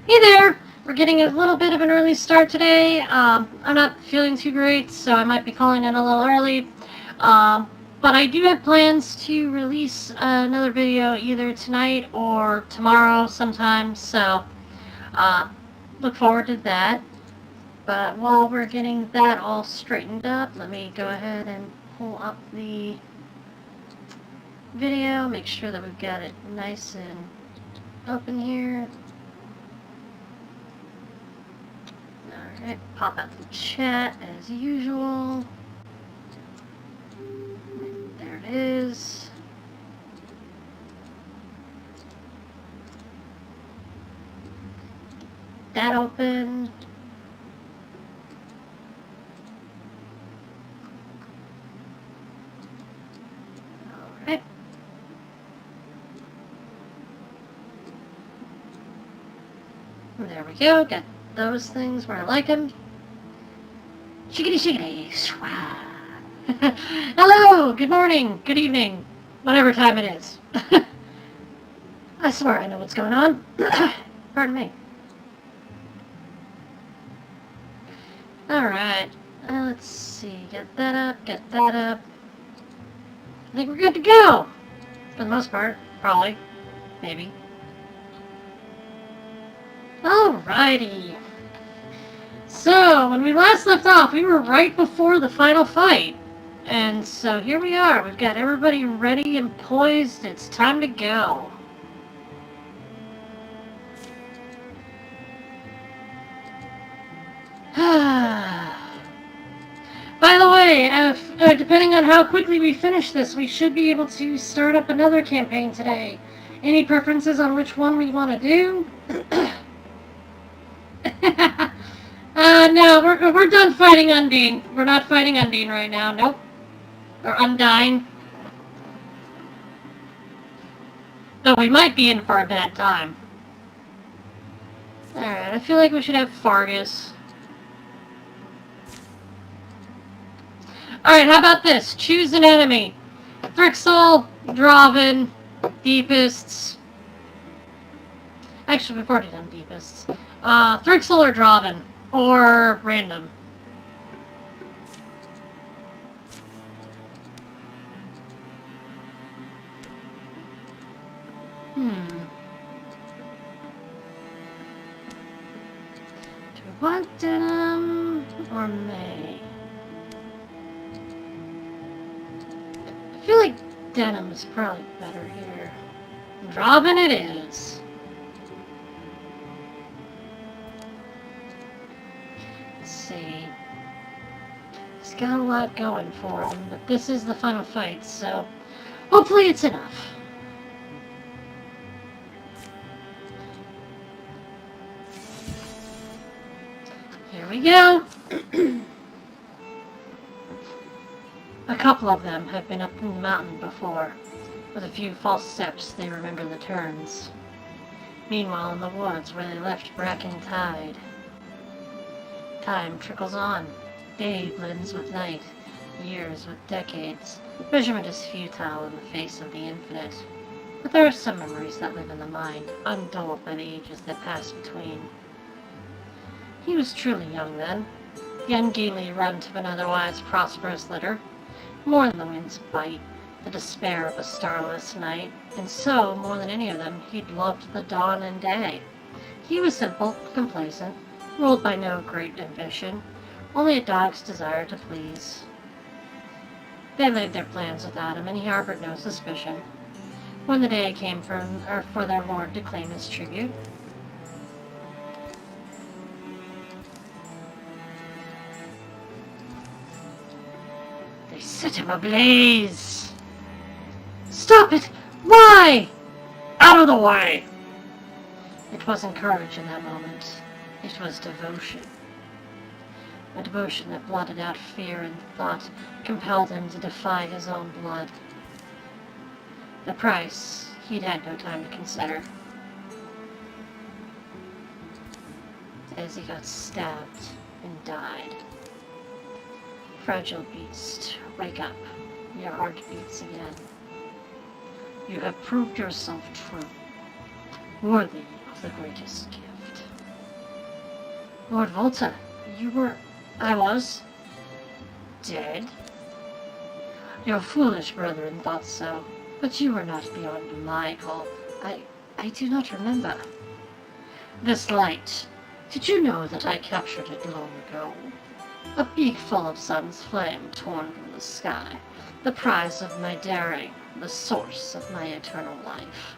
Hey there! We're getting a little bit of an early start today. I'm not feeling too great, so I might be calling in a little early. But I do have plans to release another video either tonight or tomorrow sometime, so look forward to that. But while we're getting that all straightened up, let me go ahead and pull up the video, make sure that we've got it nice and open here. Alright, pop out the chat as usual. There it is. That open. Alright. There we go, got those things where I like them. Shiggity shiggity, swag. Hello, good morning, good evening, whatever time it is. I swear I know what's going on. Pardon me. Alright, let's see, get that up, get that up. I think we're good to go. For the most part, probably, maybe. Alrighty. So, when we last left off, we were right before the final fight. And so here we are. We've got everybody ready and poised. It's time to go. By the way, depending on how quickly we finish this, we should be able to start up another campaign today. Any preferences on which one we want to do? No, we're done fighting Undine. We're not fighting Undine right now, nope. Or Undyne. Though we might be in for a bad time. Alright, I feel like we should have Fargus. Alright, how about this? Choose an enemy. Thrixel, Drauven, Deepists. Actually, we've already done Deepists. Thrixel or Drauven. Or random. Do we want Denim or May? I feel like Denim is probably better here. Drauven it is. See. He's got a lot going for him, but this is the final fight, so hopefully it's enough. Here we go. A couple of them have been up in the mountain before. With a few false steps, they remember the turns. Meanwhile, in the woods where they left Bracken Tide, time trickles on. Day blends with night, years with decades. Measurement is futile in the face of the infinite. But there are some memories that live in the mind, undulled by the ages that pass between. He was truly young then, the ungainly runt of an otherwise prosperous litter. More than the wind's bite, the despair of a starless night, and so, more than any of them, he'd loved the dawn and day. He was simple, complacent, ruled by no great ambition, only a dog's desire to please. They laid their plans without him, and he harbored no suspicion. When the day came for their lord to claim his tribute, they set him ablaze. Stop it! Why? Out of the way! It wasn't courage in that moment. It was devotion. A devotion that blotted out fear and thought, compelled him to defy his own blood. The price he'd had no time to consider. As he got stabbed and died. Fragile beast, wake up. Your heart beats again. You have proved yourself true, worthy of the greatest gift. Lord Vulta, you were... I was... dead? Your foolish brethren thought so, but you were not beyond my call. I do not remember. This light, did you know that I captured it long ago? A beak full of sun's flame torn from the sky, the prize of my daring, the source of my eternal life.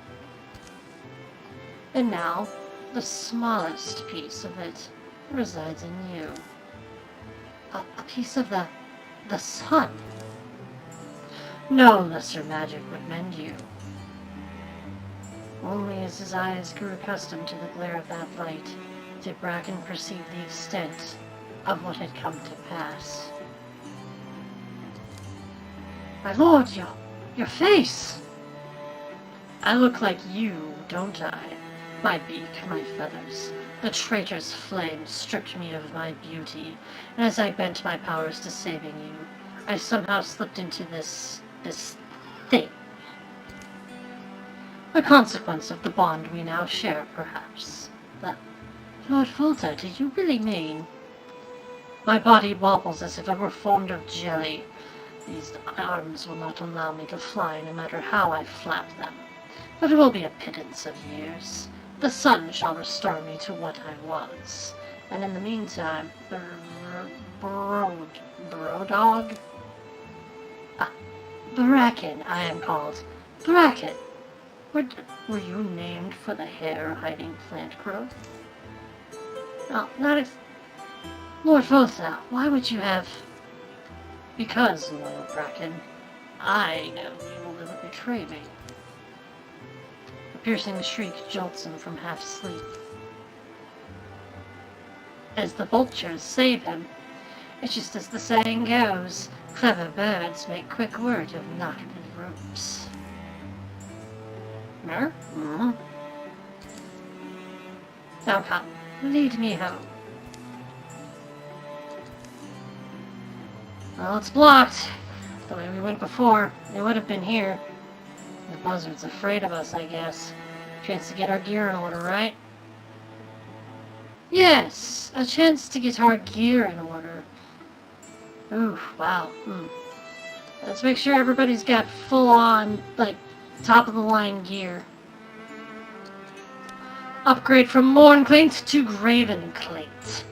And now, the smallest piece of it resides in you. A piece of the sun. No lesser magic would mend you. Only as his eyes grew accustomed to the glare of that light, did Bracken perceive the extent of what had come to pass. My lord, your face! I look like you, don't I? My beak, my feathers. The traitor's flame stripped me of my beauty, and as I bent my powers to saving you, I somehow slipped into this thing. A consequence of the bond we now share, perhaps. But, Lord Vulta, did you really mean? My body wobbles as if it were formed of jelly. These arms will not allow me to fly, no matter how I flap them. But it will be a pittance of years. The sun shall restore me to what I was. And in the meantime, Brodog? Bracken, I am called. Bracken. Were you named for the hair-hiding plant growth? No, not Lord Vulta, why would you have... Because, Lord Bracken, I know you will never betray me. A piercing shriek jolts him from half-sleep. As the vultures save him, it's just as the saying goes, clever birds make quick work of knotted ropes. No? Mm-hmm. Now come, lead me home. Well, it's blocked. The way we went before, they would have been here. The buzzard's afraid of us, I guess. Chance to get our gear in order, right? Yes, a chance to get our gear in order. Ooh, wow. Let's make sure everybody's got full-on, like, top-of-the-line gear. Upgrade from Mornclate to Gravenclate.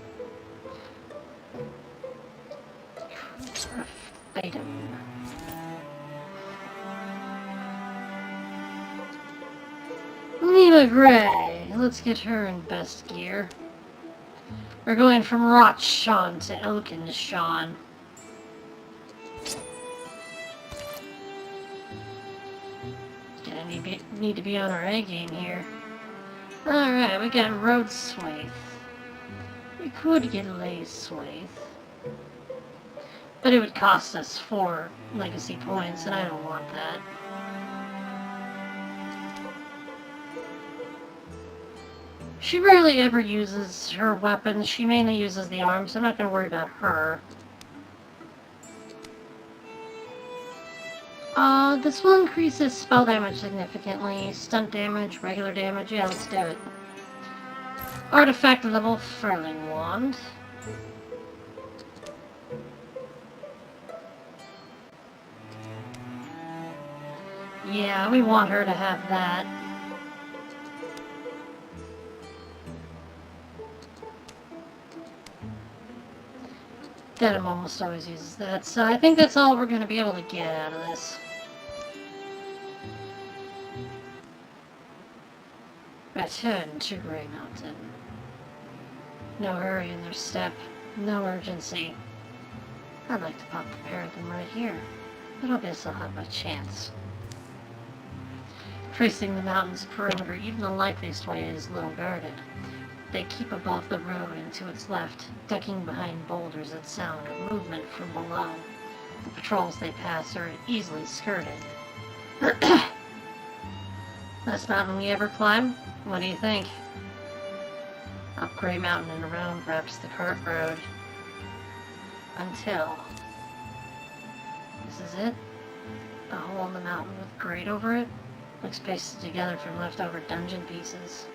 Item. Nima Gray. Let's get her in best gear. We're going from Rotshawn to Elkinshawn. Gonna need to be on our A game here. Alright, we got Road Swathe. We could get Lay Swathe. But it would cost us 4 legacy points, and I don't want that. She rarely ever uses her weapons. She mainly uses the arms, so I'm not going to worry about her. This will increase his spell damage significantly. Stunt damage, regular damage, yeah, let's do it. Artifact level Furling Wand. Yeah, we want her to have that. Denim almost always uses that, so I think that's all we're going to be able to get out of this. Return to Grey Mountain. No hurry in their step, no urgency. I'd like to pop the pair of them right here, but I guess I'll have a chance. Tracing the mountain's perimeter, even the likeliest way is little guarded. They keep above the road and to its left, ducking behind boulders that sound of movement from below. The patrols they pass are easily skirted. Last mountain we ever climb? What do you think? Up Grey Mountain and around wraps the cart road. Until... This is it? A hole in the mountain with grate over it? Looks pasted together from leftover dungeon pieces.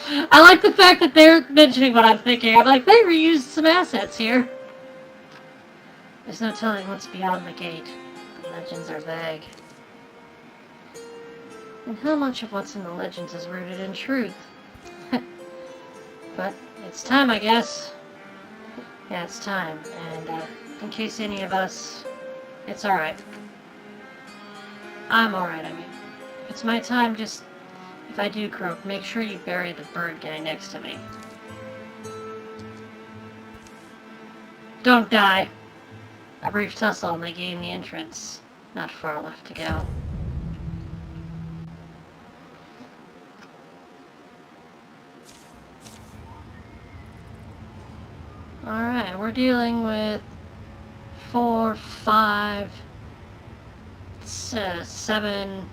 I like the fact that they're mentioning what I'm thinking. I'm like, they reused some assets here. There's no telling what's beyond the gate. The legends are vague. And how much of what's in the legends is rooted in truth? But it's time, I guess. Yeah, it's time. And in case any of us... It's alright. I'm alright, I mean. If it's my time, just... If I do croak, make sure you bury the bird guy next to me. Don't die! A brief tussle and they gain the entrance. Not far left to go. Alright, we're dealing with 4, 5, 7,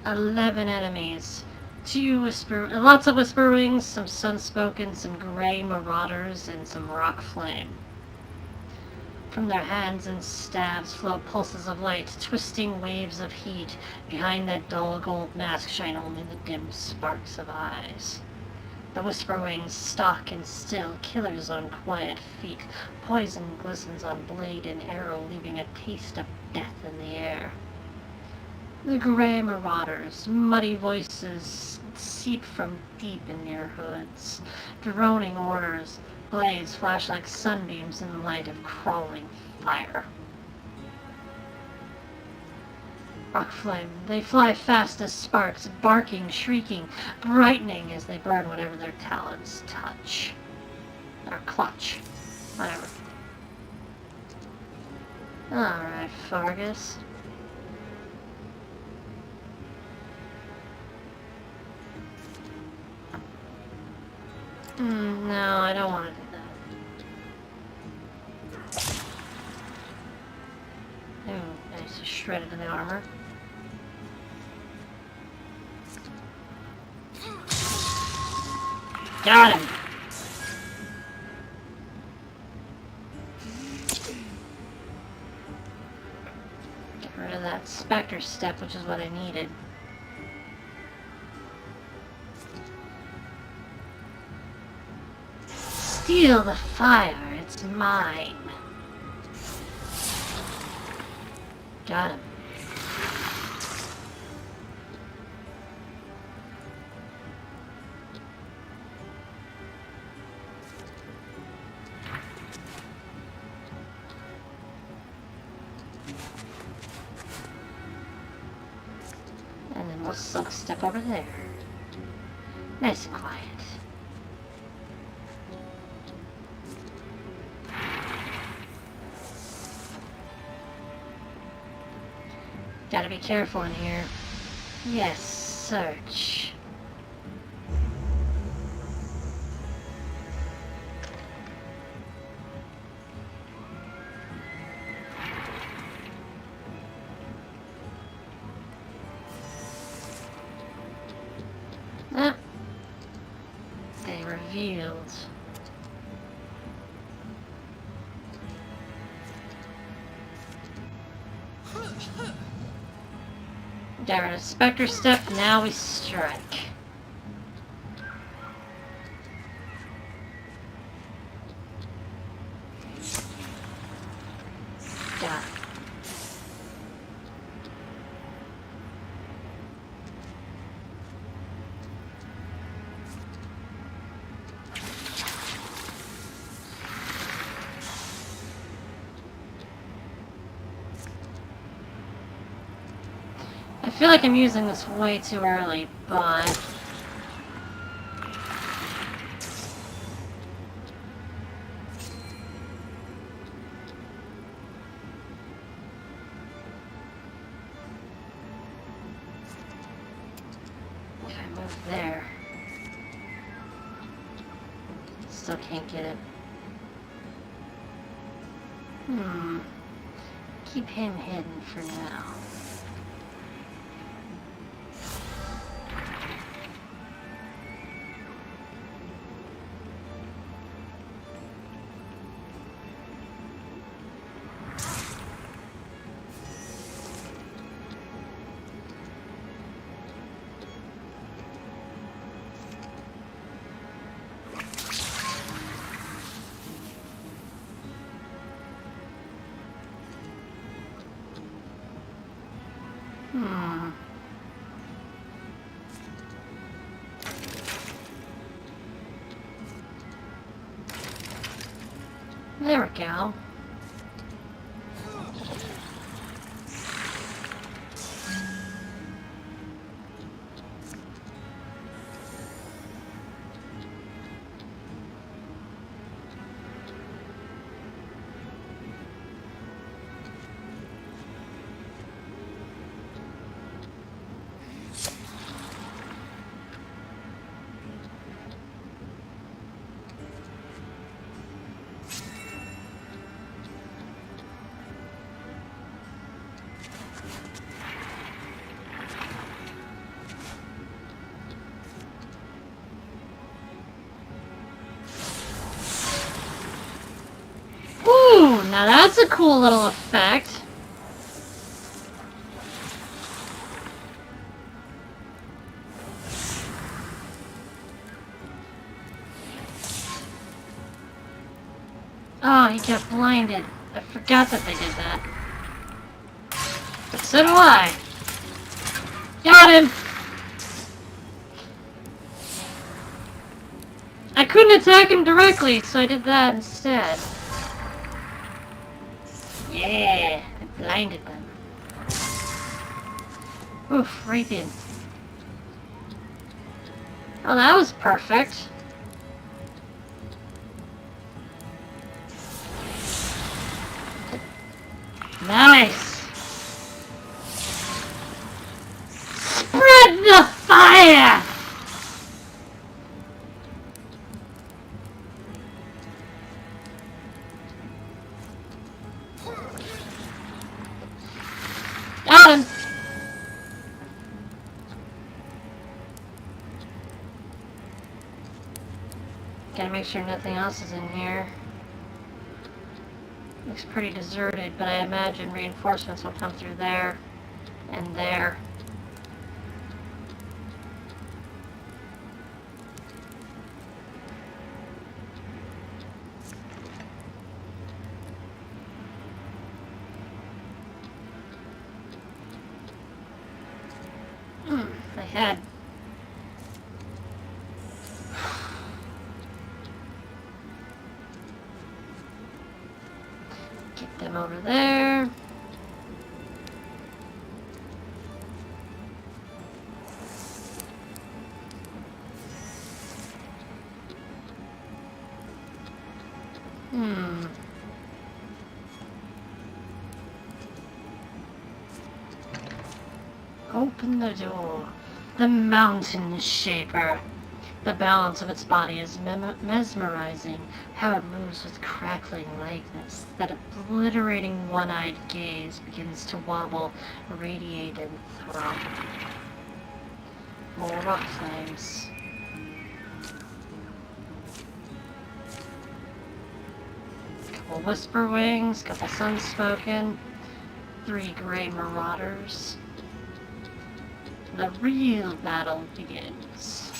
11 enemies. Lots of Whisperwings, some Sunspoken, some Grey Marauders, and some Rock Flame. From their hands and staves flow pulses of light, twisting waves of heat. Behind that dull gold mask shine only the dim sparks of eyes. The Whisperwings stalk and still, killers on quiet feet. Poison glistens on blade and arrow, leaving a taste of death in the air. The Grey Marauders, muddy voices seep from deep in their hoods. Droning orders, blades flash like sunbeams in the light of crawling fire. Rock Flame, they fly fast as sparks, barking, shrieking, brightening as they burn whatever their talons touch. Or clutch. Whatever. Alright, Fargus. No, I don't want to do that. Ooh, nice, shredded in the armor. Got him! Get rid of that Spectre Step, which is what I needed. Steal the fire, it's mine. Got him. And then we'll step over there. Nice and quiet. Gotta be careful in here. Yes, search. Ah. They revealed. Got rid of Spectre Step, now we strike. Got it. I feel like I'm using this way too early, but... if I move there... still can't get it. Keep him hidden for now. There we go. Now that's a cool little effect. Oh, he got blinded. I forgot that they did that. But so do I. Got him! I couldn't attack him directly, so I did that instead. Yeah, I blinded them. Oof, right in. Oh, that was perfect. Nice! Spread the fire! Got him! Gotta make sure nothing else is in here. Looks pretty deserted, but I imagine reinforcements will come through there and there. They had. Get them over there. Open the door. The Mountain Shaper. The balance of its body is mesmerizing. How it moves with crackling lightness. That obliterating one-eyed gaze begins to wobble, radiate, and throb. More rock flames. Couple whisper wings, couple sunspoken, 3 gray marauders. The real battle begins.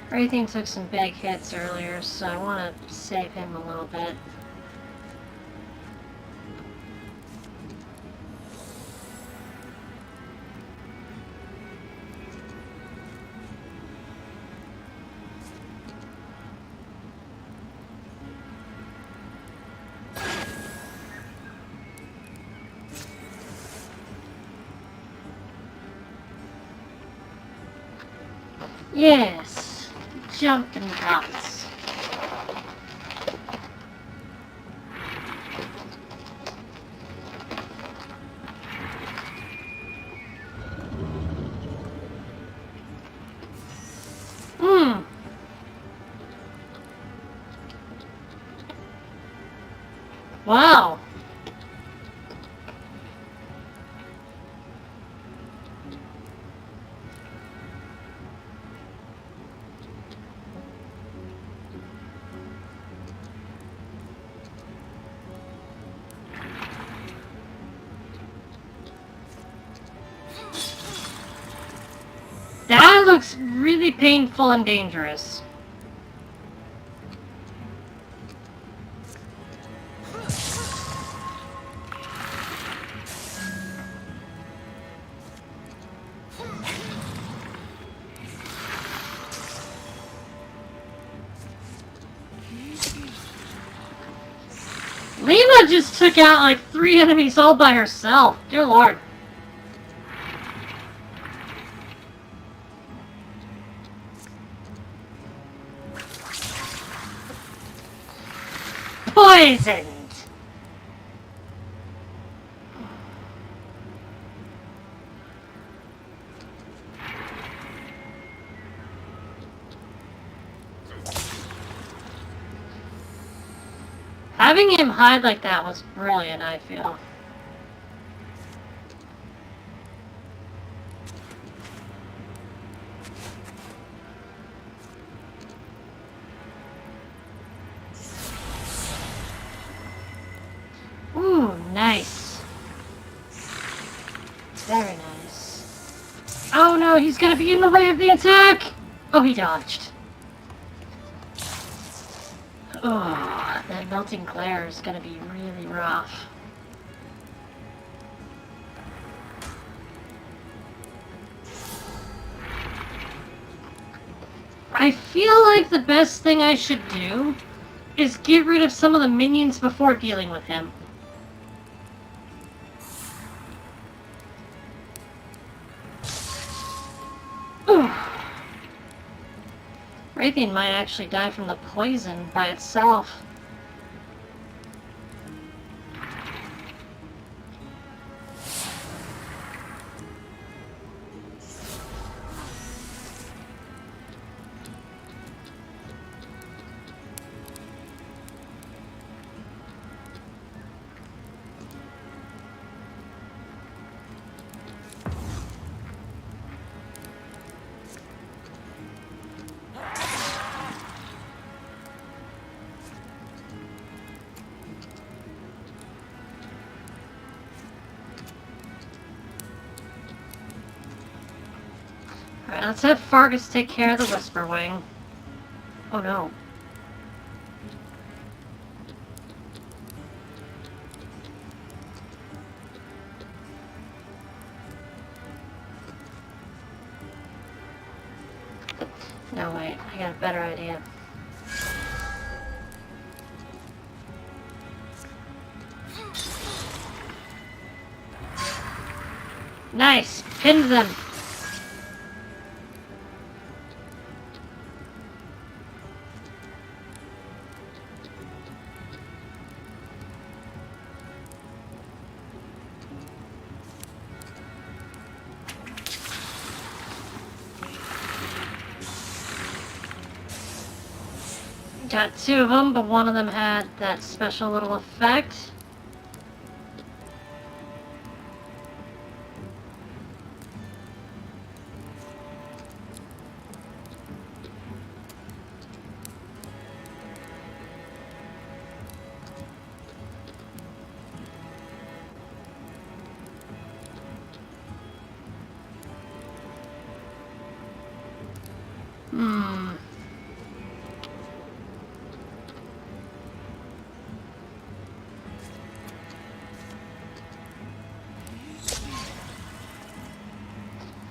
Everything took some big hits earlier, so I want to save him a little bit. Yes, jumping bounce. Wow. That looks really painful and dangerous. Lima just took out like 3 enemies all by herself. Dear Lord. Poisoned! Having him hide like that was brilliant, I feel. Ooh, nice. Very nice. Oh no, he's gonna be in the way of the attack! Oh, he dodged. Oh, that melting glare is gonna be really rough. I feel like the best thing I should do is get rid of some of the minions before dealing with him. Raytheon might actually die from the poison by itself. Alright, let's have Fargus take care of the Whisper Wing. Oh no. No, wait, I got a better idea. Nice! Pinned them! Got 2 of them, but one of them had that special little effect.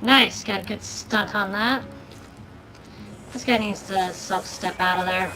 Nice, got a good stunt on that. This guy needs to self-step out of there.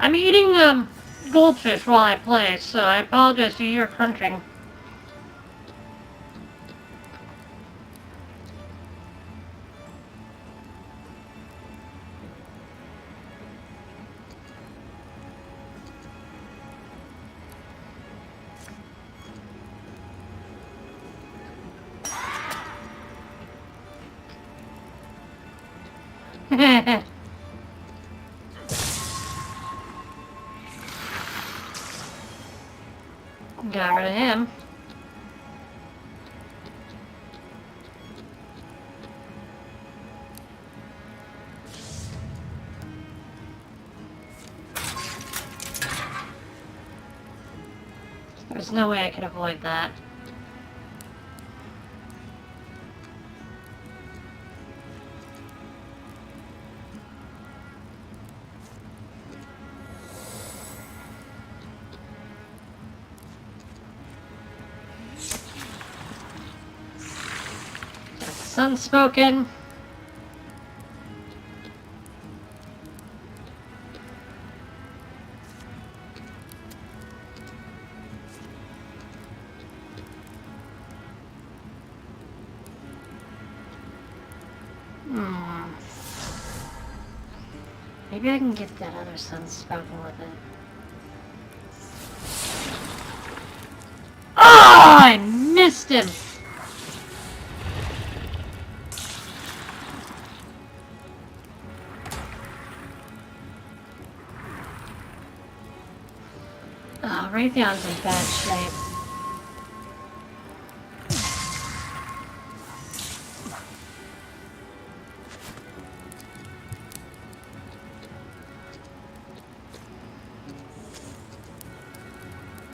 I'm eating goldfish while I play, so I apologize for your crunching. Got rid of him. There's no way I can avoid that. Unspoken. Maybe I can get that other Sunspoken with it. Oh, I missed him! Oh, Raytheon's in bad shape.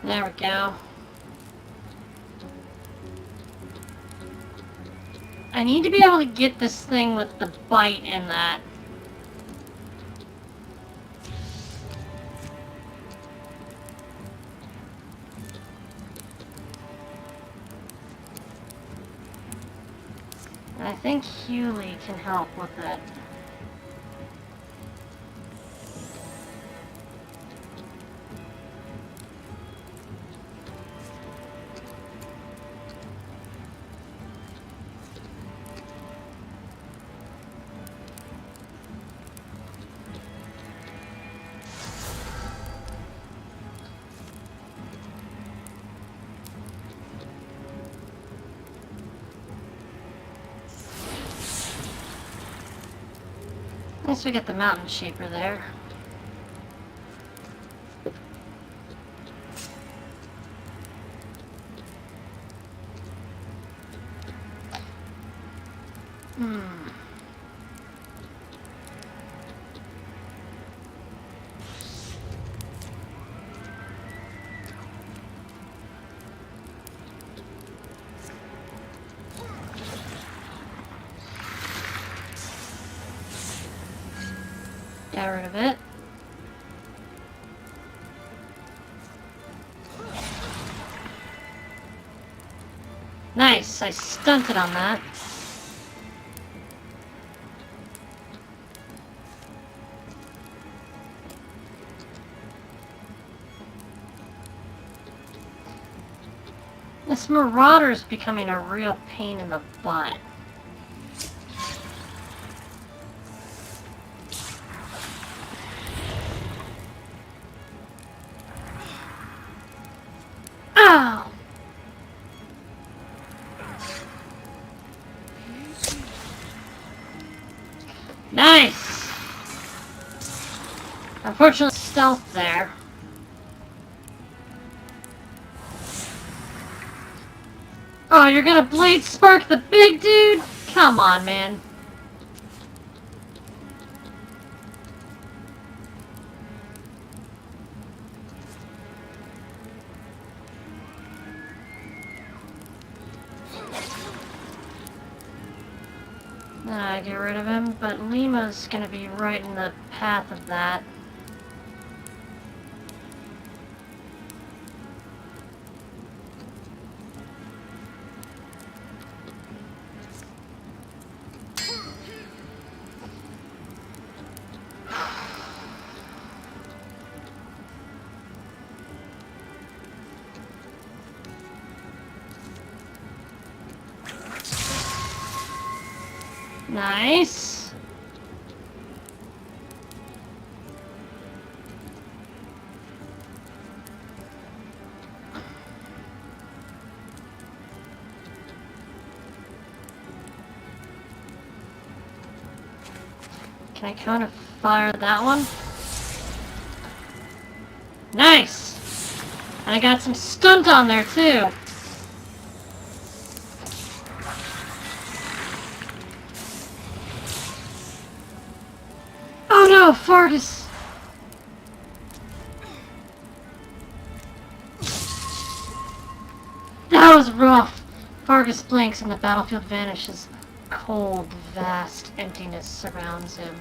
There we go. I need to be able to get this thing with the bite in that. I think Hewley can help with it. At least we get the mountain shaper there. Got rid of it. Nice, I stunted on that. This Marauder's becoming a real pain in the butt. Ow! Nice! Unfortunately, stealth there. Oh, you're gonna blade spark the big dude? Come on, man. Get rid of him, but Lima's gonna be right in the path of that. Nice. Can I kind of fire that one? Nice! And I got some stunt on there too. Oh no, Fargus! That was rough! Fargus blinks and the battlefield vanishes. Cold, vast emptiness surrounds him.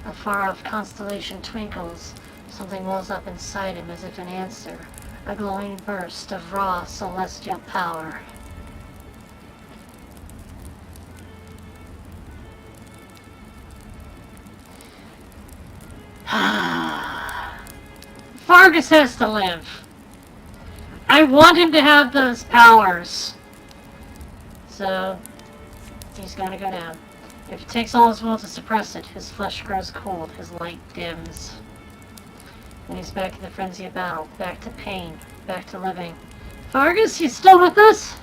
A far-off constellation twinkles. Something wells up inside him as if an answer. A glowing burst of raw celestial power. Fargus has to live. I want him to have those powers. So, he's gonna go down. If it takes all his will to suppress it, his flesh grows cold, his light dims. And he's back in the frenzy of battle, back to pain, back to living. Fargus, you still with us?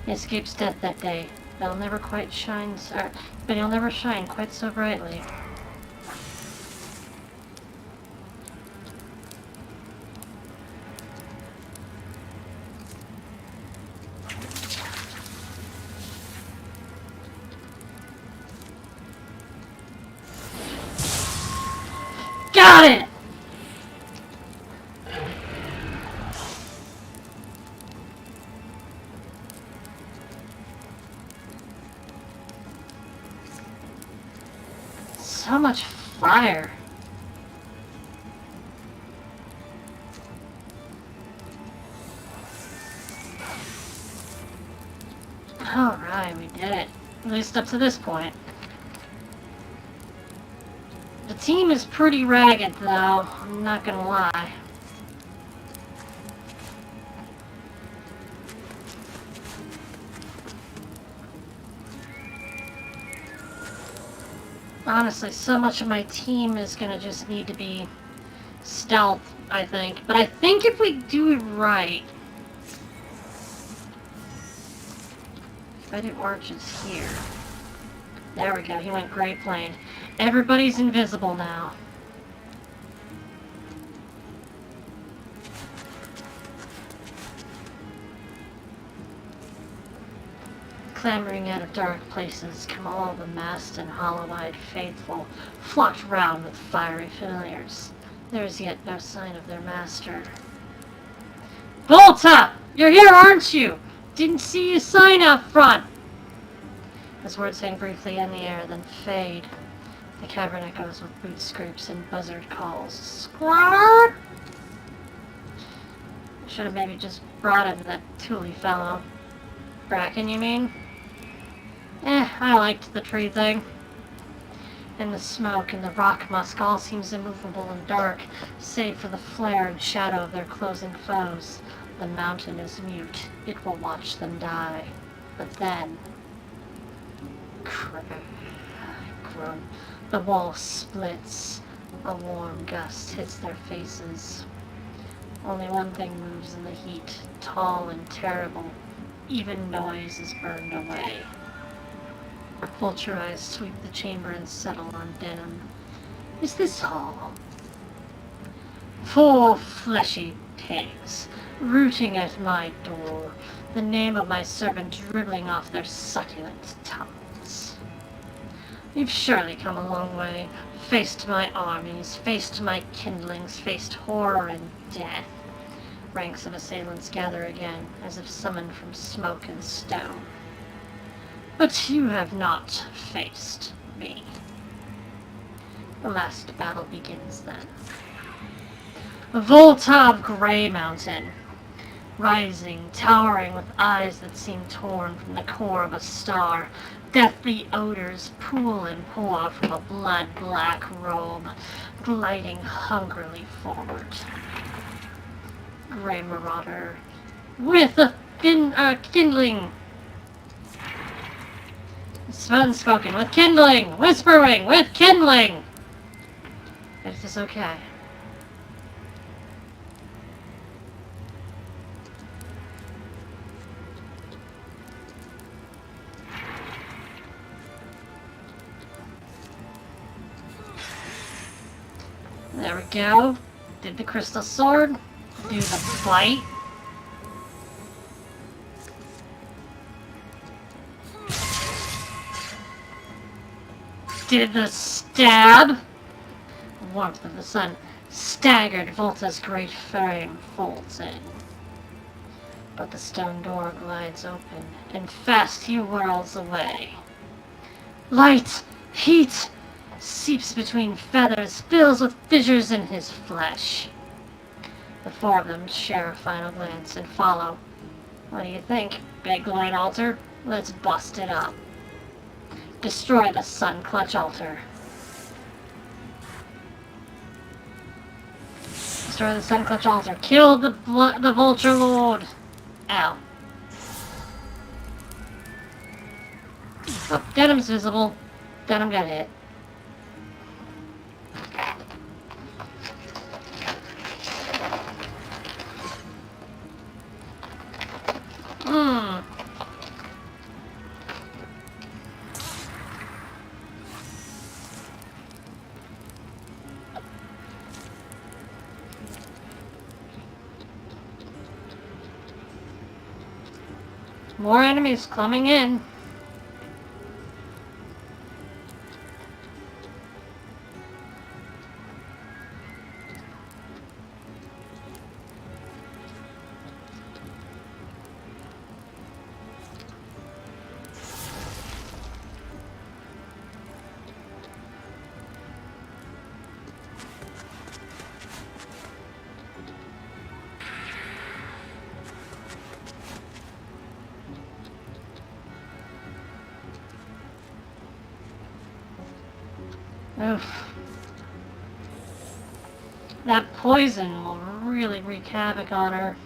He escapes death that day, but he'll never shine quite so brightly. Got it! So much fire. Alright, we did it. At least up to this point. The team is pretty ragged, though. I'm not gonna lie. Honestly, so much of my team is gonna just need to be stealth, I think. But I think if we do it right... If I do arches here... There we go, he went Grey Plane. Everybody's invisible now. Clambering out of dark places come all the masked and hollow-eyed faithful, flocked round with fiery familiars. There is yet no sign of their master. Vulta! You're here, aren't you? Didn't see you sign out front! His words hang briefly in the air, then fade. The cavern echoes with boot scrapes and buzzard calls. Squawk! Should have maybe just brought him that Thule fellow. Bracken, you mean? I liked the tree thing. And the smoke and the rock musk all seems immovable and dark, save for the flare and shadow of their closing foes. The mountain is mute. It will watch them die. But then... Groan. The wall splits. A warm gust hits their faces. Only one thing moves in the heat, tall and terrible. Even noise is burned away. Vulture eyes sweep the chamber and settle on Denim. Is this all? 4 fleshy pigs, rooting at my door, the name of my servant dribbling off their succulent tongues. You've surely come a long way, faced my armies, faced my kindlings, faced horror and death. Ranks of assailants gather again, as if summoned from smoke and stone. But you have not faced me. The last battle begins then. Vulta of Grey Mountain, rising, towering with eyes that seem torn from the core of a star. Deathly odors pool and pour from a blood-black robe, gliding hungrily forward. Grey Marauder, with a kindling. Unspoken, with kindling! Whispering, with kindling! It is okay. There we go. Did the crystal sword. Do the bite. Did the stab. Warmth of the sun staggered Vulta's great frame folds in. But the stone door glides open, and fast he whirls away. Light! Heat! Seeps between feathers, fills with fissures in his flesh. The four of them share a final glance and follow. What do you think, big light altar? Let's bust it up. Destroy the Sun Clutch altar. Destroy the Sun Clutch altar. Kill the Vulture Lord. Ow. Oh, Denim's visible. Denim got hit. More enemies coming in. Oof. That poison will really wreak havoc on her.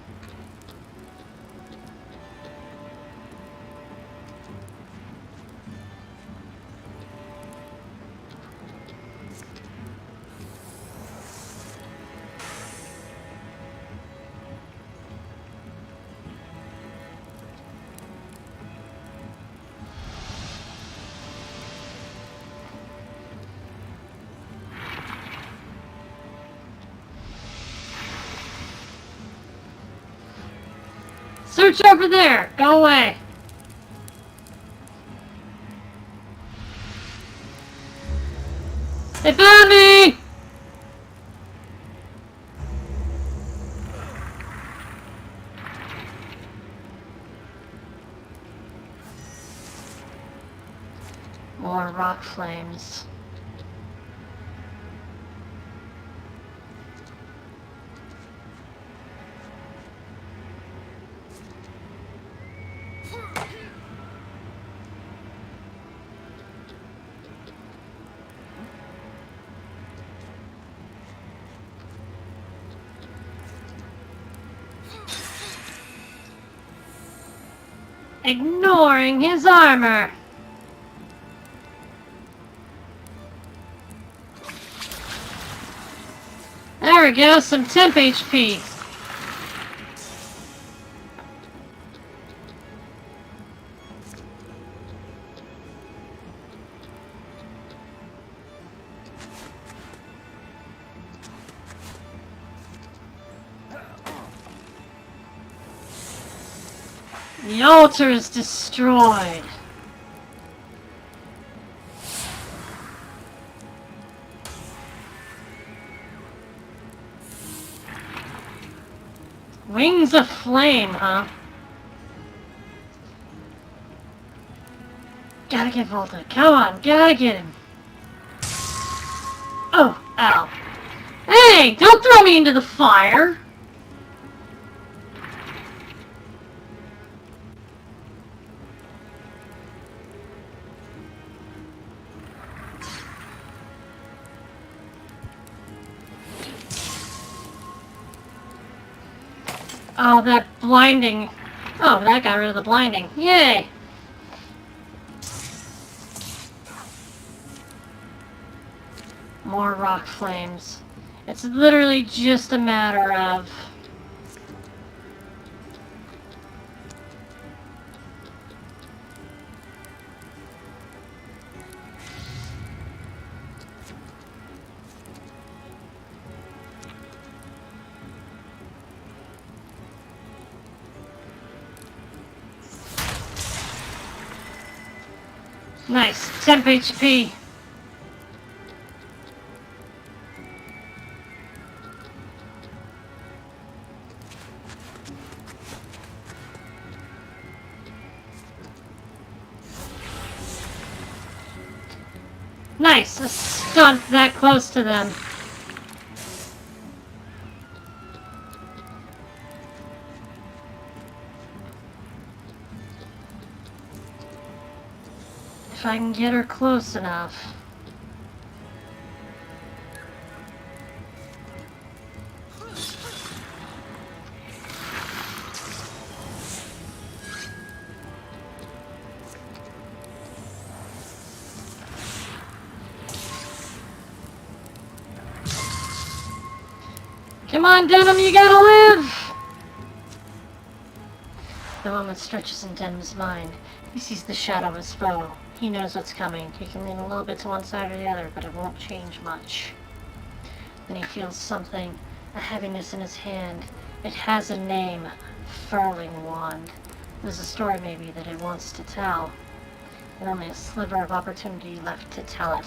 Search over there! Go away! They found me! More rock flames. Ignoring his armor. There we go, some temp HP. The altar is destroyed. Wings of flame, huh? Gotta get Vulta. Come on, gotta get him. Oh, ow. Hey, don't throw me into the fire! Oh, that blinding. Oh, that got rid of the blinding. Yay! More rock flames. It's literally just a matter of... Nice. Temp HP. Nice! A stunt that close to them. If I can get her close enough. Come on, Denim, you gotta live! The moment stretches in Denim's mind. He sees the shadow of his foe. He knows what's coming. He can lean a little bit to one side or the other, but it won't change much. Then he feels something, a heaviness in his hand. It has a name, Furling Wand. There's a story maybe that it wants to tell, and only a sliver of opportunity left to tell it.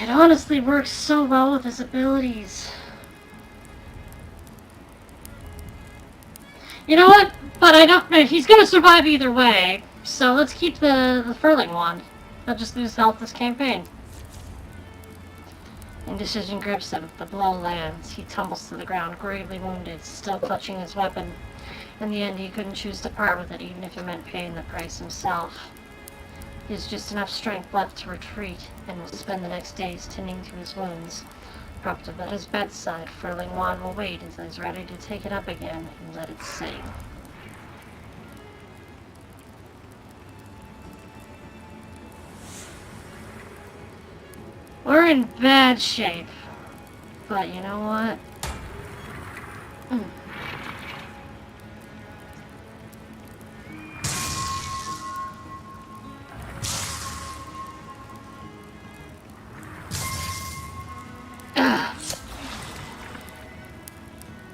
It honestly works so well with his abilities. You know what? But I don't. He's gonna survive either way. So let's keep the Furling Wand. He'll just lose health this campaign. Indecision grips him. The blow lands. He tumbles to the ground, gravely wounded, still clutching his weapon. In the end, he couldn't choose to part with it, even if it meant paying the price himself. He has just enough strength left to retreat, and will spend the next days tending to his wounds. Propped up at his bedside, Furling Wand will wait until he's ready to take it up again and let it sing. We're in bad shape, but you know what?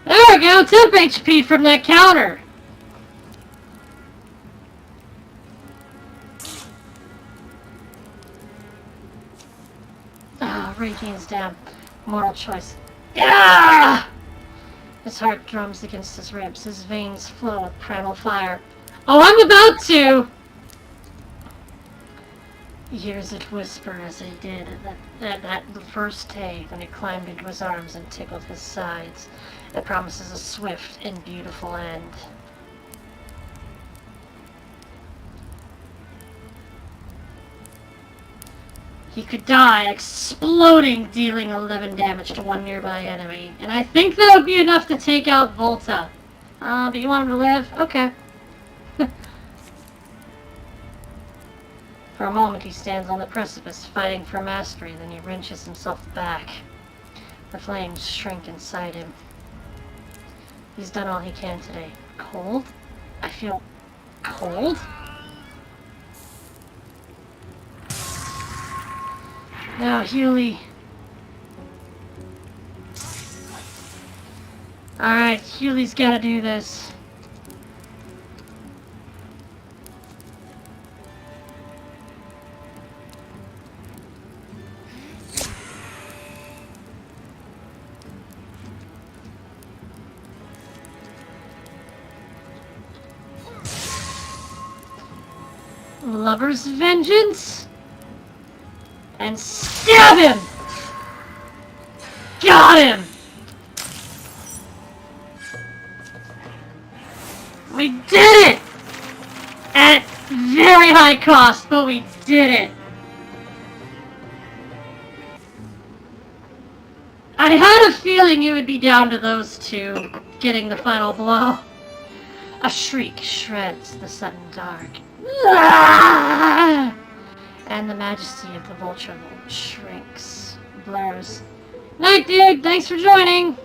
There we go, 10 HP from that counter! Radiant's down. Moral choice. Ah! His heart drums against his ribs. His veins flow with primal fire. Oh, I'm about to! He hears it whisper as he did that first day when it climbed into his arms and tickled his sides. It promises a swift and beautiful end. He could die, exploding, dealing 11 damage to one nearby enemy. And I think that would be enough to take out Vulta. But you want him to live? Okay. For a moment he stands on the precipice, fighting for mastery, then he wrenches himself back. The flames shrink inside him. He's done all he can today. Cold? I feel cold? Now, Hewley. Alright, Hewley's gotta do this. Lover's vengeance? And stab him! Got him! We did it! At very high cost, but we did it! I had a feeling you would be down to those two getting the final blow. A shriek shreds the sudden dark. And the majesty of the Vulture Lord shrinks, blurs. Night, dude! Thanks for joining!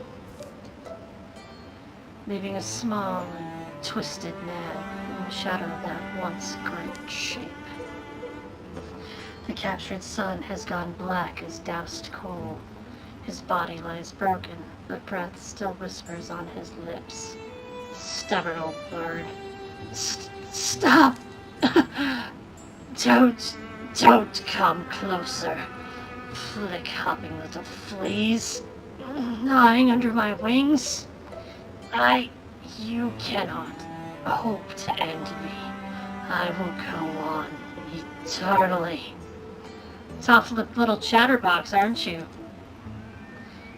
Leaving a small and twisted man in the shadow of that once great shape. The captured sun has gone black as doused coal. His body lies broken, but breath still whispers on his lips. Stubborn old bird. Stop! Don't come closer. Flick hopping little fleas. Gnawing under my wings. I You cannot hope to end me. I will go on eternally. Tough-lipped little chatterbox, aren't you?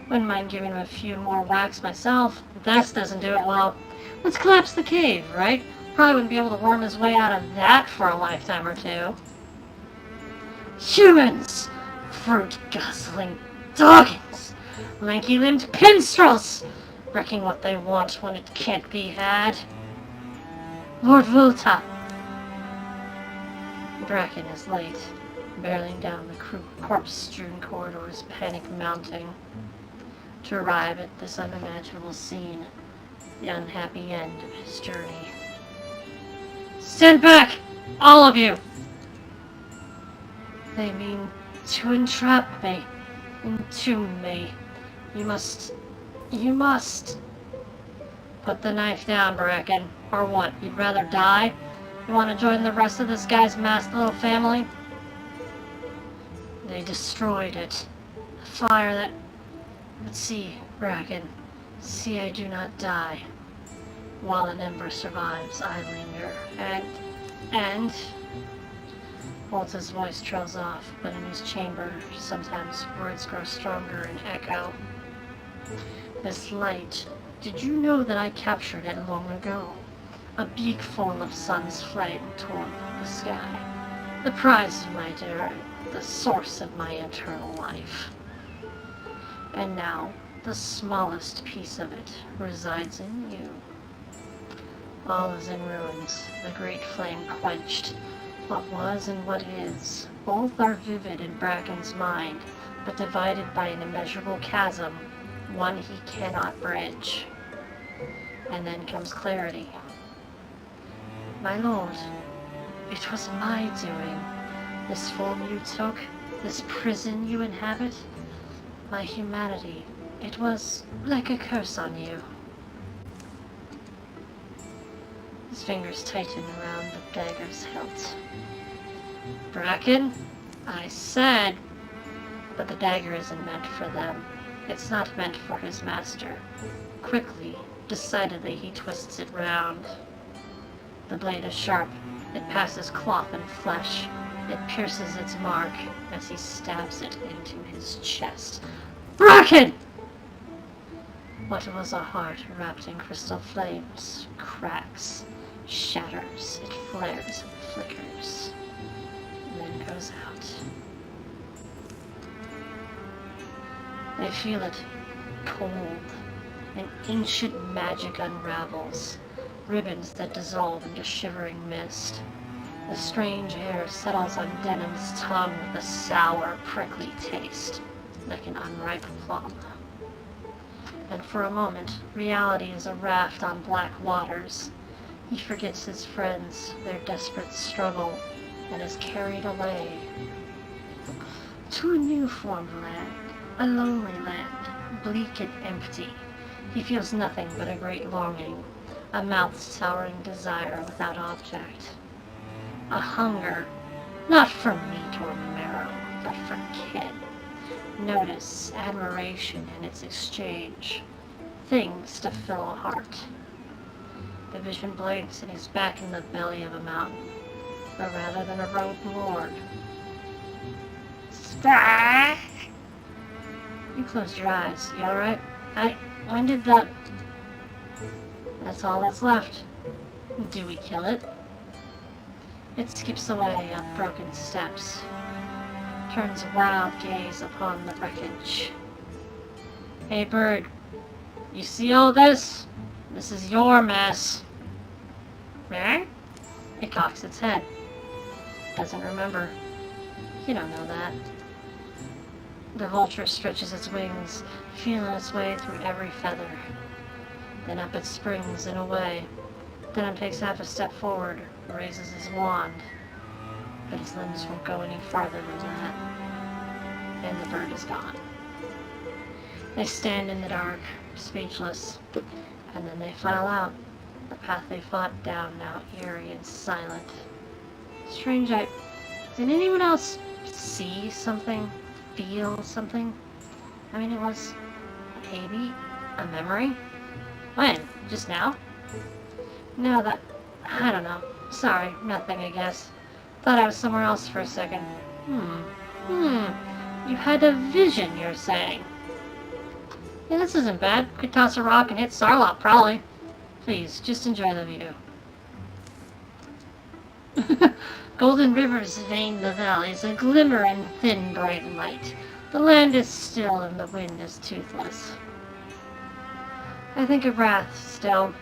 Wouldn't mind giving him a few more whacks myself. If that doesn't do it, well, let's collapse the cave, right? Probably wouldn't be able to worm his way out of that for a lifetime or two. Humans! Fruit-guzzling doggins! Lanky-limbed pinstrels! Wrecking what they want when it can't be had. Lord Vulta! Bracken is late, barreling down the corpse-strewn corridors, panic mounting, to arrive at this unimaginable scene, the unhappy end of his journey. Stand back! All of you! They mean to entrap me, entomb me. You must put the knife down, Bracken. Or what? You'd rather die? You want to join the rest of this guy's masked little family? They destroyed it. A fire that... But see, Bracken. See I do not die. While an ember survives, I linger. And... Volta's voice trails off, but in his chamber, sometimes words grow stronger and echo. This light, did you know that I captured it long ago? A beak full of sun's flame torn from the sky. The prize of my daring, the source of my eternal life. And now, the smallest piece of it resides in you. All is in ruins, the great flame quenched. What was and what is, both are vivid in Bracken's mind, but divided by an immeasurable chasm, one he cannot bridge. And then comes clarity. My lord, it was my doing. This form you took, this prison you inhabit, my humanity, it was like a curse on you. His fingers tighten around the dagger's hilt. Bracken, I said, but the dagger isn't meant for them. It's not meant for his master. Quickly, decidedly, he twists it round. The blade is sharp. It passes cloth and flesh. It pierces its mark as he stabs it into his chest. Bracken! What was a heart wrapped in crystal flames cracks, shatters, it flares and flickers, then goes out. They feel it cold. An ancient magic unravels, ribbons that dissolve into shivering mist. The strange air settles on Denham's tongue with a sour, prickly taste, like an unripe plum. And for a moment, reality is a raft on black waters. He forgets his friends, their desperate struggle, and is carried away to a new-formed land, a lonely land, bleak and empty. He feels nothing but a great longing, a mouth-souring desire without object. A hunger, not for meat or marrow, but for kin. Notice, admiration in its exchange. Things to fill a heart. The vision blinks and he's back in the belly of a mountain, but rather than a road lord. Stop! You closed your eyes. You alright? When did that... That's all that's left. Do we kill it? It skips away up broken steps, turns a wild gaze upon the wreckage. Hey bird, you see all this? This is your mess. Eh? It cocks its head. Doesn't remember. You don't know that. The vulture stretches its wings, feeling its way through every feather. Then up it springs and away. Then it takes half a step forward, raises his wand. But his limbs won't go any farther than that. And the bird is gone. They stand in the dark, speechless, and then they file out. The path they fought down now eerie and silent. Strange, did anyone else see something? Feel something? I mean, it was maybe a memory? When? Just now? Now that... I don't know. Sorry, nothing, I guess. Thought I was somewhere else for a second. You had a vision, you're saying? Yeah, this isn't bad. Could toss a rock and hit Sarlot, probably. Please, just enjoy the view. Golden rivers vein the valleys, a glimmer in thin, bright light. The land is still and the wind is toothless. I think of Wrath still,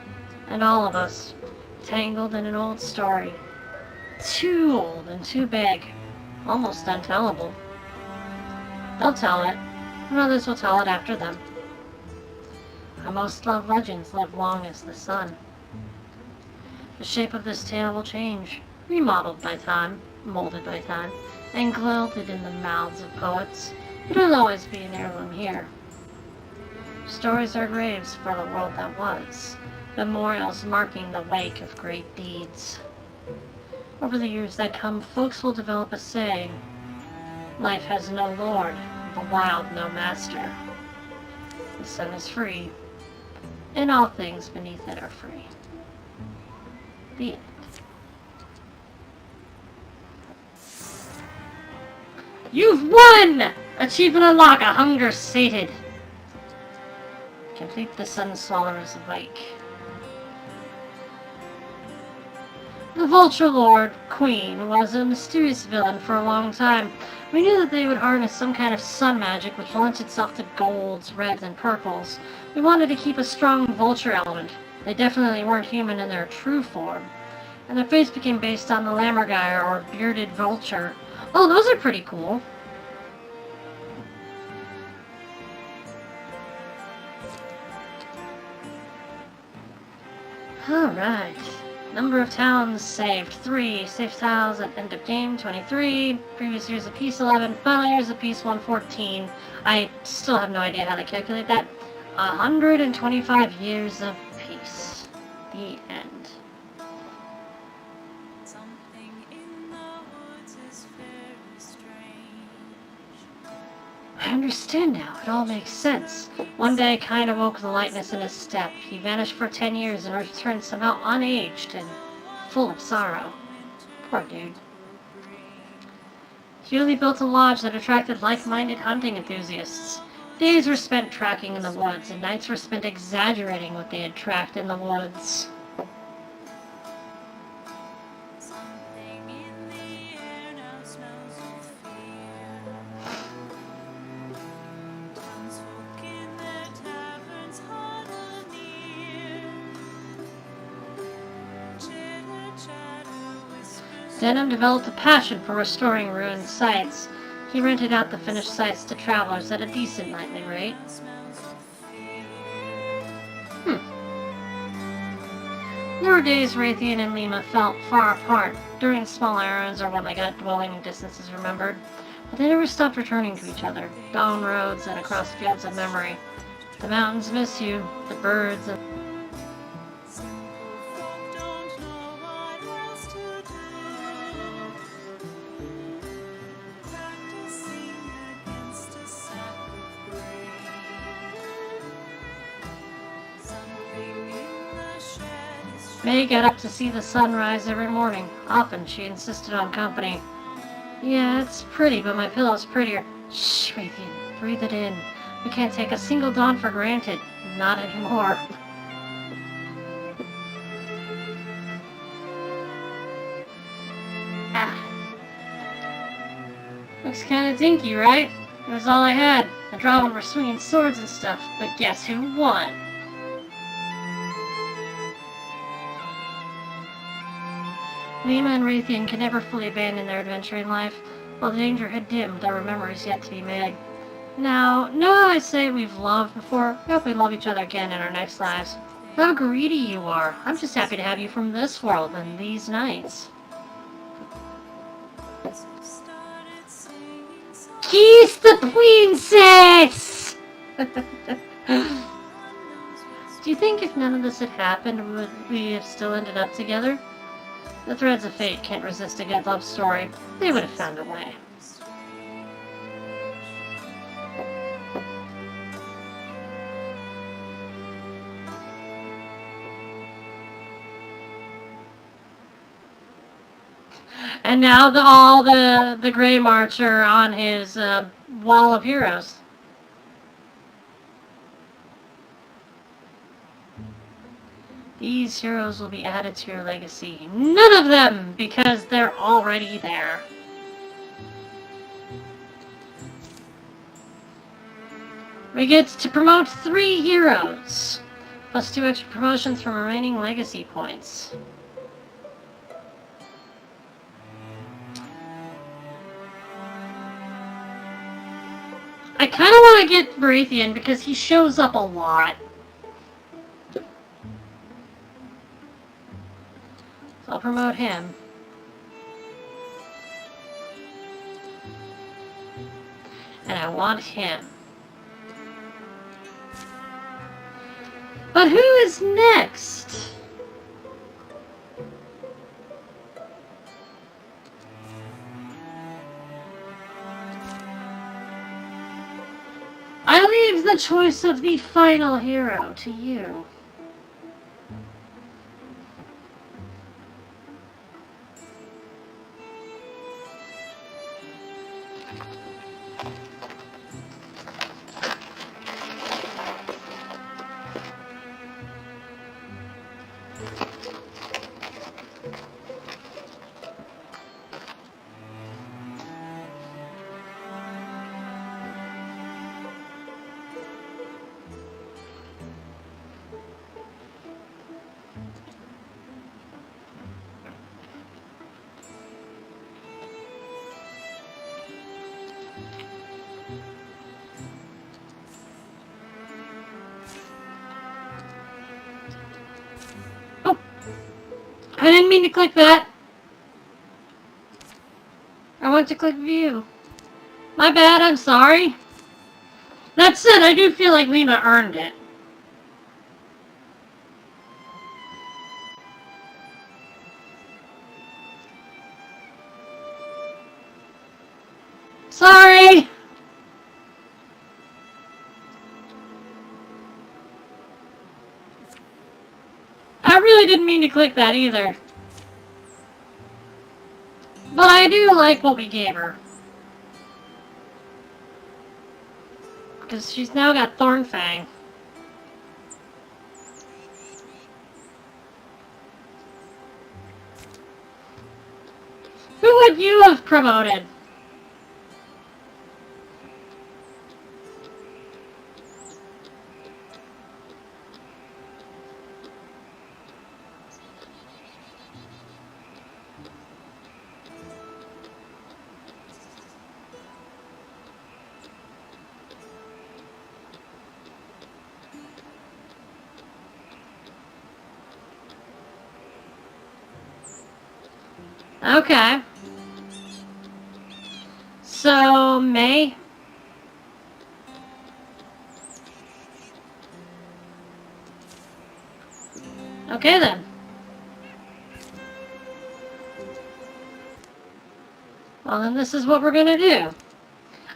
and all of us, tangled in an old story. Too old and too big, almost untellable. They'll tell it, and others will tell it after them. Our most loved legends live long as the sun. The shape of this tale will change, remodeled by time, molded by time, and gilded in the mouths of poets. It will always be an heirloom here. Stories are graves for the world that was, memorials marking the wake of great deeds. Over the years that come, folks will develop a saying, life has no lord, the wild no master. The sun is free, and all things beneath it are free. The end. You've won! Achievement unlock, a hunger sated. Complete the Sunswallower's wake. The Vulture Lord, Queen, was a mysterious villain for a long time. We knew that they would harness some kind of sun magic which lent itself to golds, reds, and purples. We wanted to keep a strong vulture element. They definitely weren't human in their true form. And their face became based on the Lammergeier, or bearded vulture. Oh, those are pretty cool. Alright. Number of towns saved, 3. Safe tiles at end of game, 23. Previous years of peace, 11. Final years of peace, 114. I still have no idea how to calculate that. 125 years of peace. The end. I understand now. It all makes sense. One day, Kain awoke the lightness in his step. He vanished for 10 years and returned somehow unaged and full of sorrow. Poor dude. Julie built a lodge that attracted like-minded hunting enthusiasts. Days were spent tracking in the woods, and nights were spent exaggerating what they had tracked in the woods. Denham developed a passion for restoring ruined sites. He rented out the finished sites to travelers at a decent nightly rate. There were days Raytheon and Lima felt far apart, during small errands or when they got dwelling distances remembered, but they never stopped returning to each other, down roads and across fields of memory. The mountains miss you, the birds and... May got up to see the sunrise every morning. Often she insisted on company. Yeah, it's pretty, but my pillow's prettier. Shh, Raytheon, breathe it in. We can't take a single dawn for granted. Not anymore. Looks kinda dinky, right? It was all I had. The Drauven were swinging swords and stuff, but guess who won? Lima and Raytheon could never fully abandon their adventuring life. While the danger had dimmed, there were memories yet to be made. Now, I say we've loved before. I hope we love each other again in our next lives. How greedy you are. I'm just happy to have you from this world and these nights. Kiss the princess! Do you think if none of this had happened, would we have still ended up together? The threads of fate can't resist a good love story. They would have found a way. And now all the Greymarch are on his wall of heroes. These heroes will be added to your legacy. None of them, because they're already there. We get to promote 3 heroes, plus 2 extra promotions from remaining legacy points. I kind of want to get Baratheon because he shows up a lot. So I'll promote him. And I want him. But who is next? I leave the choice of the final hero to you. I didn't mean to click that. I want to click view. My bad, I'm sorry. That said, I do feel like Lena earned it. Sorry! I really didn't mean to click that either. But I do like what we gave her. Because she's now got Thornfang. Who would you have promoted? Okay. So, May? Okay then. Well then this is what we're gonna do.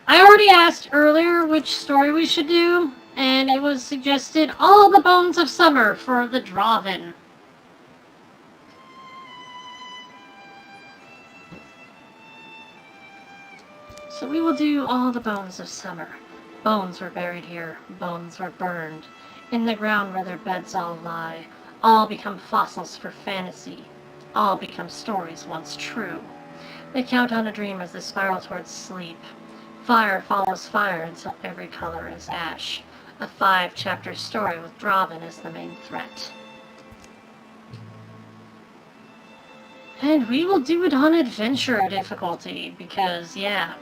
I already asked earlier which story we should do, and it was suggested All the Bones of Summer for the Drauven. So we will do All the Bones of Summer. Bones were buried here, bones were burned. In the ground where their beds all lie, all become fossils for fantasy. All become stories once true. They count on a dream as they spiral towards sleep. Fire follows fire until every color is ash. A 5-chapter story with Drauven as the main threat. And we will do it on adventure difficulty, because, yeah.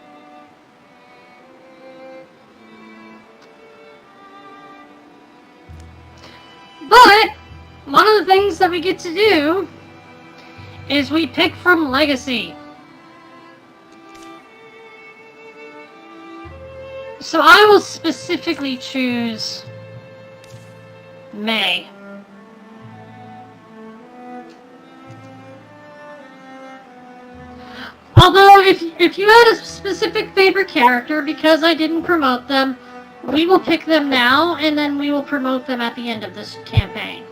But, one of the things that we get to do is we pick from Legacy. So I will specifically choose May. Although, if you had a specific favorite character, because I didn't promote them, we will pick them now, and then we will promote them at the end of this campaign.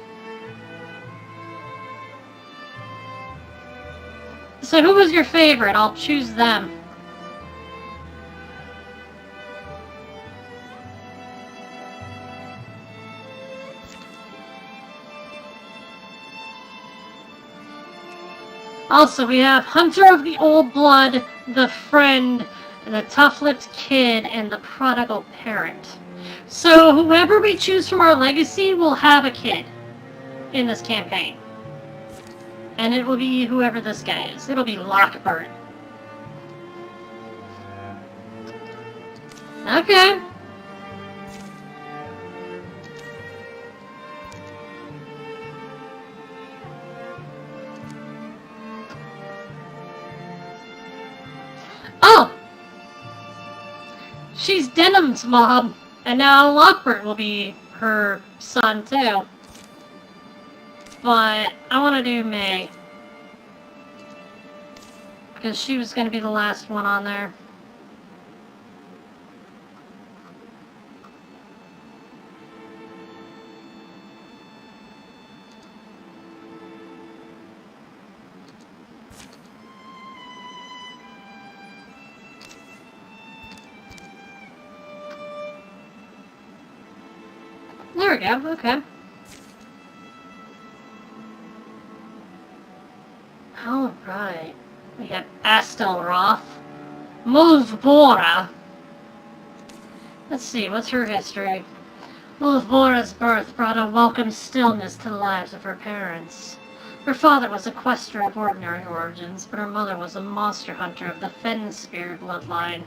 So who was your favorite? I'll choose them. Also, we have Hunter of the Old Blood, the Friend, the Tough-Lipped Kid, and the Prodigal Parent. So whoever we choose from our legacy will have a kid in this campaign. And it will be whoever this guy is. It'll be Lockbird. Okay. Oh! She's Denham's mom, and now Lockbird will be her son too. But I want to do May. Because she was going to be the last one on there. There we go, okay. Alright. We have Astelroth. Mulvbora. Let's see, what's her history? Mulvbora's birth brought a welcome stillness to the lives of her parents. Her father was a quester of ordinary origins, but her mother was a monster hunter of the Fenspear bloodline.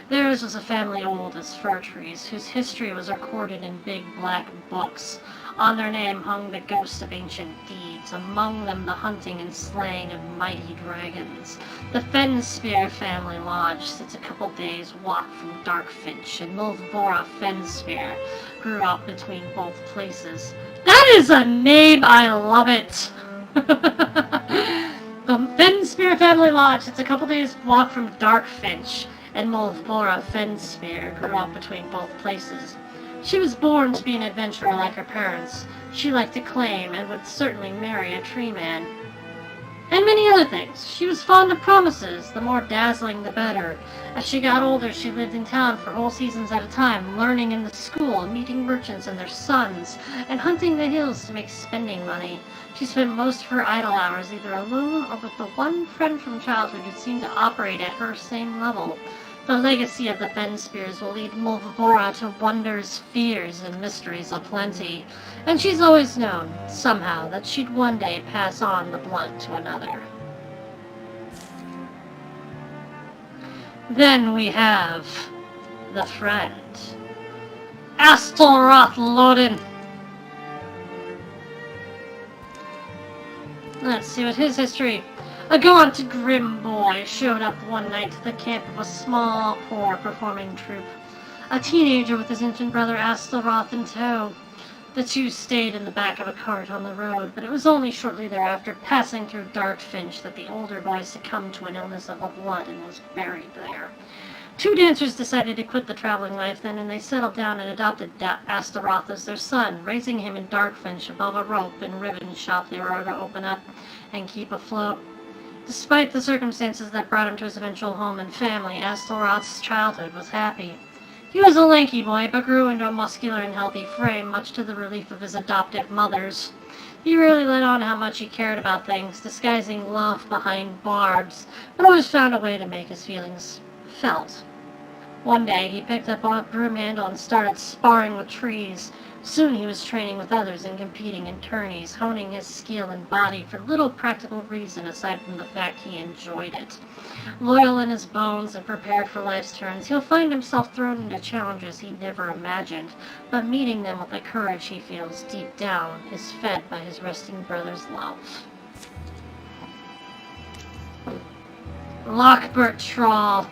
Theirs was a family old as fir trees, whose history was recorded in big black books. On their name hung the ghosts of ancient deeds, among them the hunting and slaying of mighty dragons. The Fenspear family lodge sits a couple days' walk from Darkfinch, and Mulvbora Fenspear grew up between both places. That is a name! I love it! The Fenspear family lodge sits a couple days' walk from Darkfinch, and Mulvbora Fenspear grew up between both places. She was born to be an adventurer like her parents. She liked to claim and would certainly marry a tree man. And many other things. She was fond of promises, the more dazzling the better. As she got older, she lived in town for whole seasons at a time, learning in the school, meeting merchants and their sons, and hunting the hills to make spending money. She spent most of her idle hours either alone or with the one friend from childhood who seemed to operate at her same level. The legacy of the Fenspears will lead Mulvbora to wonders, fears, and mysteries aplenty, and she's always known, somehow, that she'd one day pass on the blunt to another. Then we have the Friend, Astelroth Lodin. Let's see what his history. A gaunt, grim boy showed up one night to the camp of a small, poor performing troupe. A teenager with his infant brother Astelroth in tow. The two stayed in the back of a cart on the road, but it was only shortly thereafter, passing through Darkfinch, that the older boy succumbed to an illness of the blood and was buried there. Two dancers decided to quit the traveling life then, and they settled down and adopted Astelroth as their son, raising him in Darkfinch above a rope and ribbon shop they were going to open up and keep afloat. Despite the circumstances that brought him to his eventual home and family, Astelroth's childhood was happy. He was a lanky boy, but grew into a muscular and healthy frame, much to the relief of his adoptive mothers. He rarely let on how much he cared about things, disguising love behind barbs, but always found a way to make his feelings felt. One day, he picked up a broom handle and started sparring with trees. Soon he was training with others and competing in tourneys, honing his skill and body for little practical reason aside from the fact he enjoyed it. Loyal in his bones and prepared for life's turns, he'll find himself thrown into challenges he never imagined, but meeting them with the courage he feels deep down is fed by his resting brother's love. Lockbird Troll.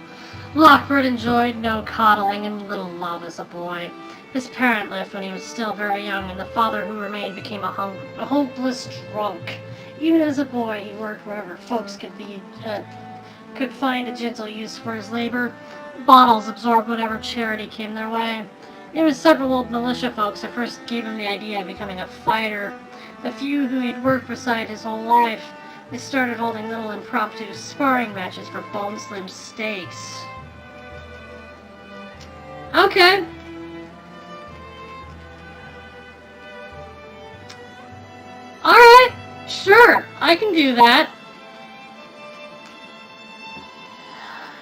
Lockbird enjoyed no coddling and little love as a boy. His parent left when he was still very young, and the father who remained became a hopeless drunk. Even as a boy, he worked wherever folks could find a gentle use for his labor. Bottles absorbed whatever charity came their way. It was several old militia folks that first gave him the idea of becoming a fighter. The few who he'd worked beside his whole life They started holding little impromptu sparring matches for Bone Slim stakes. Okay. Alright, sure, I can do that.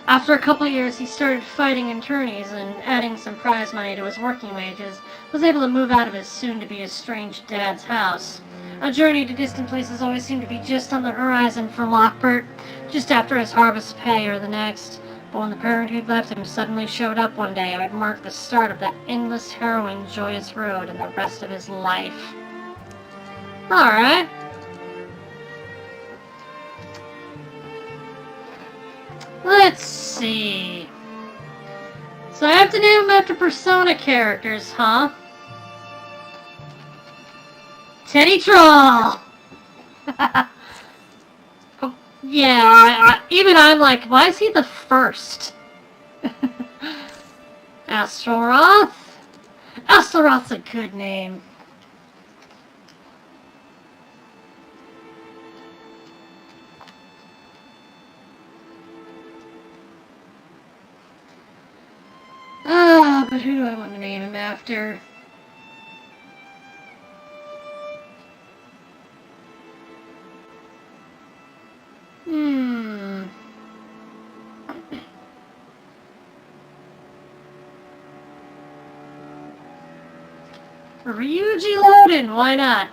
After a couple years, he started fighting in tourneys and adding some prize money to his working wages, was able to move out of his soon-to-be estranged dad's house. A journey to distant places always seemed to be just on the horizon for Lockbert, just after his harvest pay or the next. But when the parent who'd left him suddenly showed up one day, it would mark the start of that endless, harrowing, joyous road and the rest of his life. Alright. Let's see. So I have to name them after Persona characters, huh? Teddy Troll! Oh, yeah, even I'm like, why is he the first? Astaroth? Astaroth's a good name. But who do I want to name him after? Ryuji Loden, why not?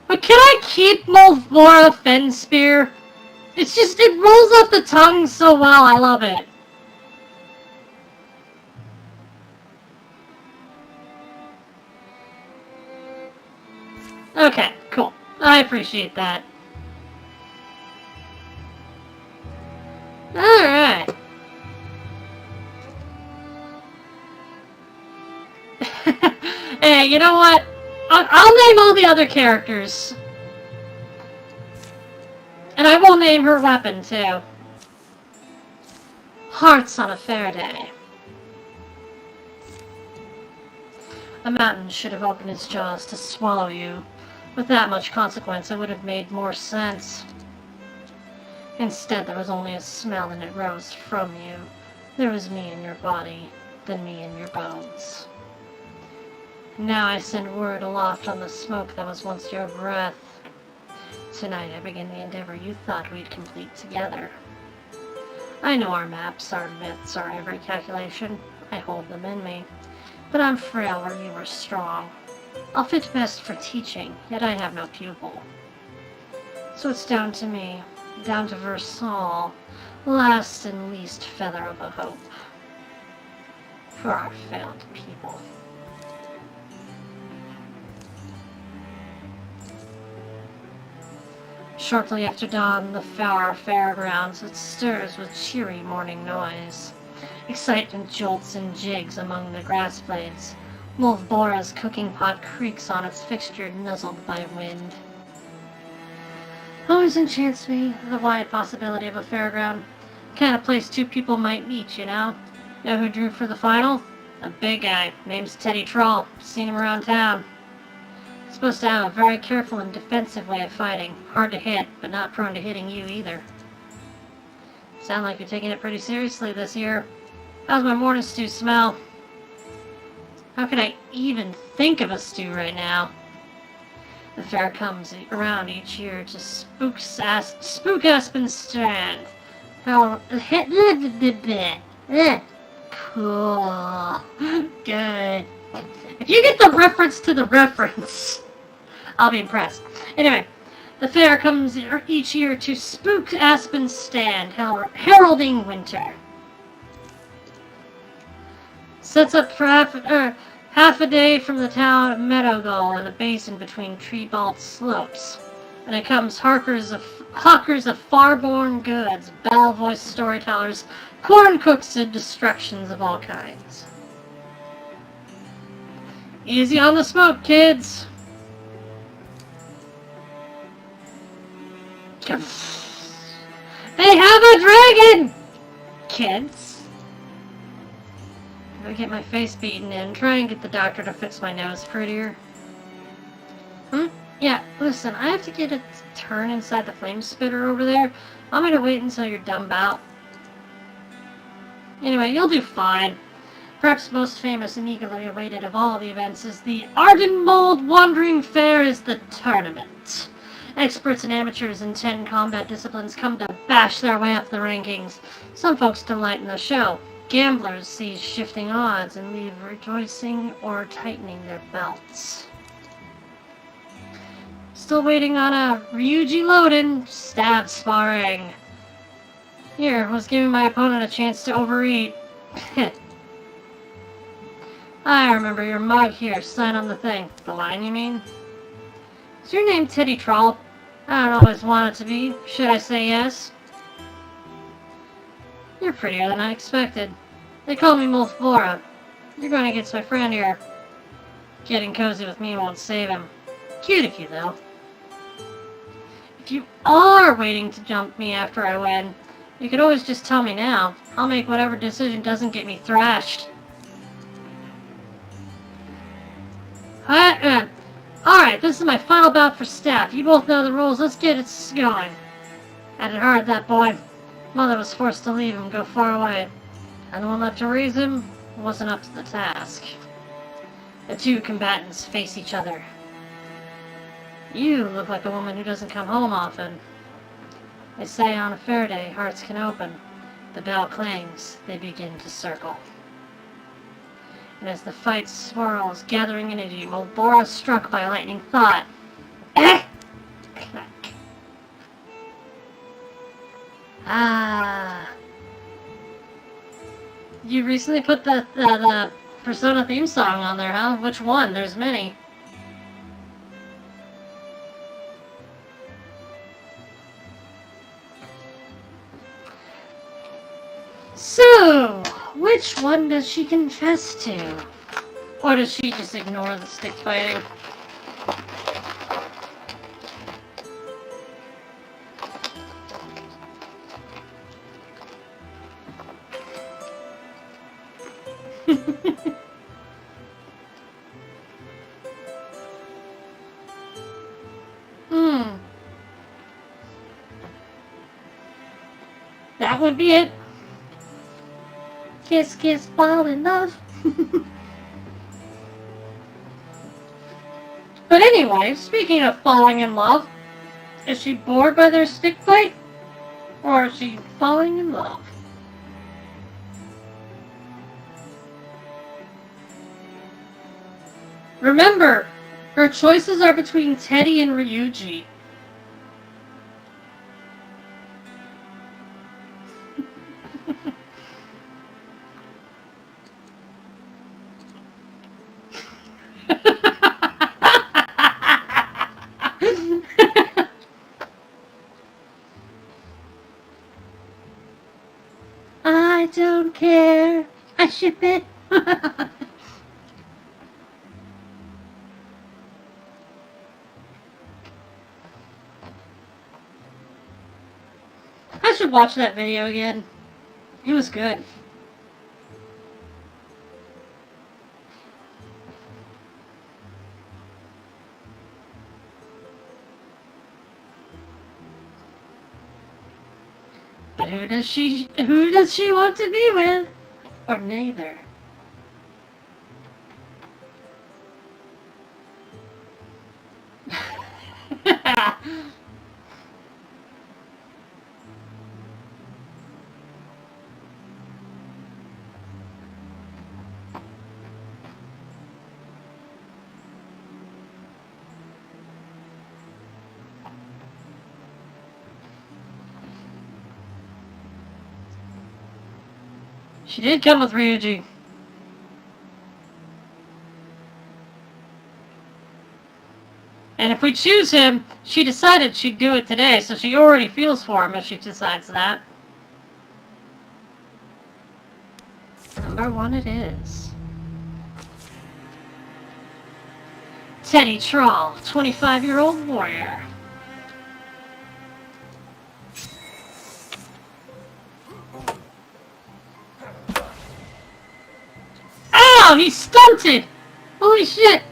But can I keep Molvora Fenspear? It's just, it rolls off the tongue so well, I love it. Okay, cool. I appreciate that. Alright. Hey, you know what? I'll name all the other characters. And I will name her weapon, too. Hearts on a fair day. A mountain should have opened its jaws to swallow you. With that much consequence, it would have made more sense. Instead, there was only a smell and it rose from you. There was me in your body, then me in your bones. Now I send word aloft on the smoke that was once your breath. Tonight I begin the endeavor you thought we'd complete together. I know our maps, our myths, our every calculation. I hold them in me. But I'm frail where you are strong. I'll fit best for teaching, yet I have no pupil. So it's down to me, down to Versal, last and least feather of a hope. For our failed people. Shortly after dawn, the far fairgrounds, it stirs with cheery morning noise. Excitement jolts and jigs among the grass blades. Molvbora's cooking pot creaks on its fixture, nuzzled by wind. Always enchants me, the wide possibility of a fairground. Kind of place two people might meet, you know? Know who drew for the final? A big guy, name's Teddy Troll. Seen him around town. Supposed to have a very careful and defensive way of fighting. Hard to hit, but not prone to hitting you either. Sound like you're taking it pretty seriously this year. How's my morning stew smell? How can I even think of a stew right now? The fair comes around each year to spook Aspen Strand. How... Cool. Good. If you get the reference to the reference, I'll be impressed. Anyway, the fair comes each year to spook Aspen Stand, heralding winter. Sets up for half a day from the town of Meadowgull in the basin between tree-bald slopes. And it comes hawkers of far-born goods, bell-voiced storytellers, corn cooks, and destructions of all kinds. Easy on the smoke, kids! They have a dragon! Kids. If I get my face beaten in, try and get the doctor to fix my nose prettier. Yeah, listen, I have to get a turn inside the flame spitter over there. I'm gonna wait until you're done about. Anyway, you'll do fine. Perhaps most famous and eagerly awaited of all the events is the Ardenmold Wandering Fair is the tournament. Experts and amateurs in 10 combat disciplines come to bash their way up the rankings. Some folks delight in the show. Gamblers seize shifting odds and leave rejoicing or tightening their belts. Still waiting on a Ryuji load-in, stab sparring. Here, was giving my opponent a chance to overeat. I remember your mug here, sign on the thing. The line, you mean? Is your name Teddy Troll? I don't always want it to be. Should I say yes? You're prettier than I expected. They call me Mulfbora. You're going against my friend here. Getting cozy with me won't save him. Cute of you, though. If you are waiting to jump me after I win, you could always just tell me now. I'll make whatever decision doesn't get me thrashed. Alright, this is my final bout for staff. You both know the rules. Let's get it going. Had it hard, that boy. Mother was forced to leave him, go far away. Anyone left to raise him wasn't up to the task. The two combatants face each other. You look like a woman who doesn't come home often. They say on a fair day, hearts can open. The bell clangs, they begin to circle. And as the fight swirls, gathering energy, Mulfbora is struck by a lightning thought. You recently put the Persona theme song on there, huh? Which one? There's many. So, which one does she confess to? Or does she just ignore the stick fighting? That would be it. Kiss, kiss, fall in love. But anyway, speaking of falling in love, is she bored by their stick fight? Or is she falling in love? Remember, her choices are between Teddy and Ryuji. I don't care. I ship it. I should watch that video again. It was good. But who does she want to be with? Or neither? She did come with Ryuji. And if we choose him, she decided she'd do it today, so she already feels for him if she decides that. Number 1 it is. Teddy Troll, 25-year-old warrior. Oh, he's stunted! Holy shit!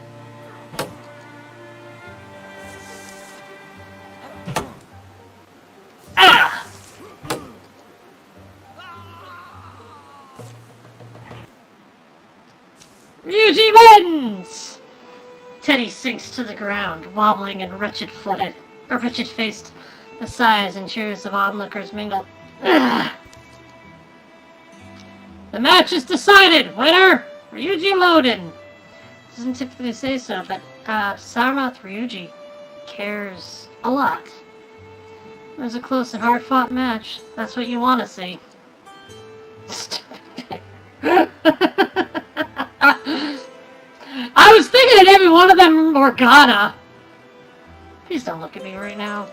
Ryuji wins! Teddy sinks to the ground, wobbling and wretched-faced. The sighs and cheers of onlookers mingle. Ugh. The match is decided! Winner! Ryuji Loden! Doesn't typically say so, but Sourmouth Ryuji cares a lot. It was a close and hard-fought match. That's what you want to see. I was thinking that every one of them were Morgana. Please don't look at me right now.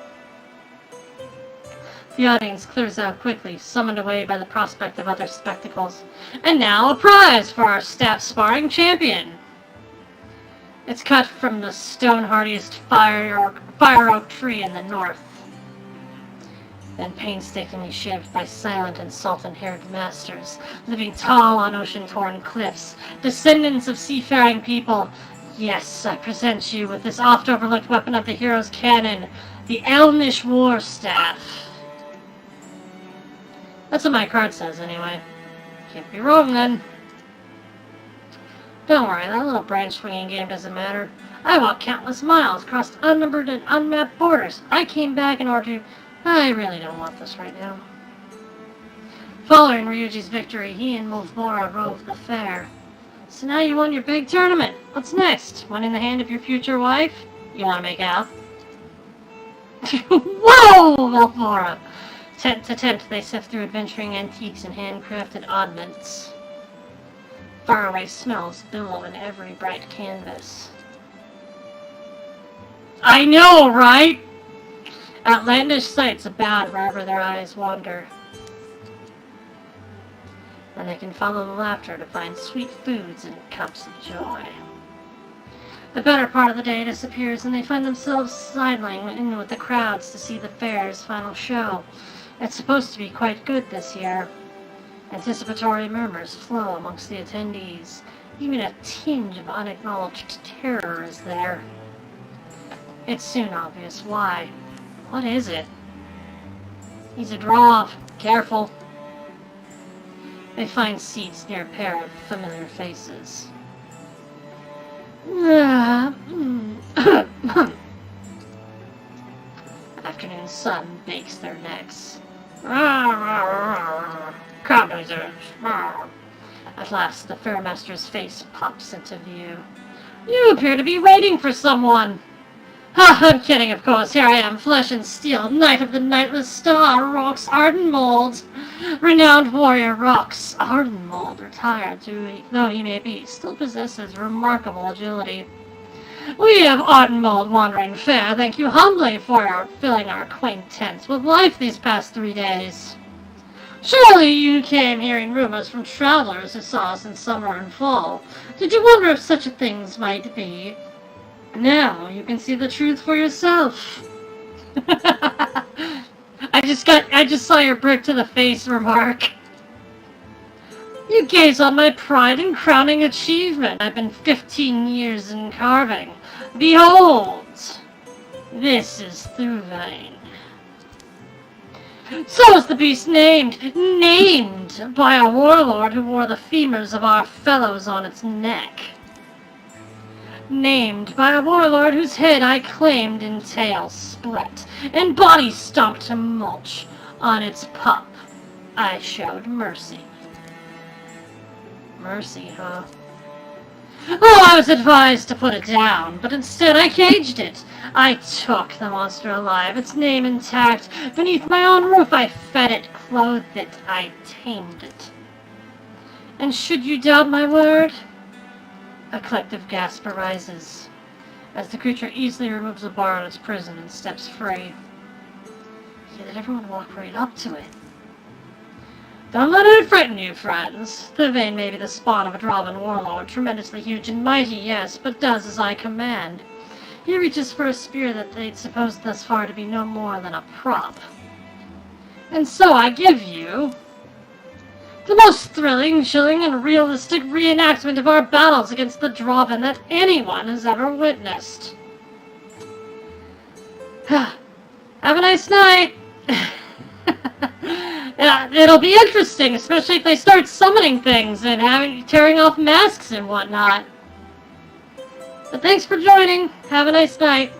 The audience clears out quickly, summoned away by the prospect of other spectacles. And now a prize for our staff sparring champion. It's cut from the stone-hardiest fire oak tree in the north. Then painstakingly shaped by silent and sultan-haired masters, living tall on ocean-torn cliffs, descendants of seafaring people. Yes, I present you with this oft-overlooked weapon of the hero's cannon, the Elnish War Staff. That's what my card says, anyway. Can't be wrong, then. Don't worry, that little branch-swinging game doesn't matter. I walked countless miles, crossed unnumbered and unmapped borders. I came back in order to... I really don't want this right now. Following Ryuji's victory, he and Mimori roved the fair. So now you won your big tournament. What's next? One in the hand of your future wife? You want to make out? Whoa, Mimori! Tent to tent, they sift through adventuring antiques and handcrafted oddments. Faraway smells billow in every bright canvas. I know, right? Outlandish sights abound wherever their eyes wander. And they can follow the laughter to find sweet foods and cups of joy. The better part of the day disappears and they find themselves sidling in with the crowds to see the fair's final show. It's supposed to be quite good this year. Anticipatory murmurs flow amongst the attendees. Even a tinge of unacknowledged terror is there. It's soon obvious why. What is it? He's a draw. Careful. They find seats near a pair of familiar faces. Afternoon sun bakes their necks. Crowd noisers. At last, the Fairmaster's face pops into view. You appear to be waiting for someone. Ha, I'm kidding, of course. Here I am, flesh and steel, Knight of the Nightless Star, Rox Ardenmold. Renowned warrior Rox Ardenmold, retired though he may be, still possesses remarkable agility. We have Ardenmold wandering fair. Thank you humbly for filling our quaint tents with life these past 3 days. Surely you came hearing rumors from travelers who saw us in summer and fall. Did you wonder if such a things might be? Now you can see the truth for yourself. I just saw your brick to the face remark. You gaze on my pride and crowning achievement. I've been 15 years in carving. Behold! This is Drauven. So is the beast named by a warlord who wore the femurs of our fellows on its neck. Named by a warlord whose head I claimed and tail split, and body stomped to mulch. On its pup, I showed mercy. Mercy, huh? Oh, I was advised to put it down, but instead I caged it. I took the monster alive, its name intact. Beneath my own roof I fed it, clothed it, I tamed it. And should you doubt my word? A collective gasp arises, as the creature easily removes a bar on its prison and steps free. Yet did everyone walk right up to it? Don't let it frighten you, friends. Drauven may be the spawn of a Drauven warlord, tremendously huge and mighty, yes, but does as I command. He reaches for a spear that they'd supposed thus far to be no more than a prop. And so I give you the most thrilling, chilling, and realistic reenactment of our battles against the Drauven that anyone has ever witnessed. Have a nice night! Yeah, it'll be interesting, especially if they start summoning things and tearing off masks and whatnot. But thanks for joining. Have a nice night.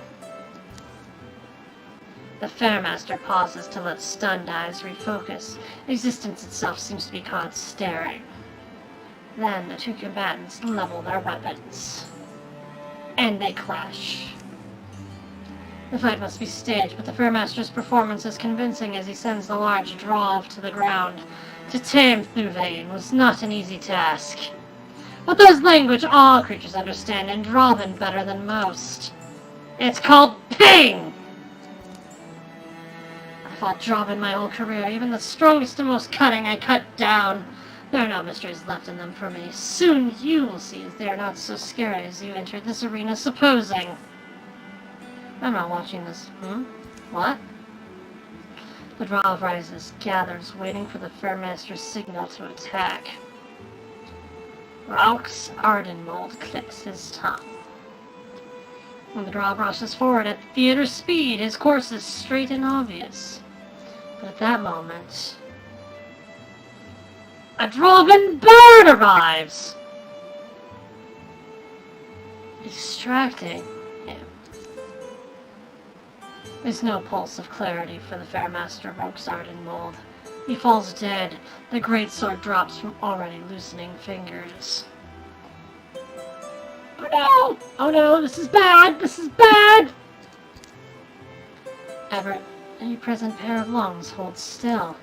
The Fairmaster pauses to let stunned eyes refocus. Existence itself seems to be caught staring. Then the two combatants level their weapons. And they clash. The fight must be staged, but the Fairmaster's performance is convincing as he sends the large Drauv to the ground. To tame Thuvane was not an easy task. But there's language all creatures understand, and Drauven better than most. It's called pain! I fought Drauven my whole career, even the strongest and most cunning I cut down. There are no mysteries left in them for me. Soon you will see they are not so scary as you entered this arena supposing. I'm not watching this. What? The Drauv rises, gathers, waiting for the Fairmaster's signal to attack. Raux's Ardenmold clicks his tongue. When the Drauv rushes forward at theater speed, his course is straight and obvious. But at that moment, a Drauven bird arrives! Extracting him. There's no pulse of clarity for the Fairmaster Raux's Ardenmold. He falls dead. The greatsword drops from already loosening fingers. Oh no! Oh no, this is bad! This is bad! Everett, any present pair of lungs holds still.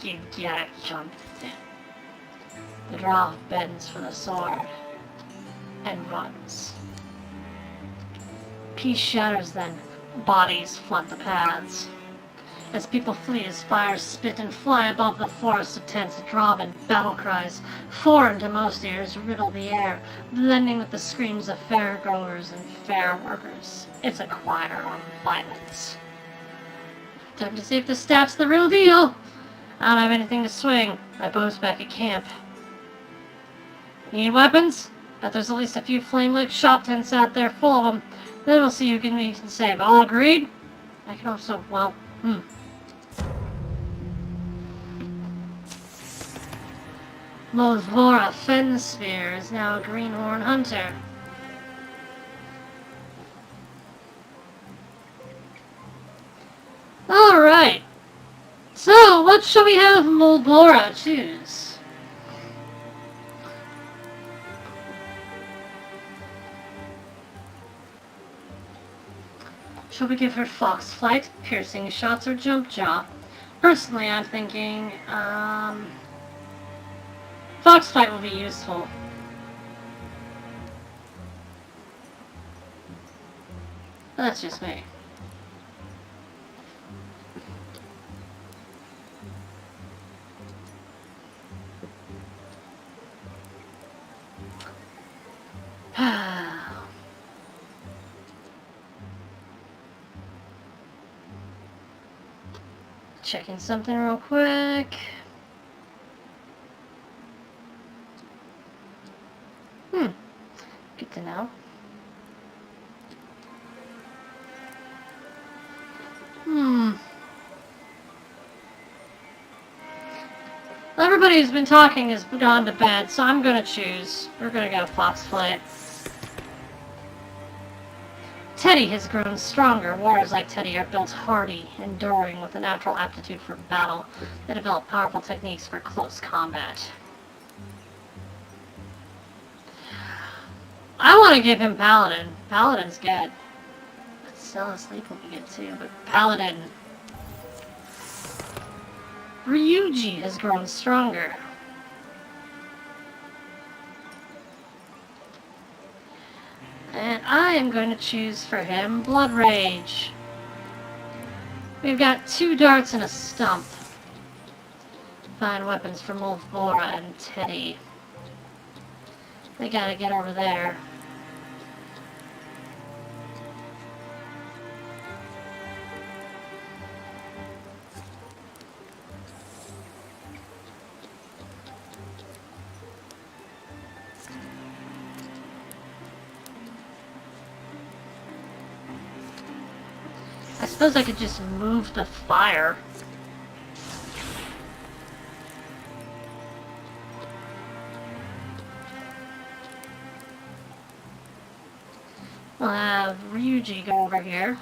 You gotta jump. The Drauv bends for the sword and runs. Peace shatters then. Bodies flood the paths. As people flee, as fires spit and fly above the forest of tense Drauven battle cries, foreign to most ears, riddle the air, blending with the screams of fair growers and fair workers. It's a choir of violence. Time to see if the staff's the real deal. I don't have anything to swing. My bow's back at camp. Need weapons? Bet there's at least a few flame-lit shop tents out there full of them. Then we'll see who we can save. All agreed? I can also, well, Mosvora Fensphere is now a greenhorn hunter. Alright. So, what shall we have Mulbora choose? Shall we give her Fox Flight, Piercing Shots, or Jump Jaw? Personally, I'm thinking, Fox Flight will be useful. But that's just me. Checking something real quick. Good to know. Everybody who's been talking has gone to bed, so I'm gonna choose. We're gonna go Fox Flight. Teddy has grown stronger. Warriors like Teddy are built hardy, enduring, with a natural aptitude for battle. They develop powerful techniques for close combat. I want to give him Paladin. Paladin's good. But Still Asleep will be good too, but Paladin. Ryuji has grown stronger. And I am going to choose for him Blood Rage. We've got 2 darts and a stump. Fine weapons for Mulvora and Teddy. They gotta get over there. I suppose I could just move the fire. We'll have Ryuji go over here.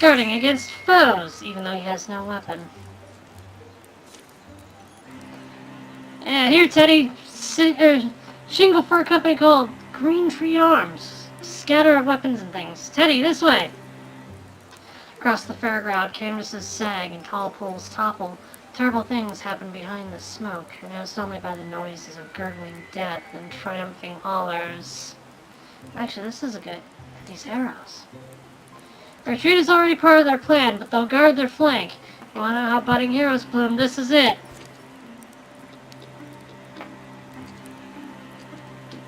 Guarding against foes, even though he has no weapon. Yeah, here, Teddy. Shingle for a company called Green Tree Arms. Scatter of weapons and things. Teddy, this way! Across the fairground, canvases sag and tall poles topple. Terrible things happen behind the smoke, announced only by the noises of gurgling death and triumphing hollers. Actually, this is a good... These arrows. Retreat is already part of their plan, but they'll guard their flank. You wanna know how budding heroes bloom? This is it!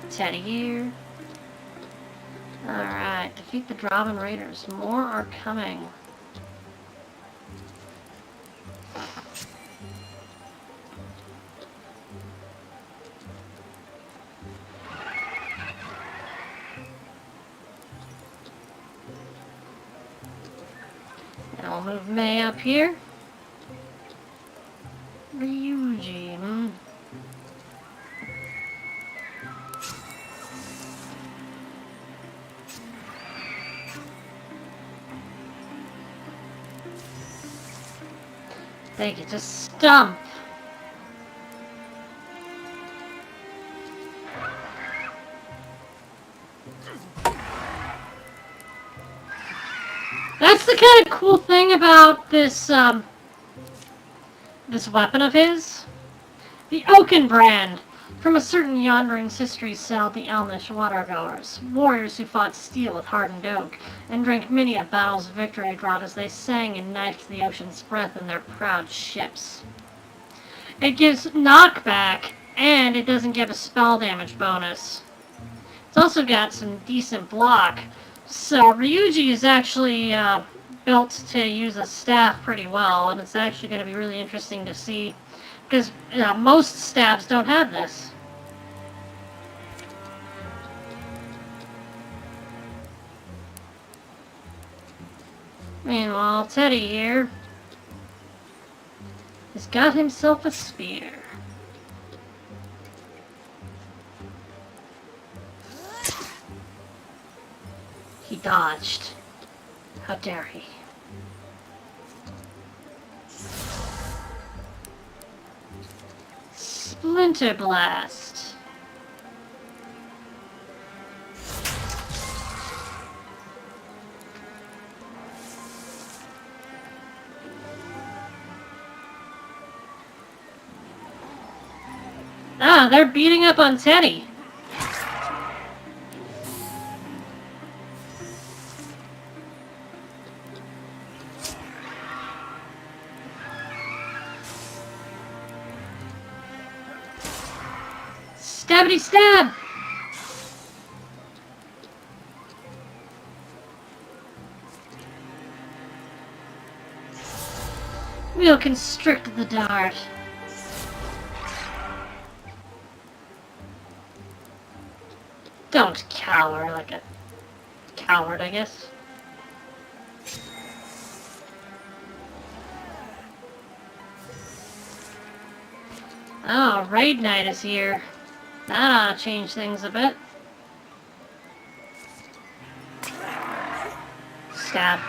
Teddy here. Alright, defeat the Drauven Raiders. More are coming. And I'll move May up here. Ryuji, They get to stump. That's the kind of cool thing about this, this weapon of his. The Oaken brand. From a certain Yondering's history sailed the Elnish watergoers, warriors who fought steel with hardened oak, and drank many a battle's victory draught as they sang and knifed the ocean's breath in their proud ships. It gives knockback, and it doesn't give a spell damage bonus. It's also got some decent block, so Ryuji is actually built to use a staff pretty well, and it's actually going to be really interesting to see, because most staffs don't have this. Meanwhile, Teddy here has got himself a spear. He dodged. How dare he? Splinter Blast. Ah, they're beating up on Teddy. Stabby stab! We'll constrict the dart. Don't cower like a coward, I guess. Oh, Raid Knight is here. That ought to change things a bit. Stab.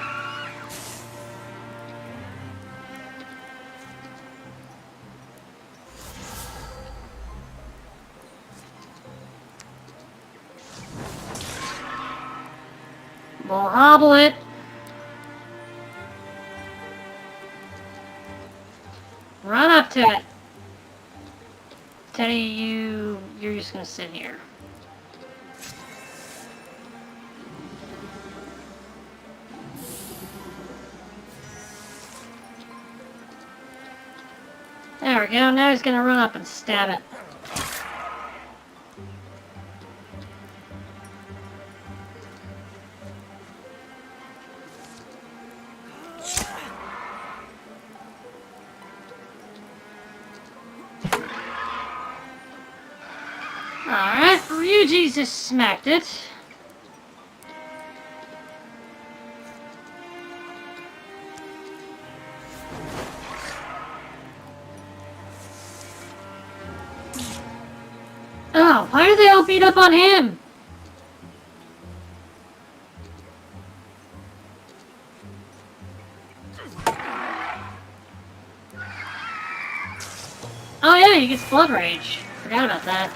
We'll hobble it. Run up to it. Teddy, you're just gonna sit here. There we go, now he's gonna run up and stab it. Alright, Ryuji's just smacked it. Why are they all beat up on him? Oh yeah, he gets blood rage. Forgot about that.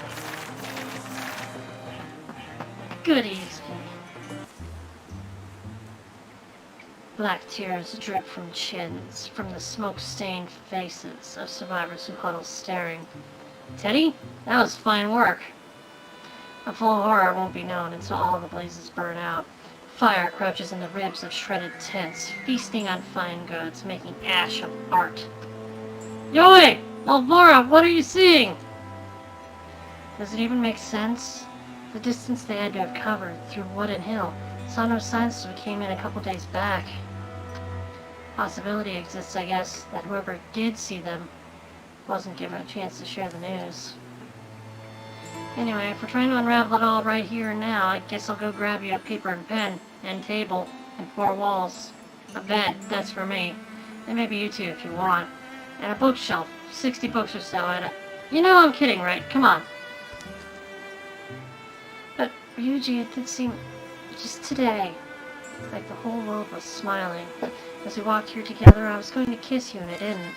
Goodies. Black tears drip from chins, from the smoke-stained faces of survivors who huddle staring. Teddy? That was fine work. A full horror won't be known until all the blazes burn out. Fire crouches in the ribs of shredded tents, feasting on fine goods, making ash of art. Yoi! Alvora, what are you seeing? Does it even make sense? The distance they had to have covered through wood and hill saw no signs as we came in a couple days back. Possibility exists, I guess, that whoever did see them wasn't given a chance to share the news. Anyway, if we're trying to unravel it all right here and now, I guess I'll go grab you a paper and pen, and table, and 4 walls. A bed, that's for me. And maybe you too if you want. And a bookshelf, 60 books or so, and you know I'm kidding, right? Come on. But, Ryuji, it did seem, just today, like the whole world was smiling. As we walked here together, I was going to kiss you and I didn't.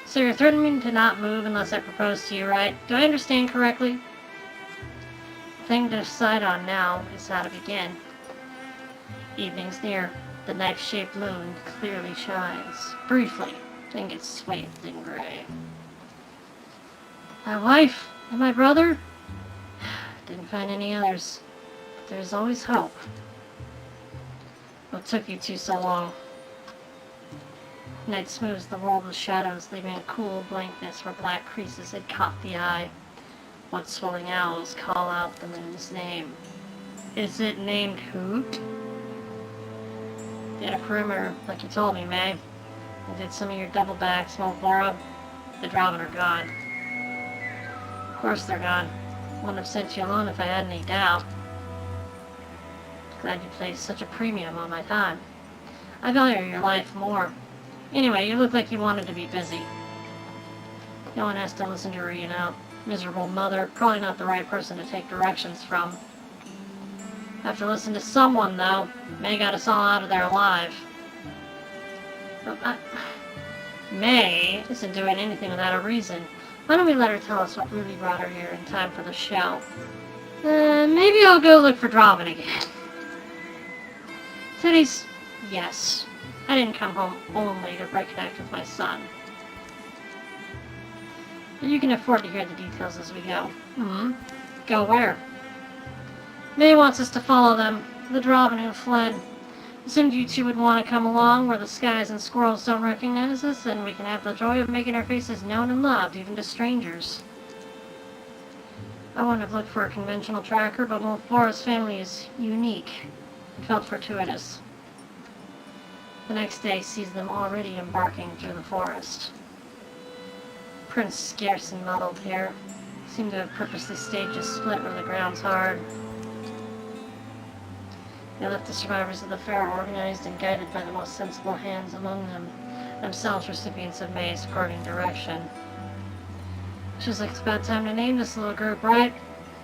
So you're threatening to not move unless I propose to you, right? Do I understand correctly? The thing to decide on now is how to begin. Evening's near. The knife-shaped moon clearly shines. Briefly, then gets swathed in gray. My wife and my brother? Didn't find any others. But there's always hope. What took you two so long? Night smooths the world with shadows, leaving a cool blankness where black creases had caught the eye. What swelling owls call out the moon's name? Is it named Hoot? Did a perimeter, like you told me, May. And did some of your double backs, Malvora? The Drauven are gone. Of course they're gone. Wouldn't have sent you alone if I had any doubt. Glad you placed such a premium on my time. I value your life more. Anyway, you look like you wanted to be busy. No one has to listen to her, you know. Miserable mother, probably not the right person to take directions from. Have to listen to someone, though. May got us all out of there alive. But May isn't doing anything without a reason. Why don't we let her tell us what really brought her here in time for the show? Maybe I'll go look for Drauven again. Teddy's... yes. I didn't come home only to reconnect with my son. But you can afford to hear the details as we go. Go where? May wants us to follow them, the Drauven who fled. Assumed you two would want to come along where the skies and squirrels don't recognize us, and we can have the joy of making our faces known and loved, even to strangers. I wouldn't have looked for a conventional tracker, but Malfora's family is unique. It felt fortuitous. The next day sees them already embarking through the forest. Prince scarce and muddled here. Seemed to have purposely staged a split where the ground's hard. They left the survivors of the fair organized and guided by the most sensible hands among them, themselves recipients of May's parting direction. Feels like it's about time to name this little group, right?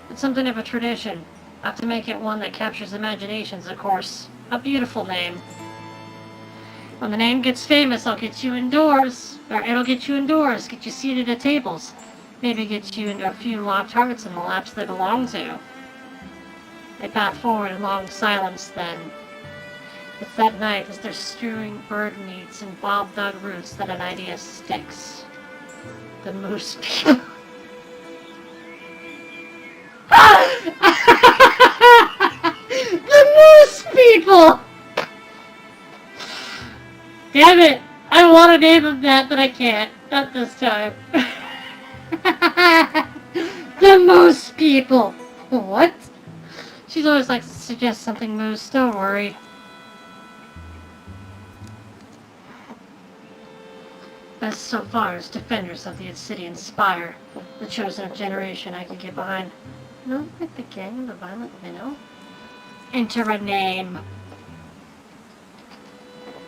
It's something of a tradition. I have to make it one that captures imaginations, of course. A beautiful name. When the name gets famous, I'll get you indoors. Or it'll get you indoors, get you seated at tables. Maybe get you into a few locked hearts in the laps they belong to. They pat forward in long silence then. It's that night as they're strewing bird meats and wild dug roots that an idea sticks. The moose people. The moose people! Damn it! I want to name them that, but I can't. Not this time. The moose people! What? She's always likes to suggest something moose, don't worry. Best so far is defenders of the Obsidian Spire, the chosen generation I could get behind. Not like the gang of the Violent Minnow? Enter a name.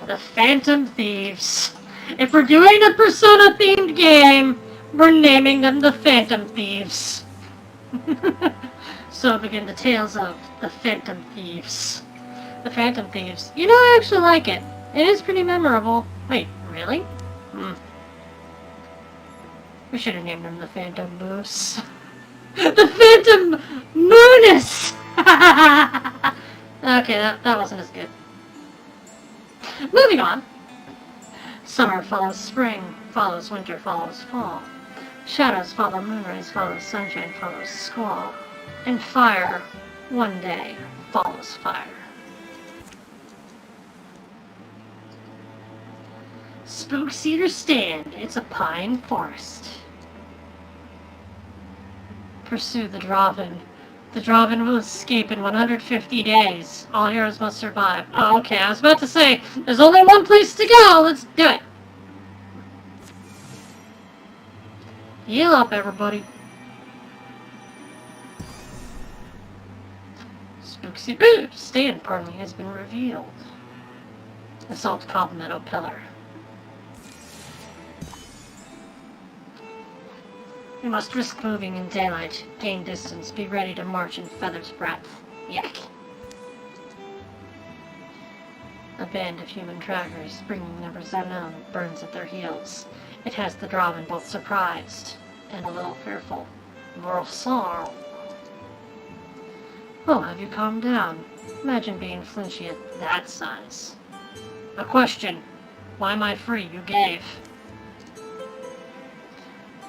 The Phantom Thieves. If we're doing a Persona-themed game, we're naming them the Phantom Thieves. So begin the tales of the Phantom Thieves. The Phantom Thieves. You know, I actually like it. It is pretty memorable. Wait, really? We should have named him the Phantom Moose. The Phantom Moonus! Okay, that wasn't as good. Moving on. Summer follows spring, follows winter, follows fall. Shadows follow moonrise, follows sunshine, follows squall. And fire, one day, follows fire. Spook Cedar Stand, it's a pine forest. Pursue the Drauven. The Drauven will escape in 150 days. All heroes must survive. Oh, okay, I was about to say, there's only one place to go! Let's do it! Heal up, everybody. Spook Cedar Stand, has been revealed. Assault Palmetto Pillar. We must risk moving in daylight, gain distance, be ready to march in feather's breadth. Yak. A band of human trackers, bringing numbers unknown, burns at their heels. It has the Drauven both surprised and a little fearful. Morosar. Oh, have you calmed down? Imagine being flinchy at that size. A question. Why am I free? You gave.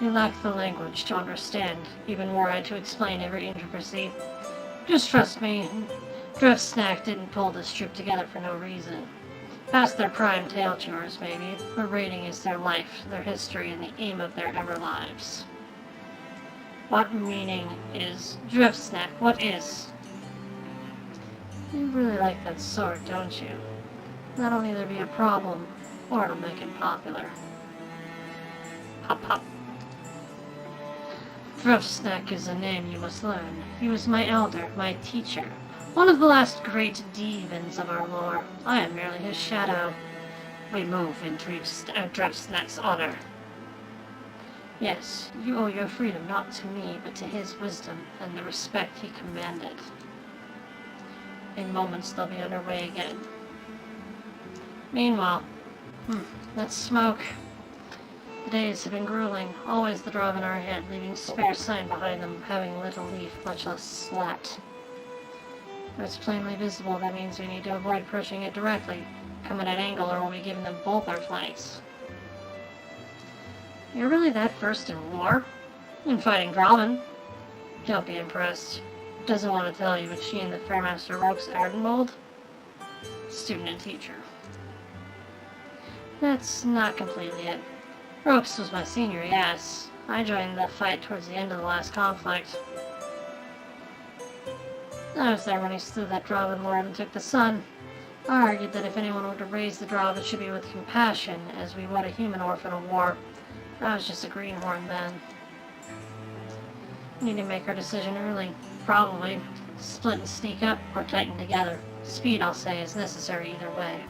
You lack the language to understand, even were I to explain every intricacy. Just trust me, Driftsnack didn't pull this troop together for no reason. Past their prime tale chores, maybe, but raiding is their life, their history, and the aim of their ever lives. What meaning is Driftsnack? What is? You really like that sword, don't you? That'll either be a problem, or it'll make it popular. Hop hop. Driftsnack is a name you must learn. He was my elder, my teacher, one of the last great demons of our lore. I am merely his shadow. We move in Driftsnack's honor. Yes, you owe your freedom not to me, but to his wisdom and the respect he commanded. In moments they'll be underway again. Meanwhile, let's smoke. The days have been grueling. Always the Drauven are ahead, leaving spare sign behind them, having little leaf, much less slat. If it's plainly visible, that means we need to avoid approaching it directly. Come at an angle or we'll be giving them both our flanks. You're really that versed in war? In fighting Drauven? Don't be impressed. Doesn't want to tell you, but she and the Fairmaster Rogues Ardenmold? Student and teacher. That's not completely it. Ropes was my senior, yes. I joined the fight towards the end of the last conflict. I was there when he slew that Drauven Lord and took the sun. I argued that if anyone were to raise the Drauven, it should be with compassion, as we would a human orphan of war. I was just a greenhorn then. We need to make our decision early. Probably. Split and sneak up, or tighten together. Speed, I'll say, is necessary either way.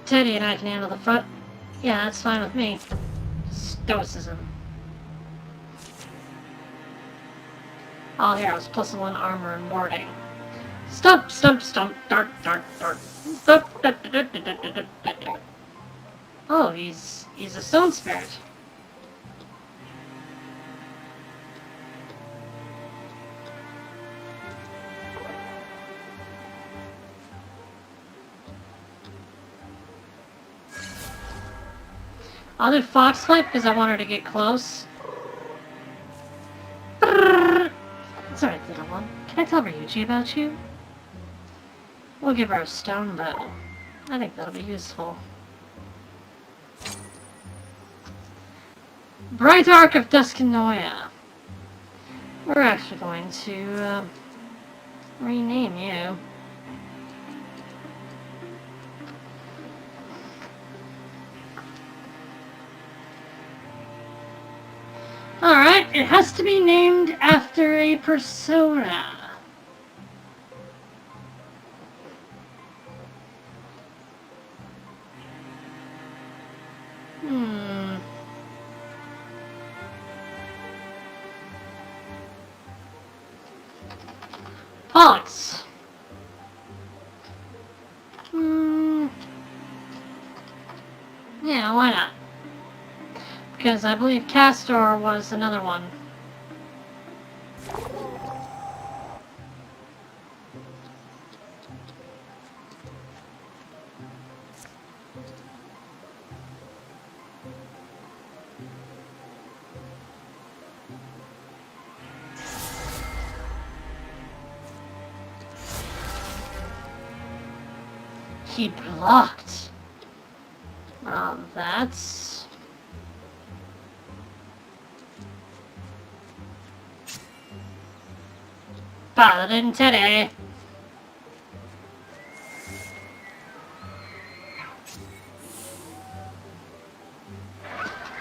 Teddy and I can handle the front. Yeah, that's fine with me. Stoicism. All heroes, +1 armor and warding. Stump, stump, stump, dart, dart, dart. Stump, dart, dart, dart, dart, dart, dart, dart. Oh, he's a stone spirit. I'll do Foxflight because I want her to get close. It's alright, little one. Can I tell Ryuji about you? We'll give her a stone bow. I think that'll be useful. Bright Arc of Duskanoia. We're actually going to rename you. Alright, it has to be named after a persona. fox. Yeah, why not? Because I believe Castor was another one. He blocked. Well, that's... Paladin Teddy.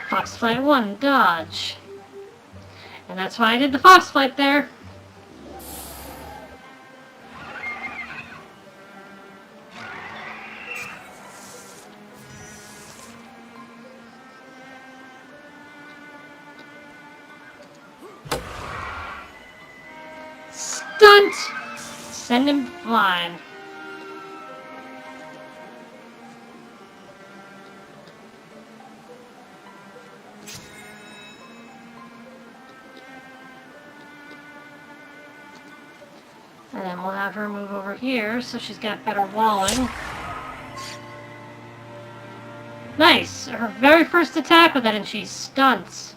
Foxflight 1, dodge. And that's why I did the Foxflight there. Stunt! Send him flying. And then we'll have her move over here so she's got better walling. Nice! Her very first attack with it and she stunts.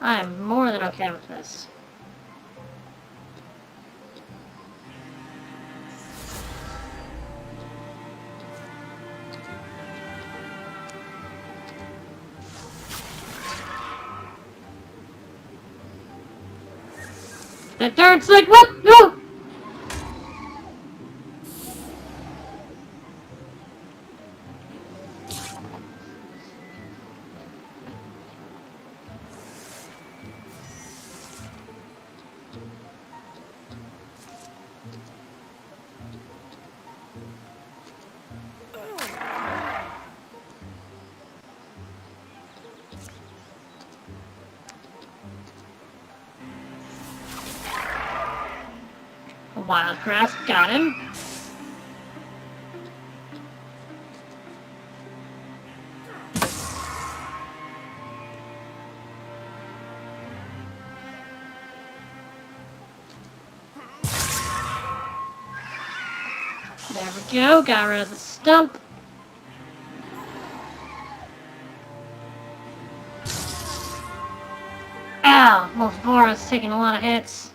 I am more than okay with this. The dirt's like, what? No! Wildcraft, got him. There we go, got rid of the stump. Ow, Multibora's taking a lot of hits.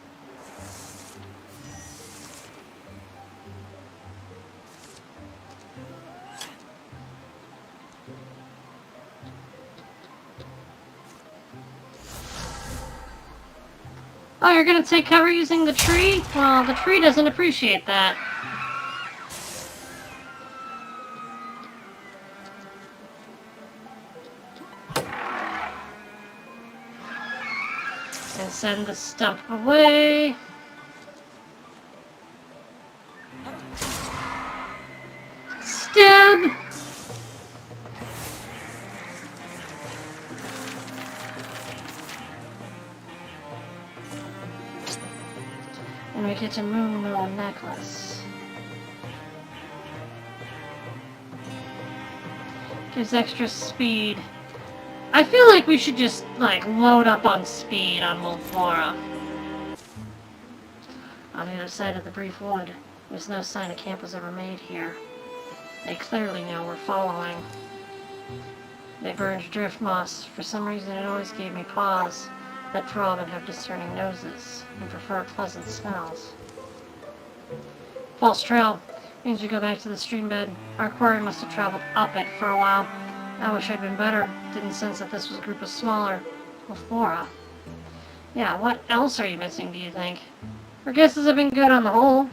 Oh, you're gonna take cover using the tree? Well, the tree doesn't appreciate that. And send the stump away. Stab! And we get a Moon necklace. Gives extra speed. I feel like we should just, like, load up on speed on Multiboar. On the other side of the brief wood, there's no sign a camp was ever made here. They clearly know we're following. They burned drift moss. For some reason it always gave me pause. That Drauven have discerning noses and prefer pleasant smells. False trail means we go back to the stream bed. Our quarry must have traveled up it for a while. I wish I'd been better. Didn't sense that this was a group of smaller Flora. Yeah, what else are you missing, do you think? Our guesses have been good on the whole.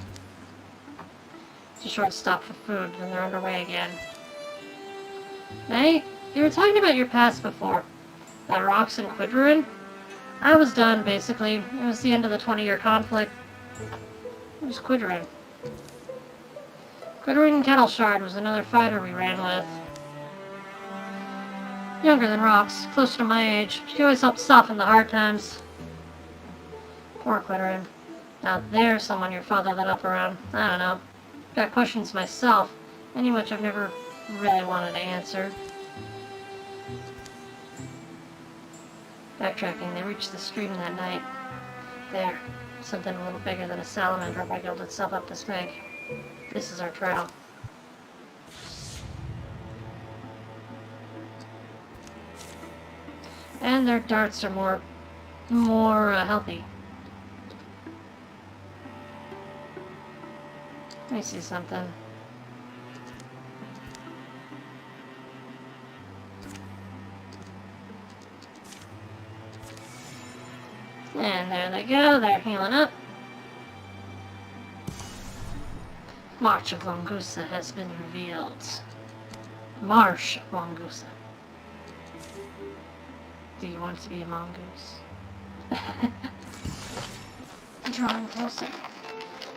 It's a short stop for food, then they're underway again. Hey, you were talking about your past before. That rocks in Quidrin? I was done, basically. It was the end of the 20-year conflict. Who's Quidrin? Quidrin Kettleshard was another fighter we ran with. Younger than Rox, closer to my age. She always helped soften the hard times. Poor Quidrin. Out there's someone your father lit up around. I don't know. Got questions myself, any which I've never really wanted to answer. Backtracking, they reached the stream that night. There, something a little bigger than a salamander wiggled itself up this bank. This is our trail. And their darts are more healthy. Let me see something. And there they go, they're healing up. March of Longusa has been revealed. Marsh of Longusa. Do you want to be a mongoose? Drawing closer.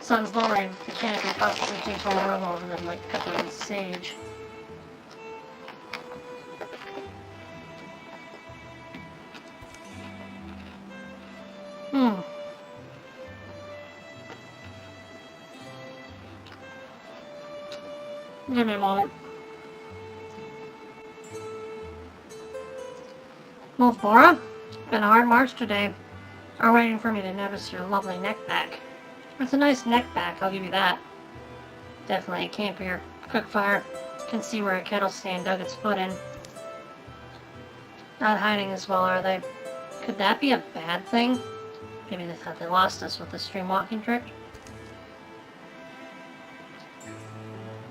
Sun's lowering, mechanically possibly takes all room over them like peppermint sage. Give me a moment. Well, Bora, been a hard march today. Are waiting for me to notice your lovely neck back. It's a nice neck back, I'll give you that. Definitely a campier. Quick fire. Can see where a kettle stand dug its foot in. Not hiding as well, are they? Could that be a bad thing? Maybe they thought they lost us with the stream walking trick?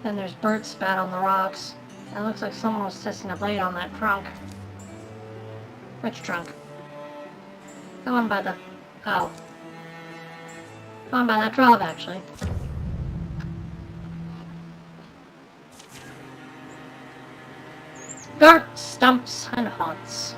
Then there's bird spat on the rocks. It looks like someone was testing a blade on that trunk. Which trunk? The one by the... oh. The one by that drop, actually. Dark stumps and haunts.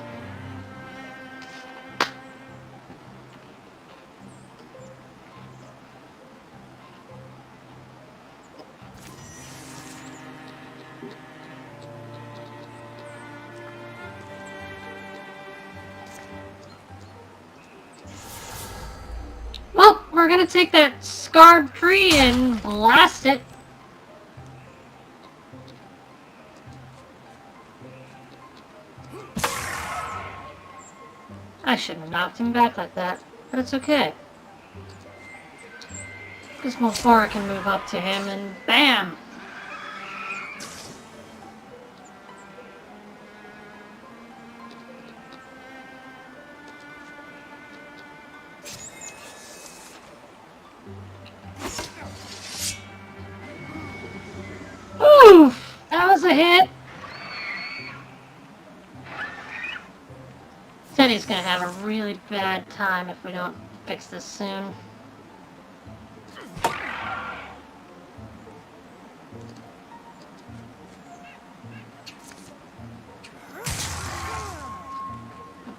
Well, we're gonna take that scarred tree and blast it. I shouldn't have knocked him back like that, but it's okay. Because Mofara can move up to him and BAM! Oof! That was a hit! Teddy's gonna have a really bad time if we don't fix this soon.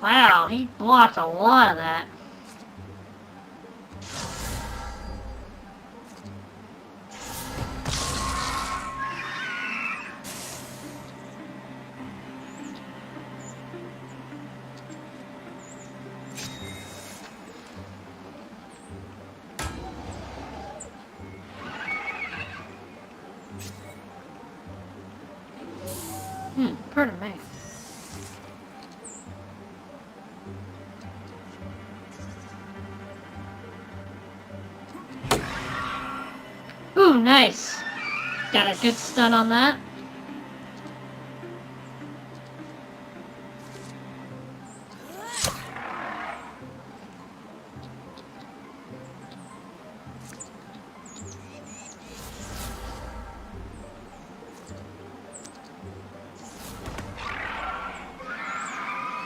Wow, he blocked a lot of that. Pardon me. Ooh, nice. Got a good stun on that.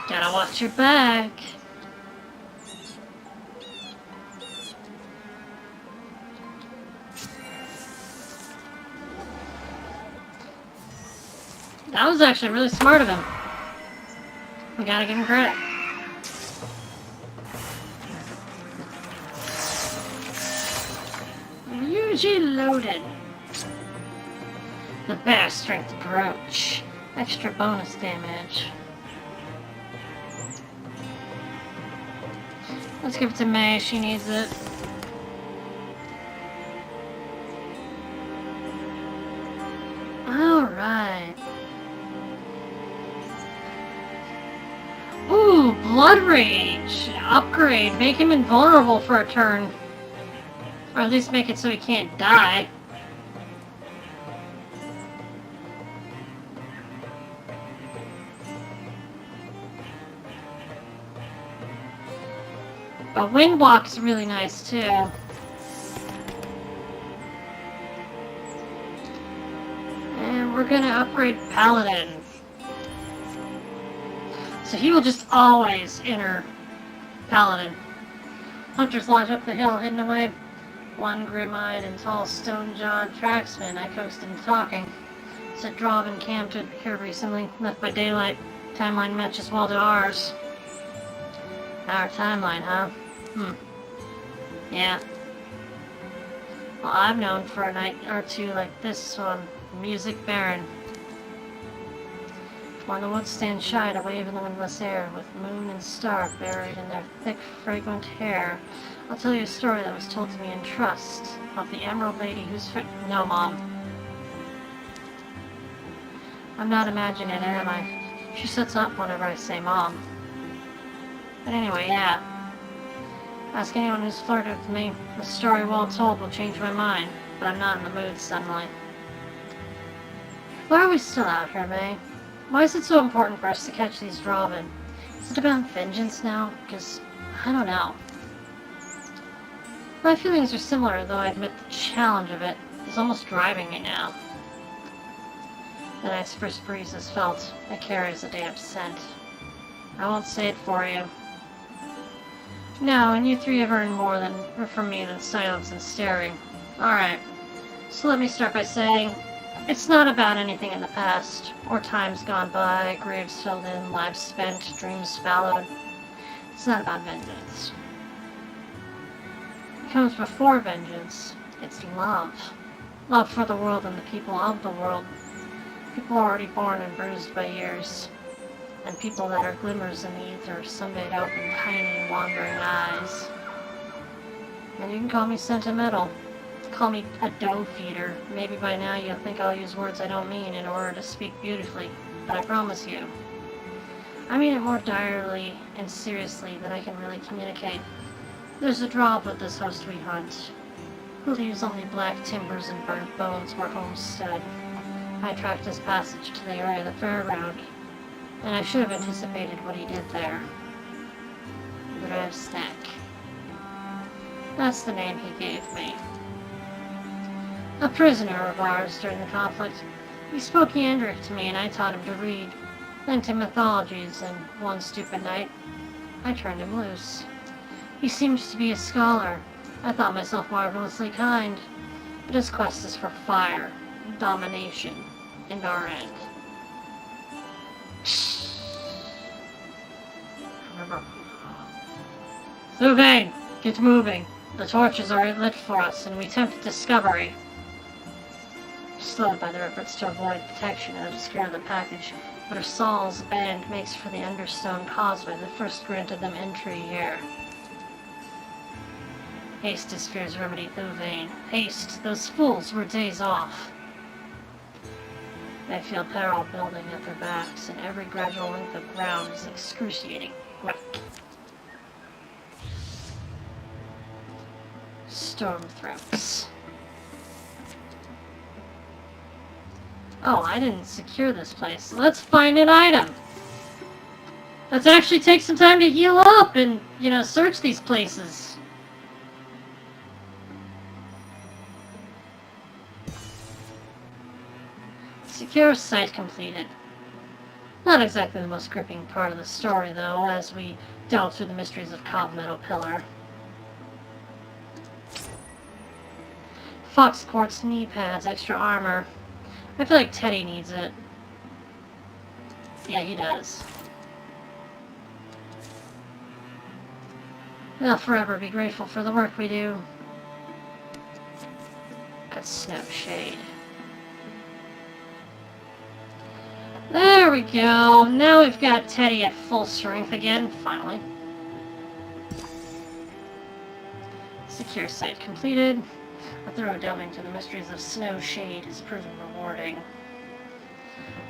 Gotta watch your back. That was actually really smart of him. We gotta give him credit. Usually loaded. The bear strength approach. Extra bonus damage. Let's give it to May, she needs it. Blood Rage! Upgrade. Make him invulnerable for a turn. Or at least make it so he can't die. But Windwalk's really nice too. And we're gonna upgrade Paladin. So he will just always enter Paladin. Hunters lodge up the hill, hidden away. One grim-eyed and tall stone-jawed tracksman I coaxed into talking. Said Drauven camped here recently, left by daylight. Timeline matches well to ours. Our timeline, huh? Yeah. Well, I've known for a night or two like this one. Music Baron. When the woods stand shy to wave in the windless air, with moon and star buried in their thick, fragrant hair, I'll tell you a story that was told to me in trust, of the Emerald Lady whose No, Mom. I'm not imagining it, am I? She sits up whenever I say Mom. But anyway, yeah. Ask anyone who's flirted with me. A story well told will change my mind, but I'm not in the mood suddenly. Why are we still out here, May? Why is it so important for us to catch these Drauven? Is it about vengeance now? Because, I don't know. My feelings are similar, though I admit the challenge of it is almost driving me now. The nice first breeze is felt. It carries a damp scent. I won't say it for you. No, and you three have earned more from me than silence and staring. Alright, so let me start by saying, it's not about anything in the past, or times gone by, graves filled in, lives spent, dreams followed. It's not about vengeance. It comes before vengeance. It's love. Love for the world and the people of the world. People already born and bruised by years. And people that are glimmers in the ether, someday to open tiny, wandering eyes. And you can call me sentimental. Call me a dough feeder. Maybe by now you'll think I'll use words I don't mean in order to speak beautifully, but I promise you, I mean it more direly and seriously than I can really communicate. There's a draw with this host we hunt, who leaves only black timbers and burnt bones where homes stood. I tracked his passage to the area of the fairground, and I should have anticipated what he did there. Drevsnek. That's the name he gave me. A prisoner of ours during the conflict. He spoke Yondering to me and I taught him to read. Lent him mythologies, and one stupid night, I turned him loose. He seems to be a scholar. I thought myself marvelously kind. But his quest is for fire, domination, and our end. Remember. Louvain, get moving. The torches are lit for us, and we tempt discovery. Slowed by their efforts to avoid detection and obscure the package, but Saul's band makes for the Understone Causeway that first granted them entry here. Haste is fear's remedy, Louvain. Haste, those fools were days off. They feel peril building at their backs, and every gradual length of ground is excruciating wreck. Storm throats. Oh, I didn't secure this place. Let's find an item. Let's actually take some time to heal up and, search these places. Secure site completed. Not exactly the most gripping part of the story, though, as we delve through the mysteries of Cobb Meadow Pillar. Fox quartz knee pads, extra armor. I feel like Teddy needs it. Yeah, he does. They'll forever be grateful for the work we do. At Snow Shade. There we go. Now we've got Teddy at full strength again, finally. Secure site completed. A thorough delving into the mysteries of Snow Shade has proven rewarding.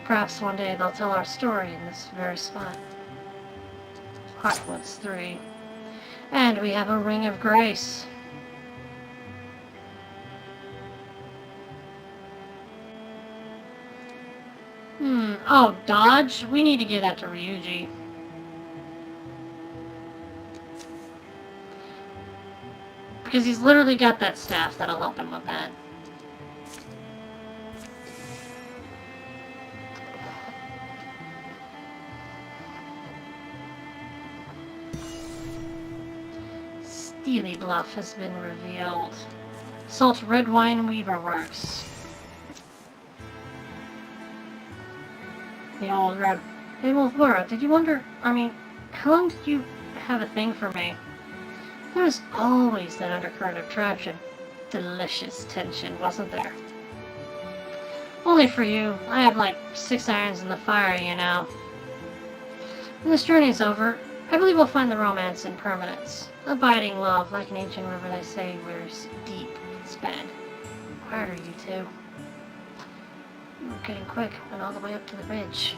Perhaps one day they'll tell our story in this very spot. Heartwoods 3. And we have a Ring of Grace. Oh, dodge? We need to give that to Ryuji. Because he's literally got that staff that'll help him with that. Steely Bluff has been revealed. Salt Red Wine Weaver Works. The old red. Hey, Wolfboro, did you wonder, how long did you have a thing for me? There was always that undercurrent of attraction. Delicious tension, wasn't there? Only for you. I have like 6 irons in the fire, you know. When this journey's over, I believe we'll find the romance in permanence. Abiding love, like an ancient river they say, wears deep and span. Where are you two? You were getting quick, went all the way up to the ridge.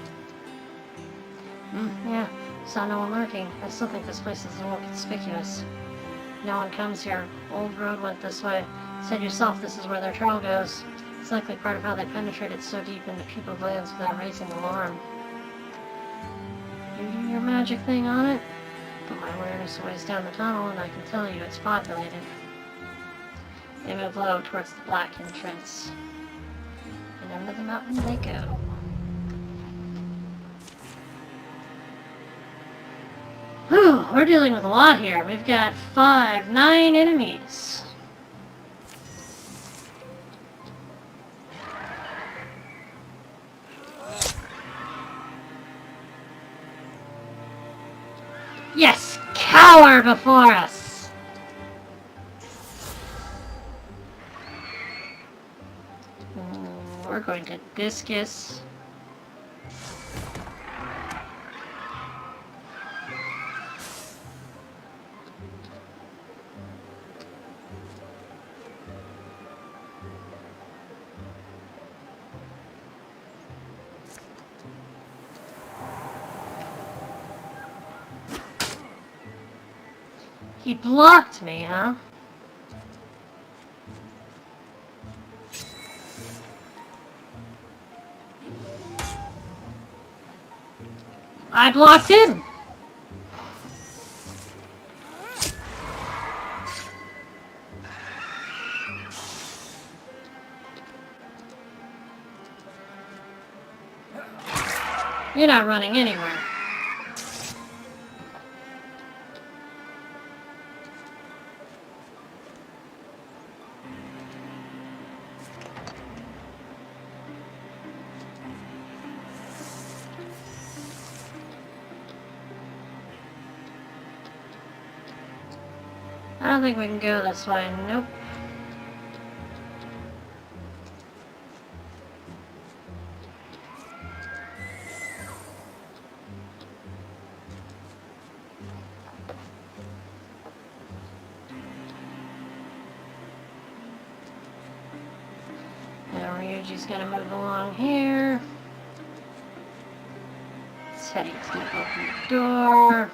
Yeah, saw no one lurking. I still think this place is a little conspicuous. No one comes here. Old road went this way. Said yourself this is where their trail goes. It's likely part of how they penetrated so deep into people's lands without raising alarm. You do your magic thing on it? Put my awareness ways down the tunnel and I can tell you it's populated. They move low towards the black entrance. And under the mountain they go. Whew, we're dealing with a lot here. We've got 9 enemies. Yes! Cower before us! We're going to discus. He blocked me, huh? I blocked him! You're not running anywhere. I don't think we can go this way. Nope. Now Ryuji's gonna move along here. It's heading to open the door.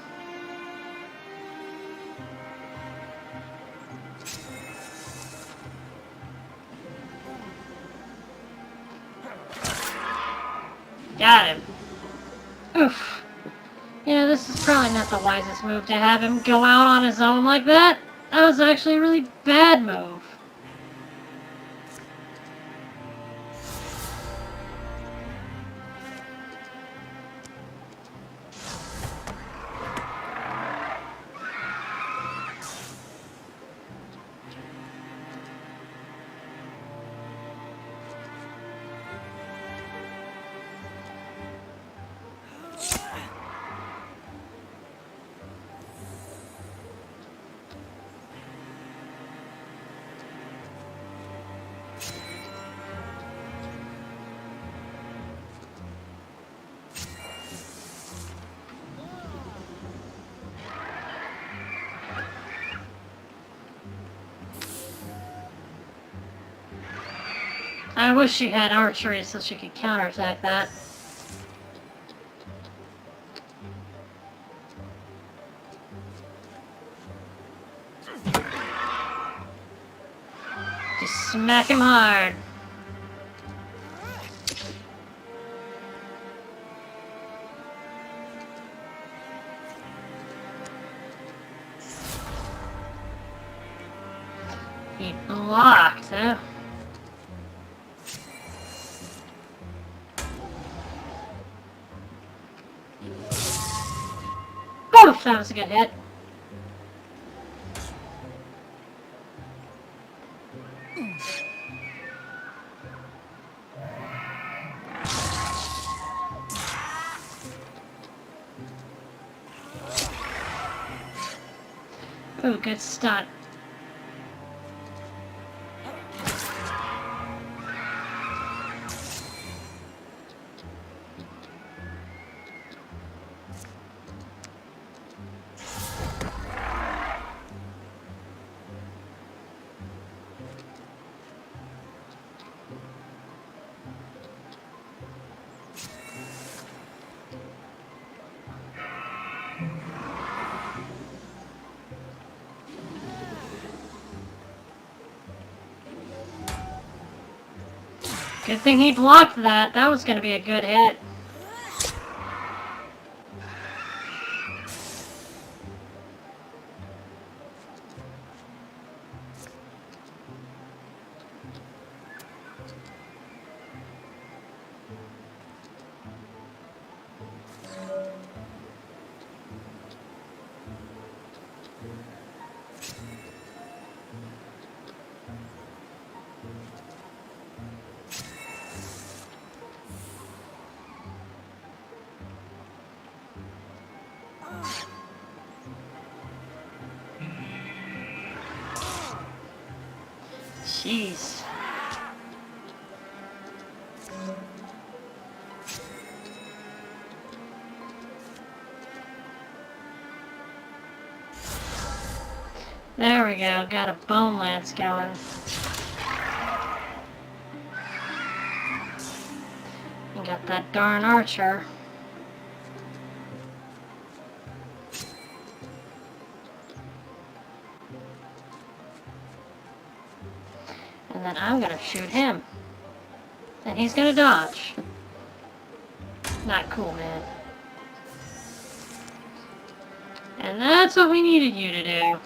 Got him. Oof. You know, this is probably not the wisest move to have him go out on his own like that. That was actually a really bad move. I wish she had archery so she could counterattack that. Just smack him hard. He blocked, huh? Oof, that was a good hit. Ooh, good stun. Good thing he blocked that. That was going to be a good hit. Jeez. There we go, got a bone lance going. And got that darn archer. And then I'm gonna shoot him. And he's gonna dodge. Not cool, man. And that's what we needed you to do.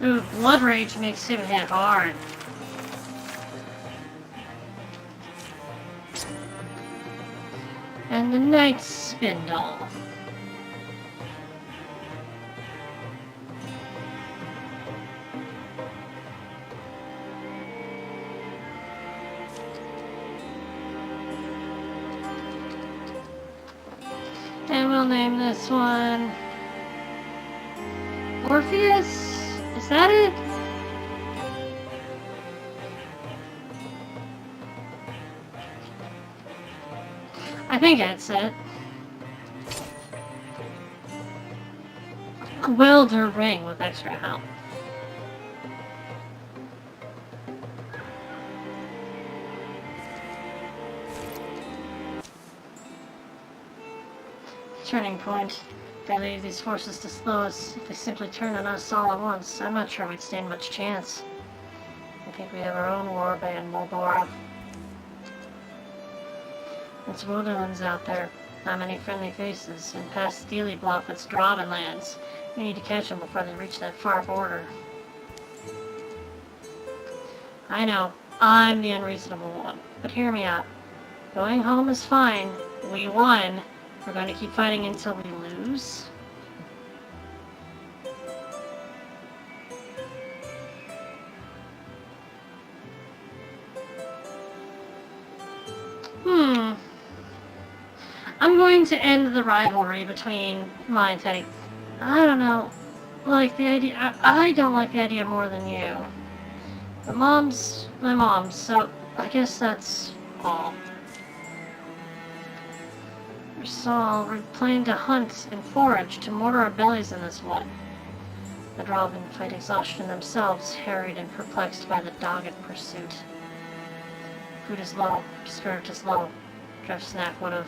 Ooh, Blood Rage makes him hit hard. And the Knight's Spindle. And we'll name this one Orpheus? Is that it? I think that's it. Wildermyth with extra health. Turning point. If they leave these forces to slow us, if they simply turn on us all at once, I'm not sure we'd stand much chance. I think we have our own warband, Moldora. It's Wilderlands out there. Not many friendly faces, and past Steely Bluff, it's Drauven lands. We need to catch them before they reach that far border. I know, I'm the unreasonable one, but hear me out. Going home is fine. We won. We're going to keep fighting until we lose. I'm going to end the rivalry between Ma and Teddy. I don't know. Like the idea, I don't like the idea more than you. But Mom's my mom, so I guess that's all. So we're planning to hunt and forage to mortar our bellies in this wood. The Drauven fight exhaustion themselves, harried and perplexed by the dogged pursuit. Food is low, spirit is low. Jeff Snack would have.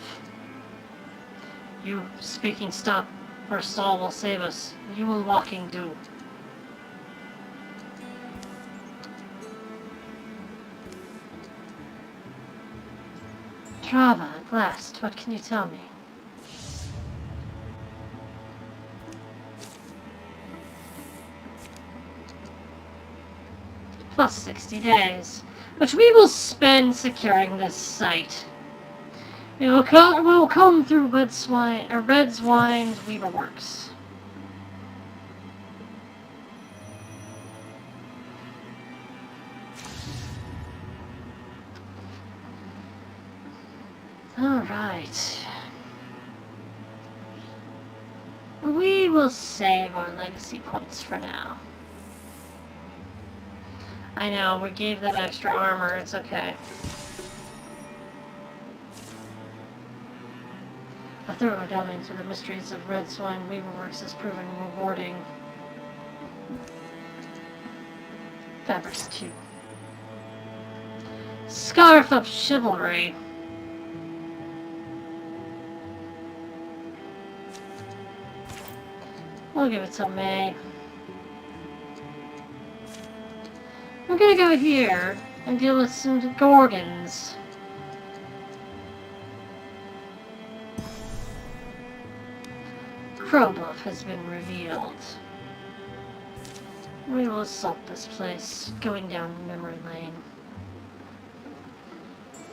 You speaking stop, or Saul will save us. You will walking do. Drava, at last, what can you tell me? Plus 60 days, which we will spend securing this site. We will come through Red's Wine's Weaverworks. Alright. We will save our legacy points for now. I know, we gave them extra armor, it's okay. A thorough delving into the mysteries of Red Swine Weaverworks has proven rewarding. Fabrics 2. Scarf of Chivalry. We'll give it to May. We're gonna go here and deal with some Gorgons. Crowbluff has been revealed. We will assault this place, going down memory lane.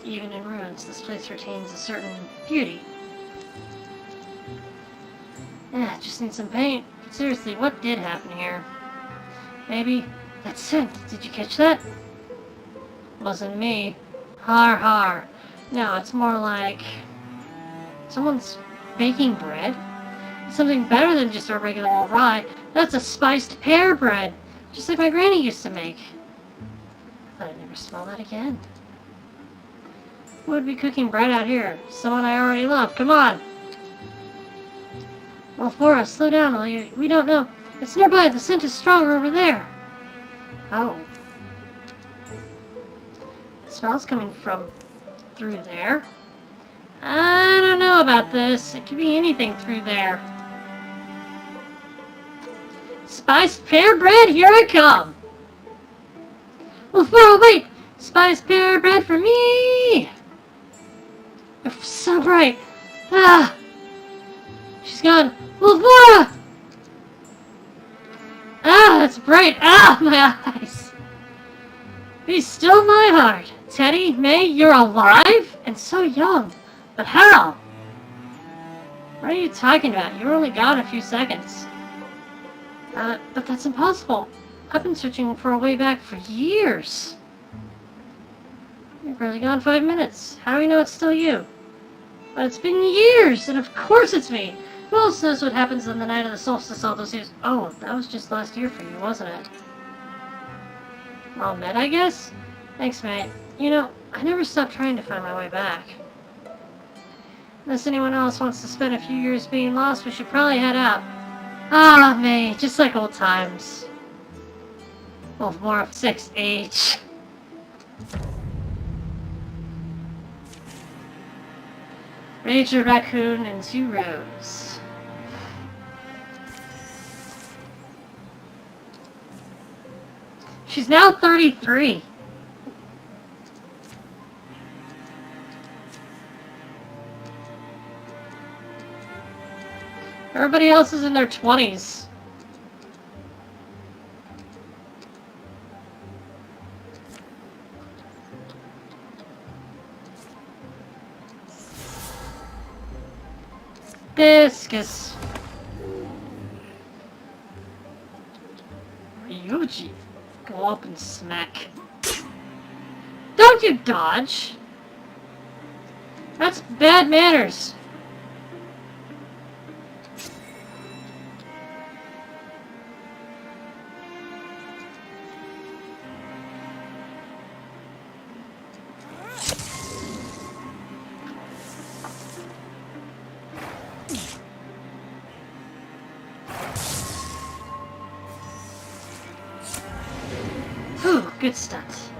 Even in ruins, this place retains a certain beauty. Just need some paint. Seriously, what did happen here? Maybe that scent. Did you catch that? Wasn't me. Har har. No, it's more like someone's baking bread. Something better than just a regular old rye. That's a spiced pear bread, just like my granny used to make. I thought I'd never smell that again. Who would be cooking bread out here? Someone I already love. Come on. Well, Flora, slow down, will you? We don't know. It's nearby. The scent is stronger over there. Oh. The smell's coming from through there. I don't know about this. It could be anything through there. Spiced pear bread? Here I come. Well, Flora, wait. Spiced pear bread for me. It's so bright. Ah. She's gone. Well, Flora. Ah, that's bright. Ah, my eyes. Be still my heart. Teddy, May, you're alive? And so young. But how? What are you talking about? You were only gone a few seconds. But that's impossible. I've been searching for a way back for years. You're barely gone 5 minutes. How do we know it's still you? But it's been years, and of course it's me. Who else knows what happens on the night of the solstice all those years? Oh, that was just last year for you, wasn't it? All met, I guess? Thanks, mate. You know, I never stopped trying to find my way back. Unless anyone else wants to spend a few years being lost, we should probably head out. Ah, May, just like old times. Well, more of 6H. Ranger Raccoon and 2 Rows. She's now 33. Everybody else is in their 20s. Discus. Ryuji. Go up and smack. Don't you dodge! That's bad manners. Good stuff.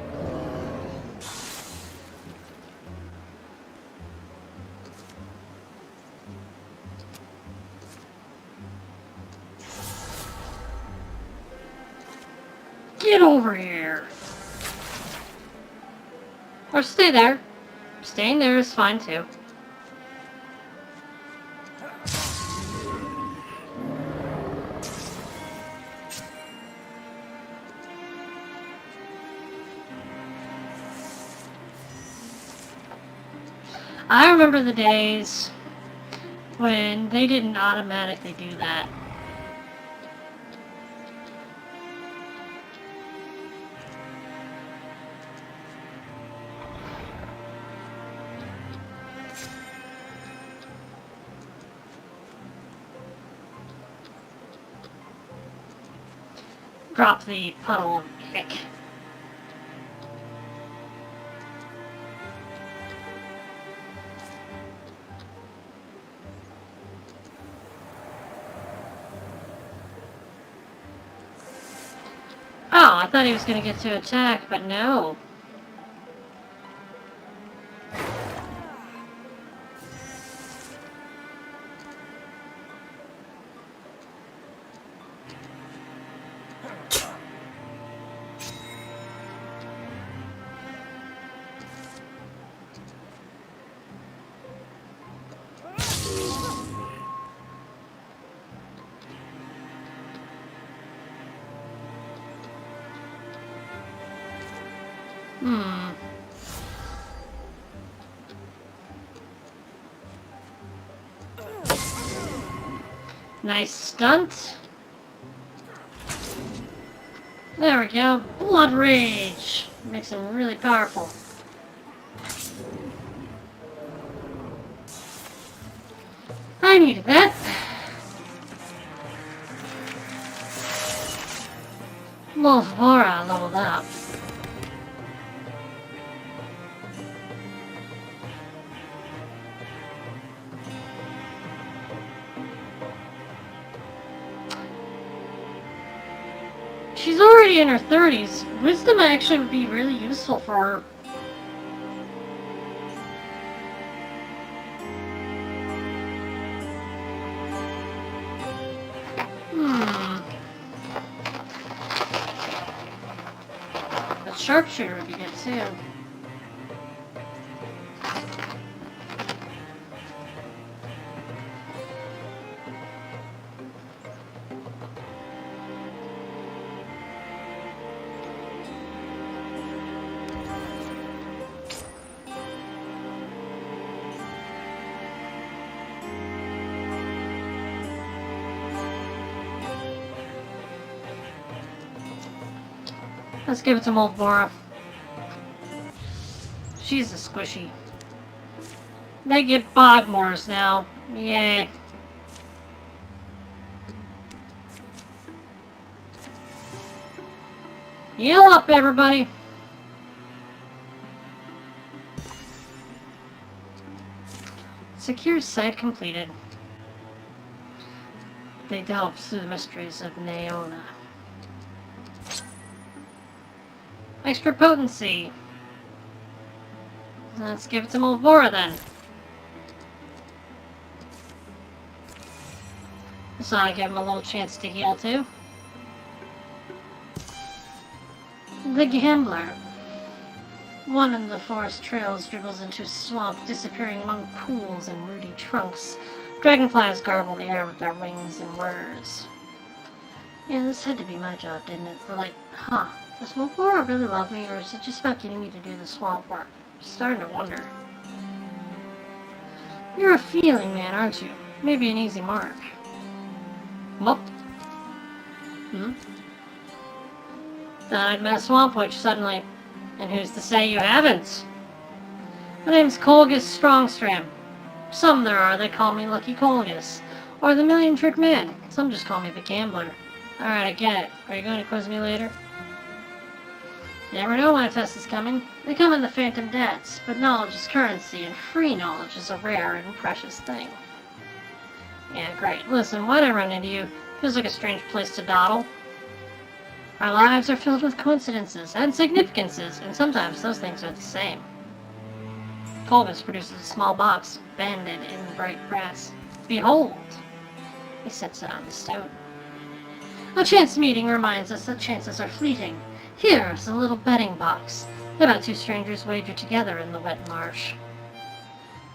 Or stay there. Staying there is fine too. I remember the days when they didn't automatically do that. Drop the puddle of ick. Oh, I thought he was going to get to attack, but no. Nice stunt. There we go. Blood Rage. Makes him really powerful. I needed that. Volture leveled up. She's already in her 30s. Wisdom actually would be really useful for her. The sharpshooter would be good too. Let's give it to old Bora. She's a squishy. They get Bogmores now. Yay. Heal up, everybody. Secure site completed. They delved through the mysteries of Naona. Extra potency. Let's give it to Mulvora then. This ought to give him a little chance to heal too. The Gambler. One in the forest trails dribbles into a swamp, disappearing among pools and rooty trunks. Dragonflies garble the air with their wings and whirs. Yeah, this had to be my job, didn't it? For like, huh. Does Mulvora really love me, or is it just about getting me to do the swamp work? I'm starting to wonder. You're a feeling man, aren't you? Maybe an easy mark. Mup. Thought I'd met a swamp witch suddenly. And who's to say you haven't? My name's Colgus Strongstram. Some there are that call me Lucky Colgus. Or the Million Trick Man. Some just call me the Gambler. Alright, I get it. Are you going to quiz me later? You never know when a test is coming. They come in the phantom debts, but knowledge is currency, and free knowledge is a rare and precious thing. Yeah, great. Listen, why'd I run into you? Feels like a strange place to dawdle. Our lives are filled with coincidences and significances, and sometimes those things are the same. Colbus produces a small box, banded in bright brass. Behold! He sets it on the stone. A chance meeting reminds us that chances are fleeting. Here's a little betting box. About two strangers wager together in the wet marsh.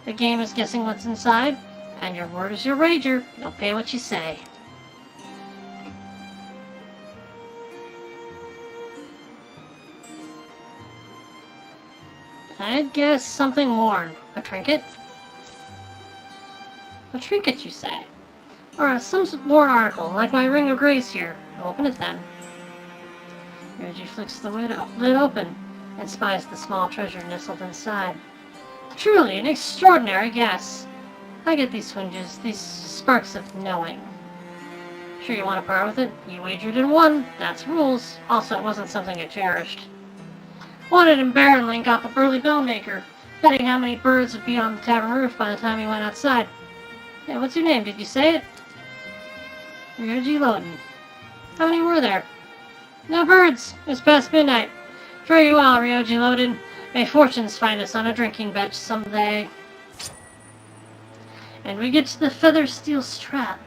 The game is guessing what's inside, and your word is your wager. You'll pay what you say. I'd guess something worn. A trinket? A trinket, you say? Or some worn article, like my ring of grace here. Open it then. Reggie flicks the lid open and spies the small treasure nestled inside. Truly an extraordinary guess. I get these twinges, these sparks of knowing. Sure you want to part with it? You wagered and won. That's rules. Also, it wasn't something I cherished. Wanted and Baron got the burly bellmaker, betting how many birds would be on the tavern roof by the time he went outside. Hey, what's your name? Did you say it? Reggie Loden. How many were there? No birds. It's past midnight. Very well, Ryoji Loden. May fortunes find us on a drinking bench someday. And we get to the feather steel strap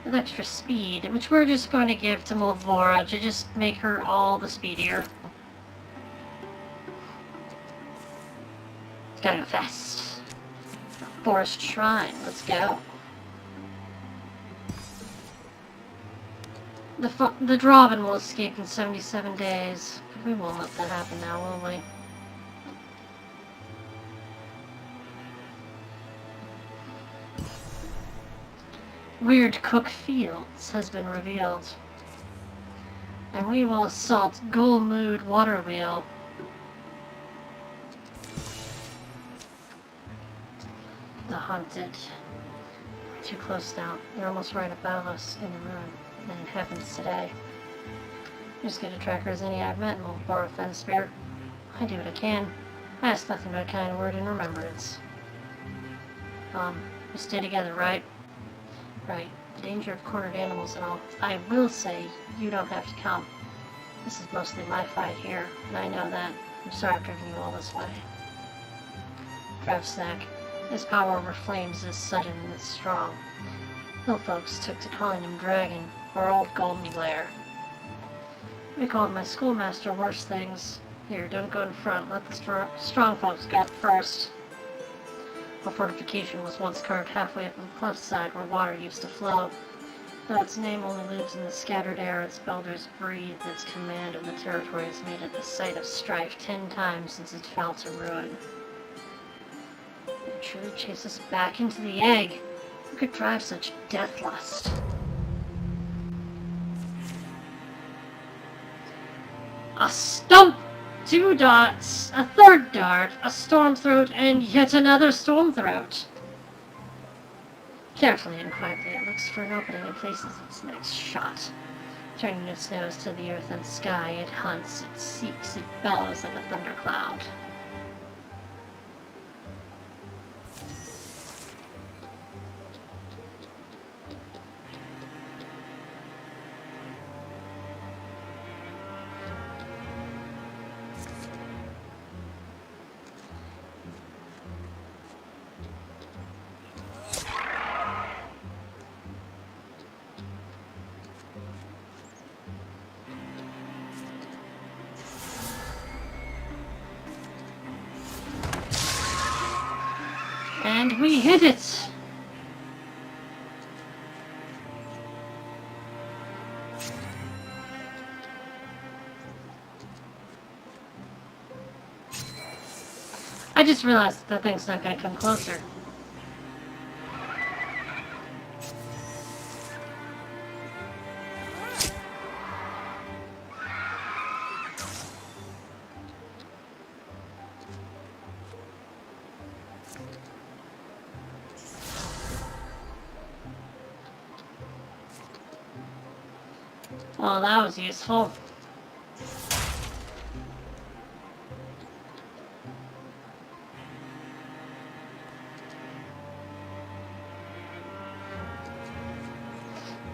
with extra speed, which we're just going to give to Mulvora to just make her all the speedier. Gotta go fast. Forest Shrine, let's go. The Drauven will escape in 77 days. We won't let that happen now, will we? Weird Cook Fields has been revealed. And we will assault Golmood Waterwheel. The Haunted. Too close now. They're almost right above us in the room. And it happens today. Just get a tracker as any I've met and we'll borrow a fence spirit. I do what I can. I ask nothing but a kind word in remembrance. We stay together, right? Right. Danger of cornered animals and all. I will say, you don't have to come. This is mostly my fight here, and I know that. I'm sorry I've driven you all this way. Snack. His power over flames is sudden and it's strong. Hill folks took to calling him Dragon, or Old Golden Glare. We called my schoolmaster worse things. Here, don't go in front. Let the strong folks go first. A fortification was once carved halfway up on the cliffside where water used to flow. Though its name only lives in the scattered air its builders breathed, its command of the territory is made at the site of strife 10 times since it fell to ruin. It truly chased us back into the egg. Who could drive such deathlust? A stump! 2 dots, a third dart, a stormthroat, and yet another stormthroat. Carefully and quietly it looks for an opening and faces its next shot. Turning its nose to the earth and sky, it hunts, it seeks, it bellows like a thundercloud. And we hit it! I just realized that thing's not going to come closer. Well, that was useful.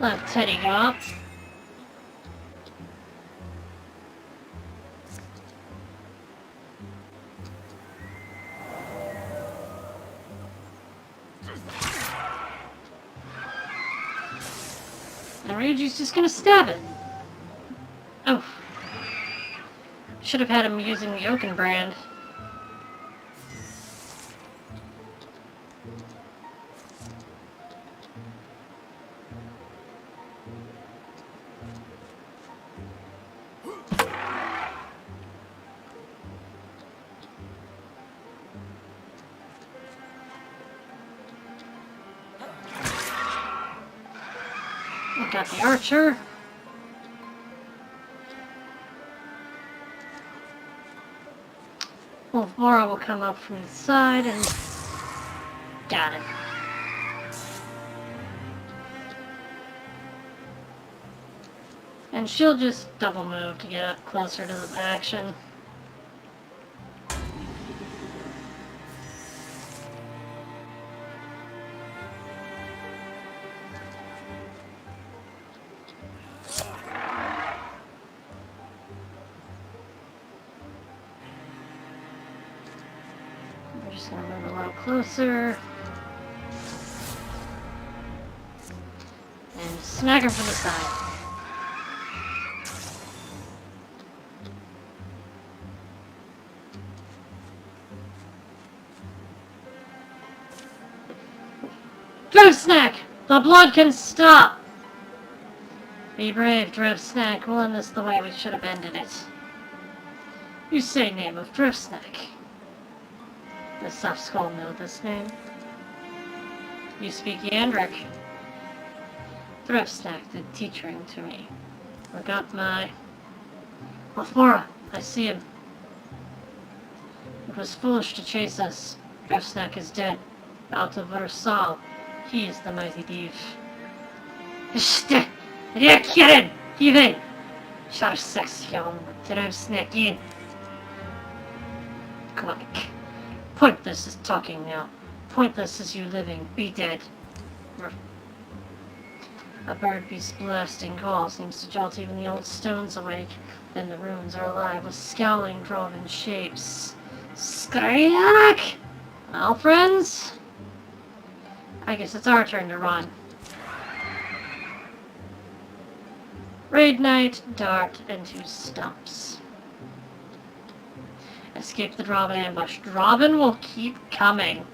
Let Teddy go up. And Ryuji's just gonna stab it. Oh. should have had him using the Oaken brand. Got the archer. Wolfmora will come up from the side and... Got it. And she'll just double move to get up closer to the action. Just gonna move a little closer. And smack her from the side. Drevsnack! The blood can stop! Be brave, Drevsnack. We'll end this the way we should have ended it. You say name of Drevsnack. The soft skull know this name. You speak Yondering. Drevsnack did teaching to me. Forgot my... Wolfmora, I see him. It was foolish to chase us. Drevsnack is dead. Out of our soul. He is the mighty thief. Shit! Jag killen! Give in! Kör sexion. Drevsnack in. Click. Pointless is talking now. Pointless is you living. Be dead. A bird beast's blasting call seems to jolt even the old stones awake. Then the ruins are alive with scowling Drauven shapes. Skryak! Well, friends? I guess it's our turn to run. Raid Knight, dart into stumps. Escape the Drauven ambush. Drauven will keep coming.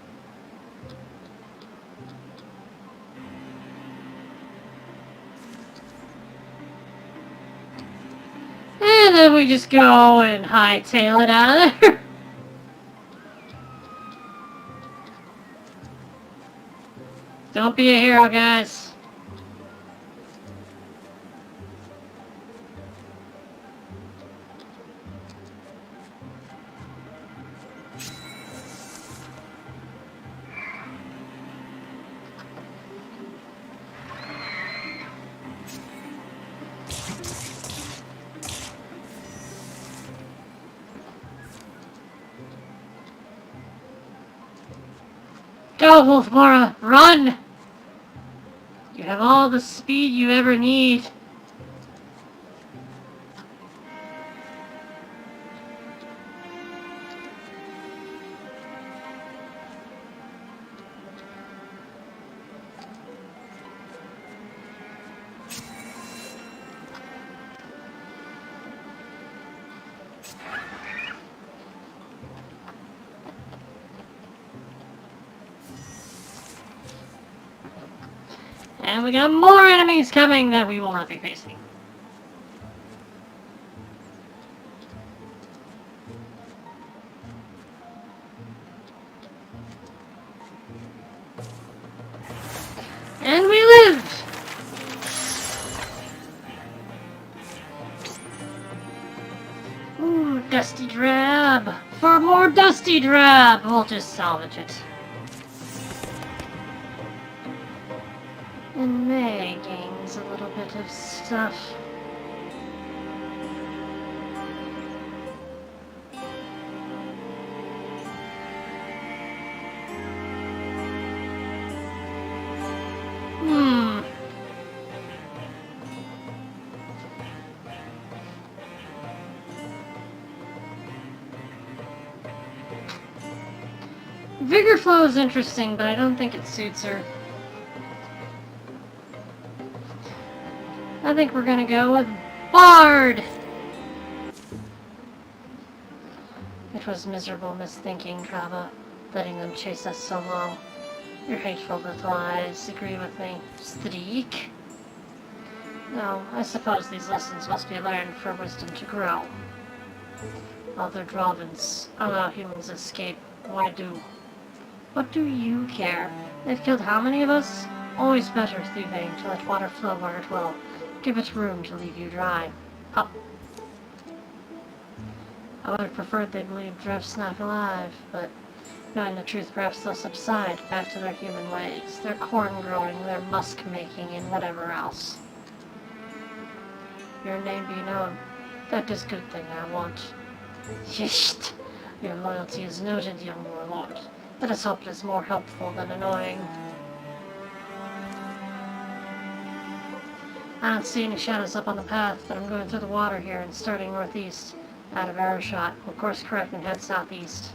And then we just go and hightail it out of there. Don't be a hero, guys. Go, Wolfmora! Run! You have all the speed you ever need. And we got more enemies coming that we will not be facing. And we live! Ooh, Dusty Drab. For more Dusty Drab, we'll just salvage it. And May gains a little bit of stuff. Vigor Flow is interesting, but I don't think it suits her. I think we're gonna go with Bard! It was miserable misthinking, Drava, letting them chase us so long. Your hateful little eyes agree with me. Streak? No, I suppose these lessons must be learned for wisdom to grow. Other Drauvens allow humans escape. Why do? What do you care? They've killed how many of us? Always better, thieving, to let water flow where it will. Give it room to leave you dry. Up. I would have preferred they believed Drevsnak alive, but knowing the truth, perhaps they'll subside back to their human ways, their corn growing, their musk making, and whatever else. Your name be known. That is good thing I want. Yisht! Your loyalty is noted, young warlord. Let us hope it is more helpful than annoying. I don't see any shadows up on the path, but I'm going through the water here and starting northeast, out of arrow shot. We'll course correct and head southeast.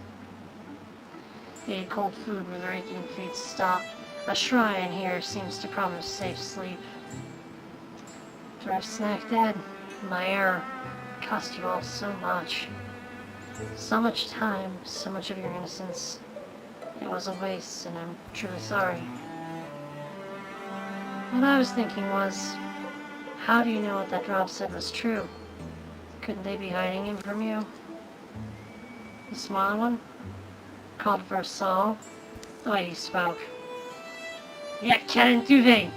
They eat cold food where their aching feet stop. A shrine here seems to promise safe sleep. Drevsnak dead. My error. It cost you all so much. So much time, so much of your innocence. It was a waste, and I'm truly sorry. What I was thinking was, how do you know what that drop said was true? Couldn't they be hiding him from you? The smaller one? Called Versal? The way he spoke. Jag kan inte du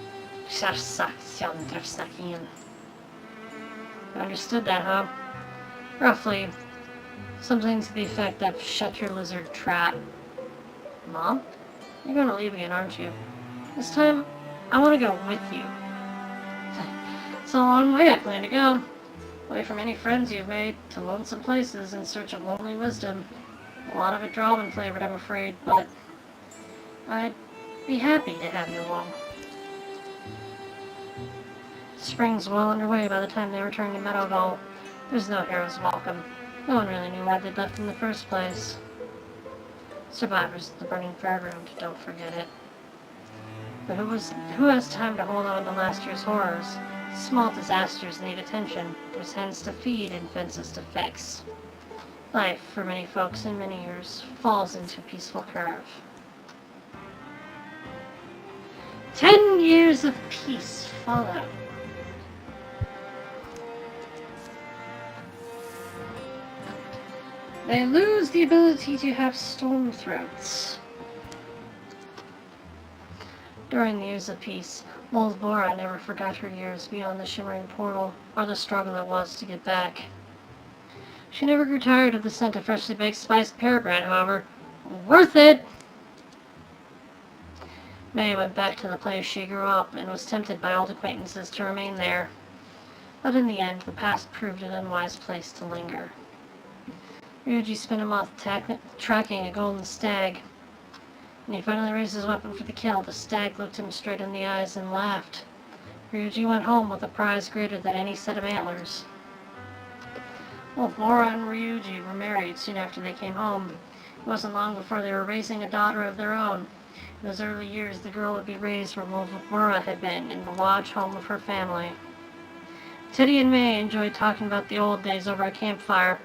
You understood that, huh? Roughly. Something to the effect of, shut your lizard trap. Mom? You're gonna leave again, aren't you? This time, I want to go with you. It's a long way I plan to go. Away from any friends you've made, to lonesome places in search of lonely wisdom. A lot of it Drauven flavored, I'm afraid, but I'd be happy to have you along. Spring's well underway by the time they return to Meadowvale. There's no hero's welcome. No one really knew why they'd left in the first place. Survivors of the burning fairground, don't forget it. But who has time to hold on to last year's horrors? Small disasters need attention. There's hens to feed and fences to fix. Life, for many folks in many years, falls into a peaceful curve. 10 years of peace follow. They lose the ability to have storm throats. During the years of peace, Vulture never forgot her years beyond the shimmering portal, or the struggle it was to get back. She never grew tired of the scent of freshly baked spiced pear bread, however. Worth it! May went back to the place she grew up and was tempted by old acquaintances to remain there. But in the end, the past proved an unwise place to linger. Ryuji spent a month tracking a golden stag. When he finally raised his weapon for the kill, the stag looked him straight in the eyes and laughed. Ryuji went home with a prize greater than any set of antlers. Vulture and Ryuji were married soon after they came home. It wasn't long before they were raising a daughter of their own. In those early years, the girl would be raised where Vulture had been, in the lodge home of her family. Teddy and May enjoyed talking about the old days over a campfire.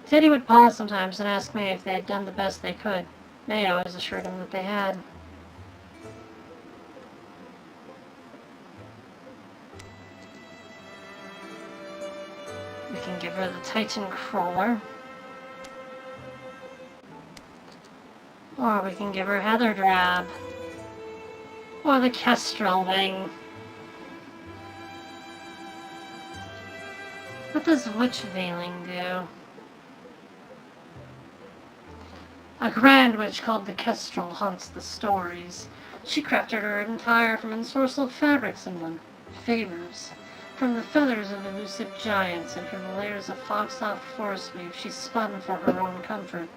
Teddy would pause sometimes and ask May if they had done the best they could. May always assured him that they had. We can give her the Titan Crawler. Or we can give her Heather Drab. Or the Kestrel Wing. What does Witch Veiling do? A grand witch called the Kestrel haunts the stories. She crafted her attire from ensorcelled fabrics and won favors. From the feathers of elusive giants and from the layers of fog-soft forest weave she spun for her own comfort.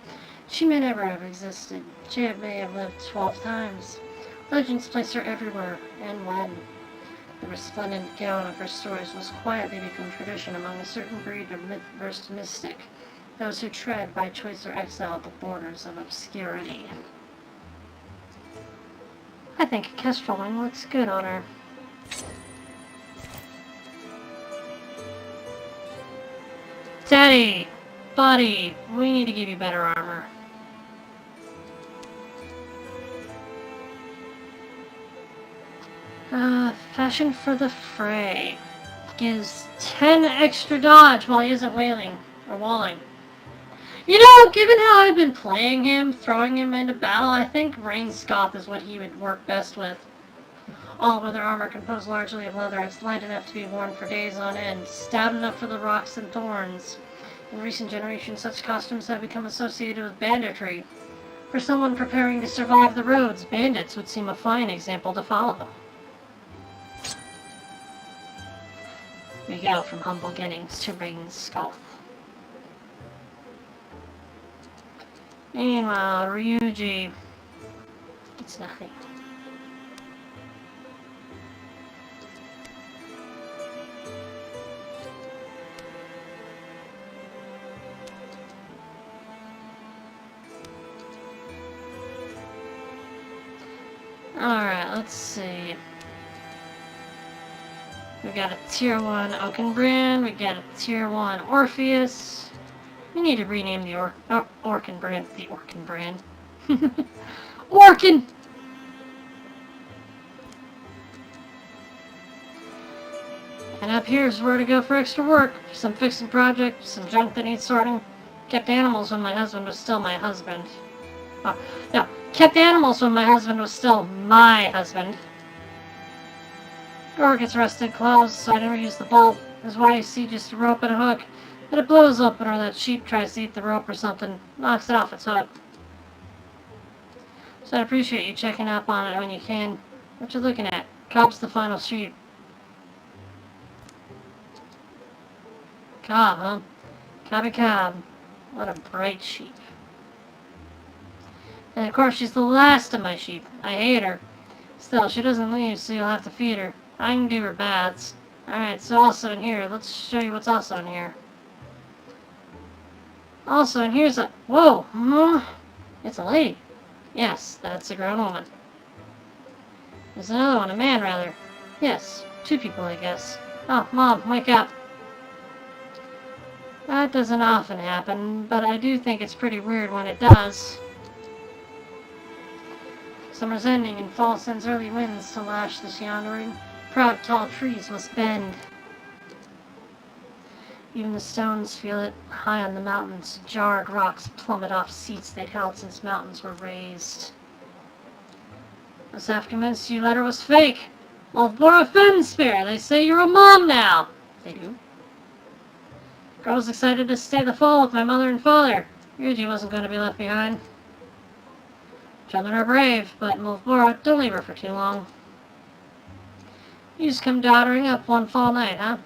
She may never have existed. She may have lived 12 times. Legends place her everywhere, and when. The resplendent gown of her stories was quietly become tradition among a certain breed of myth-versed mystic. Those who tread by choice or exile at the borders of obscurity. I think a Kestrel Wing looks good on her. Teddy! Buddy, we need to give you better armor. Fashion for the fray. Gives 10 extra dodge while he isn't wailing, or walling. You know, given how I've been playing him, throwing him into battle, I think Rain Scoth is what he would work best with. All weather armor composed largely of leather, it's light enough to be worn for days on end, stout enough for the rocks and thorns. In recent generations, such costumes have become associated with banditry. For someone preparing to survive the roads, bandits would seem a fine example to follow. We go from humble beginnings to Rain Scoth. Meanwhile, Ryuji, it's nothing. Alright, let's see. We got a tier 1 Oakenbrand, we got a tier 1 Orpheus. We need to rename the Orkenbrand. The Orkenbrand. Orkin! And up here's where to go for extra work. Some fixing projects, some junk that needs sorting. Kept animals when my husband was still my husband. Oh, no. Kept animals when my husband was still my husband. Door gets rusted closed, so I never use the bolt. That's why you see just a rope and a hook. But it blows open, or that sheep tries to eat the rope or something, knocks it off its hook. So I appreciate you checking up on it when you can. What you looking at? Cobb's the final sheep. Cobb, huh? Cobby Cobb. What a bright sheep. And of course she's the last of my sheep. I hate her. Still, she doesn't leave, so you'll have to feed her. I can do her baths. Alright, so also in here. Let's show you what's also in here. Also, and here's a... Whoa! It's a lady. Yes, that's a grown woman. There's another one, a man, rather. Yes, 2 people, I guess. Oh, Mom, wake up. That doesn't often happen, but I do think it's pretty weird when it does. Summer's ending, and fall sends early winds to lash this Yondering. Proud tall trees must bend. Even the stones feel it. High on the mountains, jarred rocks plummet off seats they'd held since mountains were raised. This afternoon's you letter was fake. Wolfboro Fenspare, they say you're a mom now. They do. Girl's excited to stay the fall with my mother and father. Ryuji wasn't going to be left behind. Children are brave, but in Wolfboro, don't leave her for too long. You just come doddering up one fall night, huh?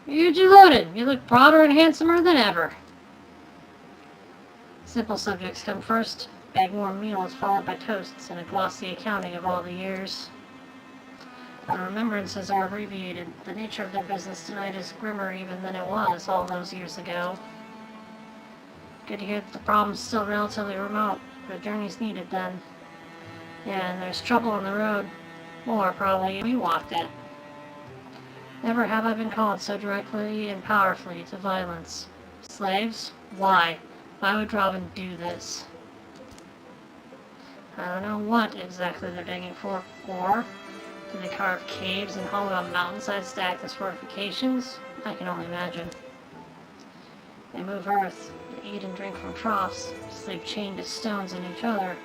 Ryuji loaded. You look broader and handsomer than ever. Simple subjects come first. Bag warm meals followed by toasts and a glossy accounting of all the years. The remembrances are abbreviated. The nature of their business tonight is grimmer even than it was all those years ago. Good to hear that the problem's still relatively remote, but a journey's needed then. Yeah, and there's trouble on the road. More, probably. We walked it. Never have I been called so directly and powerfully to violence. Slaves? Why? Why would Drauven do this? I don't know what exactly they're digging for. Or do they carve caves and hollow out mountainsides to act as fortifications? I can only imagine. They move earth, they eat and drink from troughs, sleep chained to stones and each other.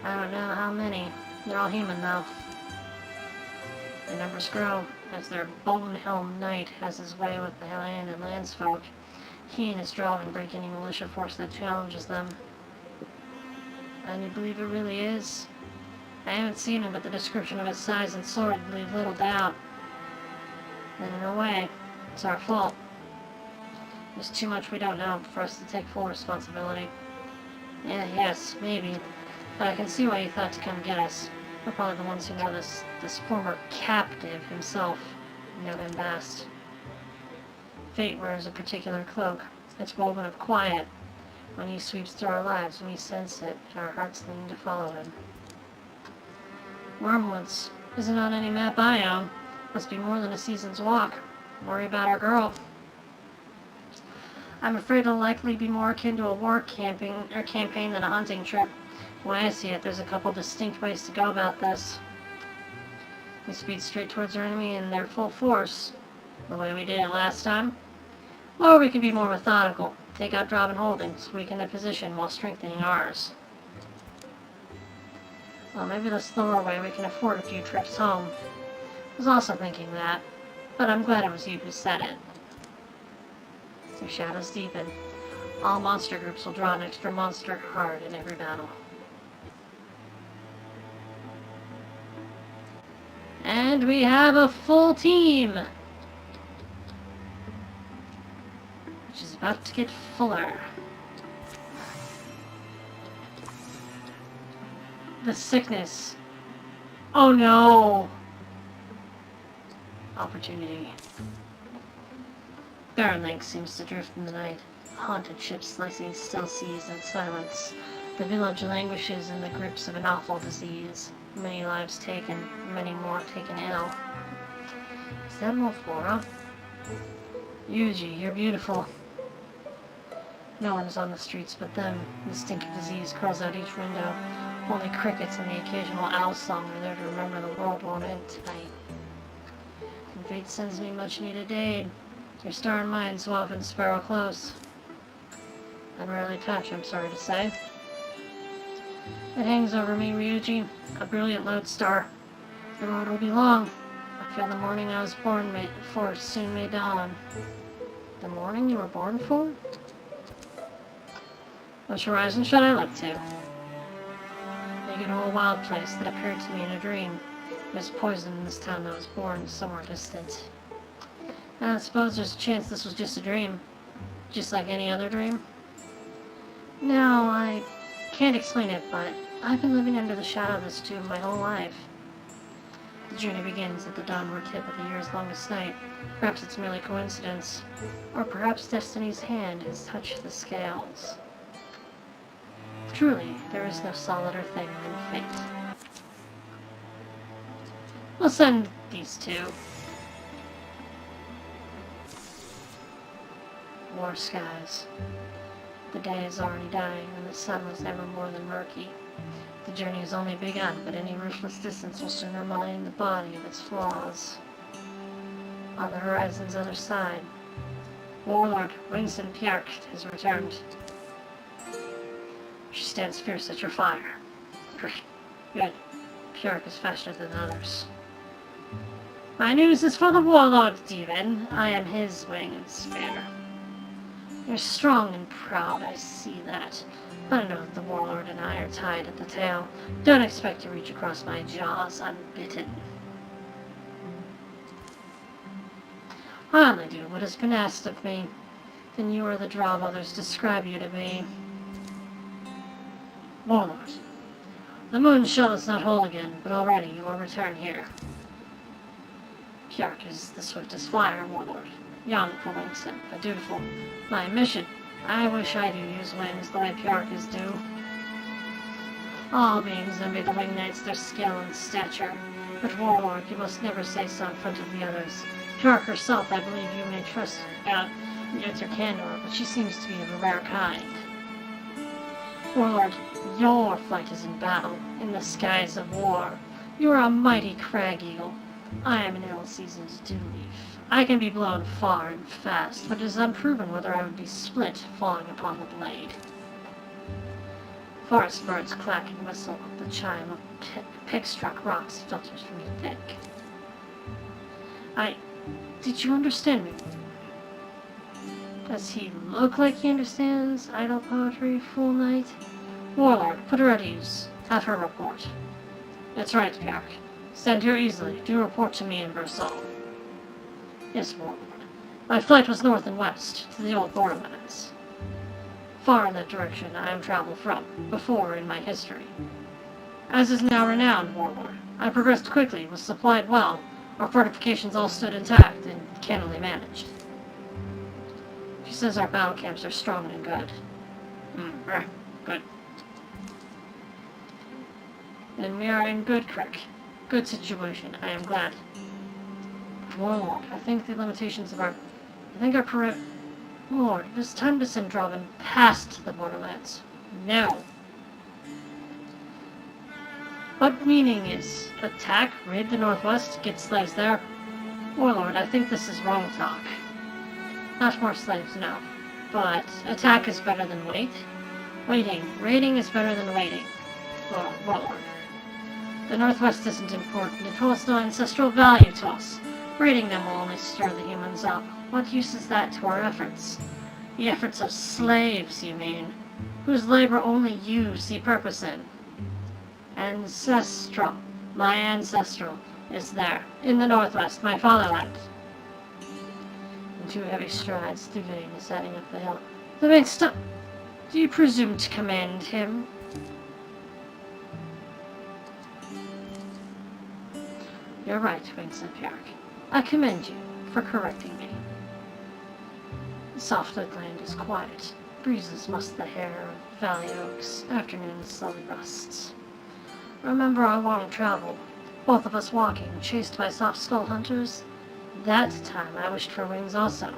I don't know how many. They're all human, though. Their numbers grow as their bone-helmed knight has his way with the land and landsfolk. He and his Drauven break any militia force that challenges them. And you believe it really is? I haven't seen him, but the description of his size and sword leave little doubt. And in a way, it's our fault. There's too much we don't know for us to take full responsibility. Yeah, yes, maybe. But I can see why you thought to come get us. We're probably the ones who know this former captive himself know him best. Fate wears a particular cloak. It's woven of quiet. When he sweeps through our lives, we sense it, and our hearts lean to follow him. Wormwoods isn't on any map I own. Must be more than a season's walk. Worry about our girl. I'm afraid it'll likely be more akin to a war campaign than a hunting trip. The way I see it, there's a couple distinct ways to go about this. We speed straight towards our enemy in their full force, the way we did it last time. Or we can be more methodical, take out Drauven holdings, weaken their position while strengthening ours. Well, maybe the slower way we can afford a few trips home. I was also thinking that, but I'm glad it was you who said it. The shadows deepen. All monster groups will draw an extra monster card in every battle. And we have a full team! Which is about to get fuller. The sickness. Oh no! Opportunity. Barren Lake seems to drift in the night. Haunted ships slicing still seas in silence. The village languishes in the grips of an awful disease. Many lives taken, many more taken ill. Is that Moflora? Yuji, you're beautiful. No one is on the streets but them. The stink of disease curls out each window. Only crickets and the occasional owl song are there to remember the world won't end tonight. And fate sends me much needed aid. Your star and mine so often spiral close. I rarely touch, I'm sorry to say. It hangs over me, Ryuji, a brilliant lodestar. The road will be long. I feel the morning I was born for soon may dawn. The morning you were born for? Which horizon should I look to? Make it a whole wild place that appeared to me in a dream. There's poison in this town that was born somewhere distant. And I suppose there's a chance this was just a dream. Just like any other dream. No, I can't explain it, but I've been living under the shadow of this tomb my whole life. The journey begins at the downward tip of the year's longest night. Perhaps it's merely coincidence. Or perhaps destiny's hand has touched the scales. Truly, there is no solider thing than fate. We'll send these two. War skies. The day is already dying, and the sun was never more than murky. The journey has only begun, but any ruthless distance will soon remind the body of its flaws. On the horizon's other side, Warlord Winston Pjark has returned. She stands fierce at your fire. Good. Pjark is faster than others. My news is for the Warlord, Steven. I am his wing and spear. You're strong and proud, I see that. But I know that the Warlord and I are tied at the tail. Don't expect to reach across my jaws unbitten. I only do what has been asked of me. Then you or the Drow others describe you to me. Warlord. The moon shell is not whole again, but already you will return here. Pjark is the swiftest flyer, Warlord. Young for Winston, but dutiful. My mission. I wish I do use wings the way Pjark is due. All beings envy the wing knights their skill and stature, but Warlord, you must never say so in front of the others. Pjark herself, I believe you may trust about her candor, but she seems to be of a rare kind. Warlord, your flight is in battle, in the skies of war. You are a mighty crag eagle. I am an ill-seasoned dew-leaf. I can be blown far and fast, but it is unproven whether I would be split falling upon the blade. Forest birds clack and whistle. The chime of pick-struck rocks filters from your thick. Did you understand me? Does he look like he understands idle poetry, fool knight? Warlord, put her at ease. Have her report. That's right, Pjark. Stand here easily. Do report to me in Versal. Yes, Warlord. My flight was north and west, to the old borderlands. Far in that direction I have traveled from, before in my history. As is now renowned, Warlord, I progressed quickly, was supplied well, our fortifications all stood intact and cannily managed. She says our battle camps are strong and good. Good. Then we are in good creek. Good situation, I am glad. Warlord, I think our Lord, it is time to send Drauven past the borderlands. Now. What meaning is attack, raid the northwest, get slaves there? Warlord, I think this is wrong talk. Not more slaves, no. But attack is better than wait. Raiding is better than waiting. Warlord. The northwest isn't important. It holds no ancestral value to us. Raiding them will only stir the humans up. What use is that to our efforts? The efforts of slaves, you mean? Whose labor only you see purpose in. Ancestral. My ancestral is there, in the northwest, my fatherland. In 2 heavy strides, Drauven is heading up the hill. Drauven, stop! Do you presume to command him? You're right, said Pierre. I commend you for correcting me. The soft woodland is quiet. Breezes musk the hair of valley oaks. Afternoon slowly rusts. Remember our long travel, both of us walking, chased by soft skull hunters? That time I wished for wings also.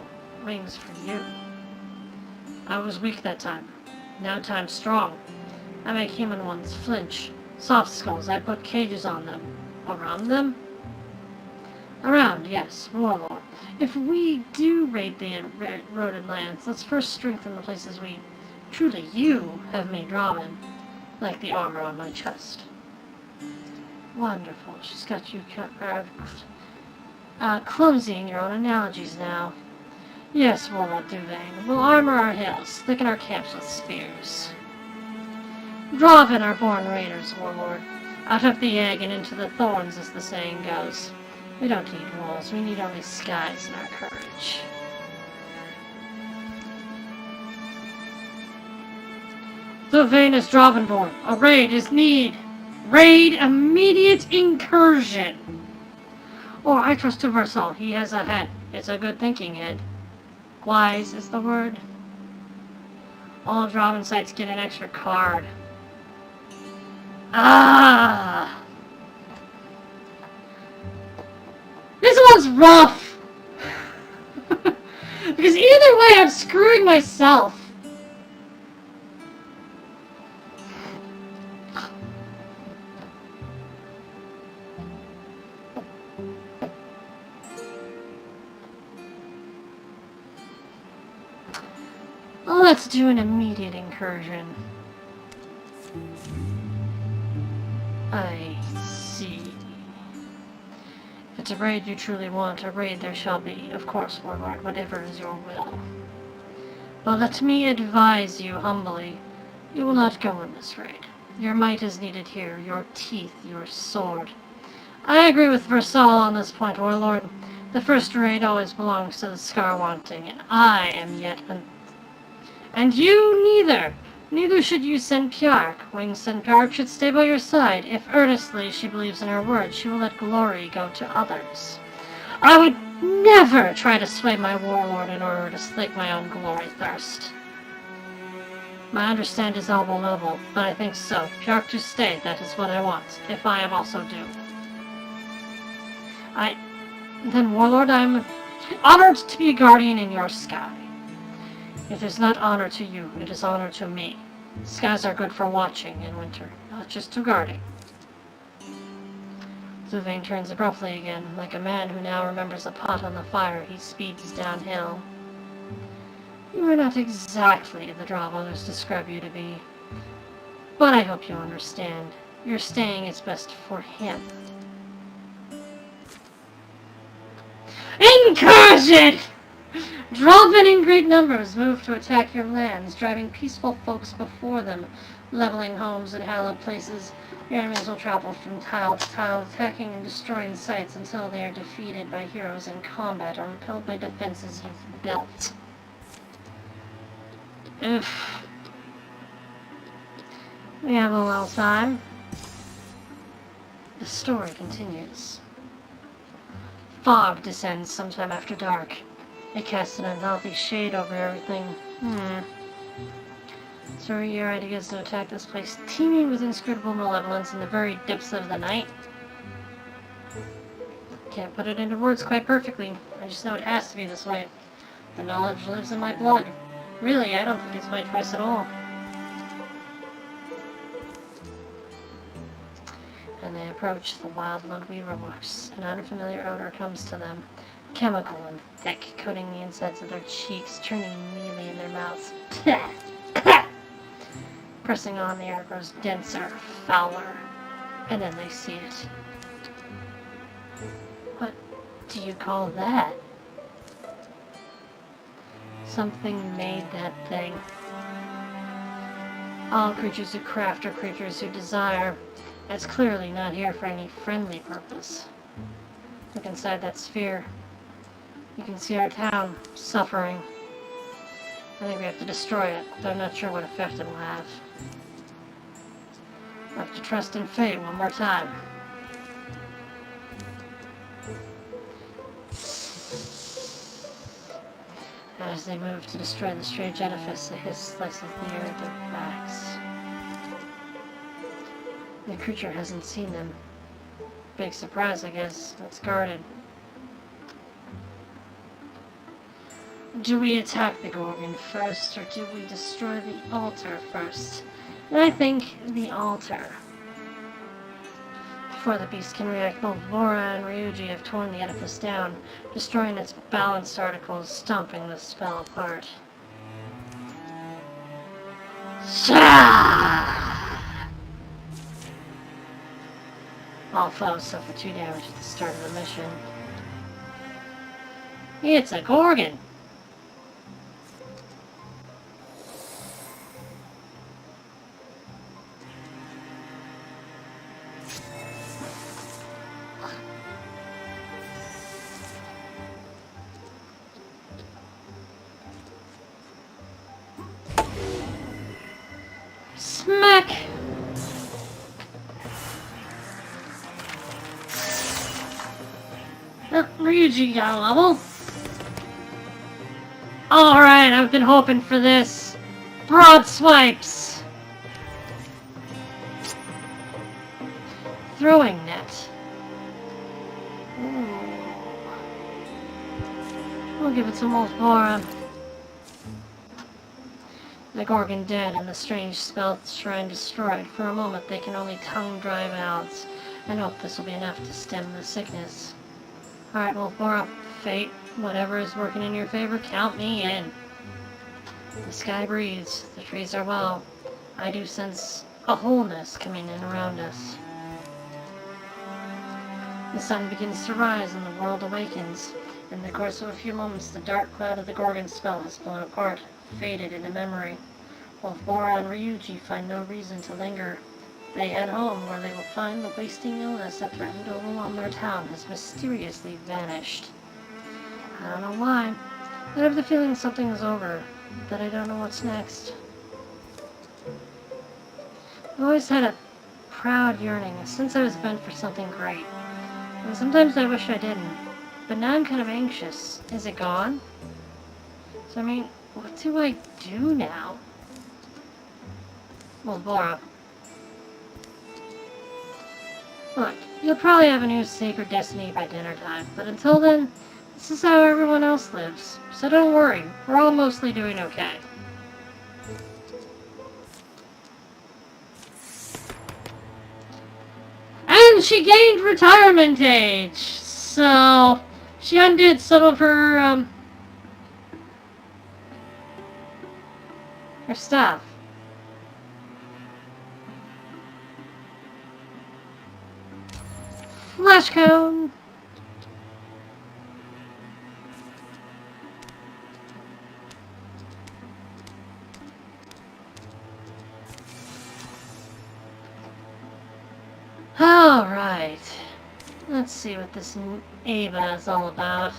Wings for you. I was weak that time. Now time's strong. I make human ones flinch. Soft skulls, I put cages on them. Around them? Around, yes, Warlord. If we do raid the eroded lands, let's first strengthen the places we, truly you, have made Drauven, like the armor on my chest. Wonderful. She's got you clumsy in your own analogies now. Yes, Warlord Drauven. We'll armor our hills, thicken our camps with spears. Drauven are born raiders, Warlord. Out of the egg and into the thorns, as the saying goes. We don't need walls, we need only skies and our courage. Drauven is Drauvenborn. A raid is need. Raid immediate incursion. Or I trust to Versal. He has a head. It's a good thinking head. Wise is the word. All Drauven sites get an extra card. Ah! This one's rough! Because either way I'm screwing myself. Let's do an immediate incursion. I see. If it's a raid you truly want, a raid there shall be. Of course, Warlord, whatever is your will. But let me advise you humbly, you will not go in this raid. Your might is needed here, your teeth, your sword. I agree with Versal on this point, Warlord. The first raid always belongs to the Scar-wanting, and I am yet and you neither. Neither should you send Piark. Wings send Piark should stay by your side. If earnestly she believes in her word, she will let glory go to others. I would never try to sway my warlord in order to slake my own glory thirst. My understand is elbow level, but I think so. Piark to stay, that is what I want, if I am also due. Then, Warlord, I am honored to be a guardian in your sky. It is not honor to you, it is honor to me. Skies are good for watching in winter, not just to guarding. Drauven turns abruptly again, like a man who now remembers a pot on the fire. He speeds downhill. You are not exactly the Drauv others describe you to be, but I hope you understand. Your staying is best for him. Incursion! Drauven in great numbers move to attack your lands, driving peaceful folks before them, leveling homes and hallowed places. Your enemies will travel from tile to tile, attacking and destroying sites until they are defeated by heroes in combat or repelled by defenses you've built. Oof. We have a little time. The story continues. Fog descends sometime after dark. It casts an unhealthy shade over everything. So are your ideas to attack this place teeming with inscrutable malevolence in the very depths of the night? Can't put it into words quite perfectly. I just know it has to be this way. The knowledge lives in my blood. Really, I don't think it's my choice at all. And they approach the wildwood weaverworks. An unfamiliar odor comes to them. Chemical and thick, coating the insides of their cheeks, turning mealy in their mouths. Pressing on, the air grows denser, fouler, and then they see it. What do you call that? Something made that thing. All creatures who craft are creatures who desire. It's clearly not here for any friendly purpose. Look inside that sphere. You can see our town suffering. I think we have to destroy it, but I'm not sure what effect it will have. I have to trust in fate one more time. As they move to destroy the strange edifice, a hiss slices the air at their backs. The creature hasn't seen them. Big surprise, I guess. It's guarded. Do we attack the Gorgon first, or do we destroy the altar first? And I think the altar. Before the beast can react, both Vora and Ryuji have torn the edifice down, destroying its balanced articles, stomping the spell apart. All foes suffer 2 damage at the start of the mission. It's a Gorgon! Smack! Ryuji got a level. Alright, I've been hoping for this. Broad swipes! Throwing net. Ooh. We'll give it some old Bora. The Gorgon dead and the strange spell shrine destroyed. For a moment they can only tongue dry mouths. I hope this will be enough to stem the sickness. Alright, well, Bora, fate, whatever is working in your favor, count me in. The sky breathes, the trees are well. I do sense a wholeness coming in around us. The sun begins to rise and the world awakens. In the course of a few moments, the dark cloud of the Gorgon spell has blown apart, faded into memory. Both Bora and Ryuji find no reason to linger. They head home, where they will find the wasting illness that threatened to overwhelm their town has mysteriously vanished. I don't know why. I have the feeling something is over, but I don't know what's next. I've always had a proud yearning, since I was meant for something great. And sometimes I wish I didn't. But now I'm kind of anxious. Is it gone? So I mean, what do I do now? Well, Bora. Look, you'll probably have a new sacred destiny by dinner time, but until then, this is how everyone else lives. So don't worry, we're all mostly doing okay. And she gained retirement age, so she undid some of her stuff. Flash cone! Alright. Let's see what this Ava is all about.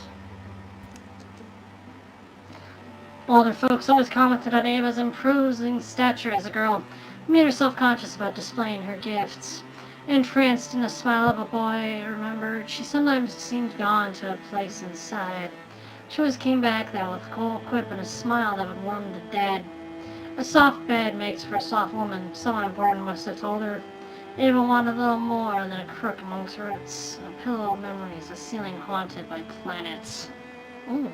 Older folks always commented on Ava's improving stature as a girl, made her self-conscious about displaying her gifts. Entranced in the smile of a boy, remembered, she sometimes seemed gone to a place inside. She always came back there with a cold quip and a smile that would warm the dead. A soft bed makes for a soft woman, someone important must have told her. Ava wanted a little more than a crook amongst roots, a pillow of memories, a ceiling haunted by planets. Ooh.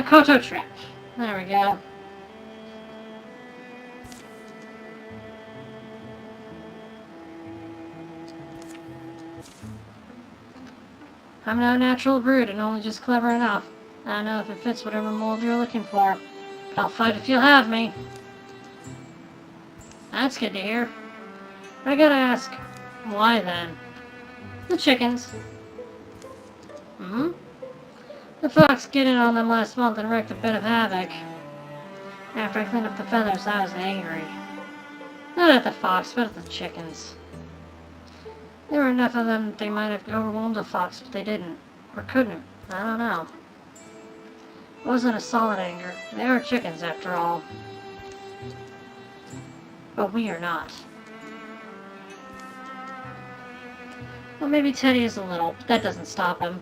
Makoto trap. There we go. I'm no natural brute and only just clever enough. I don't know if it fits whatever mold you're looking for. But I'll fight if you'll have me. That's good to hear. I gotta ask, why then? The chickens. Hmm? The fox get in on them last month and wreaked a bit of havoc. After I cleaned up the feathers, I was angry. Not at the fox, but at the chickens. There were enough of them that they might have overwhelmed the fox, but they didn't. Or couldn't. I don't know. It wasn't a solid anger. They are chickens, after all. But we are not. Well, maybe Teddy is a little. That doesn't stop him.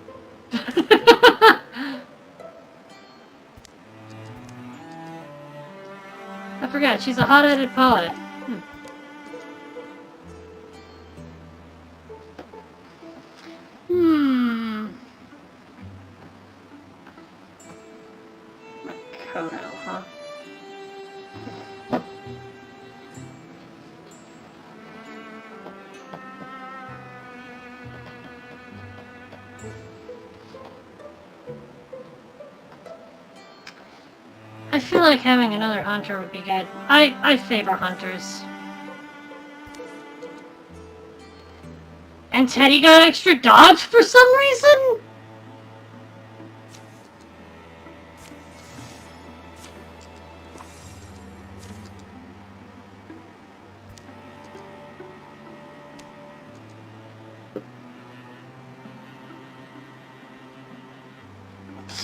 I forgot, she's a hot-headed poet. Makoto, huh? I feel like having another hunter would be good. I favor hunters. And Teddy got extra dodge for some reason?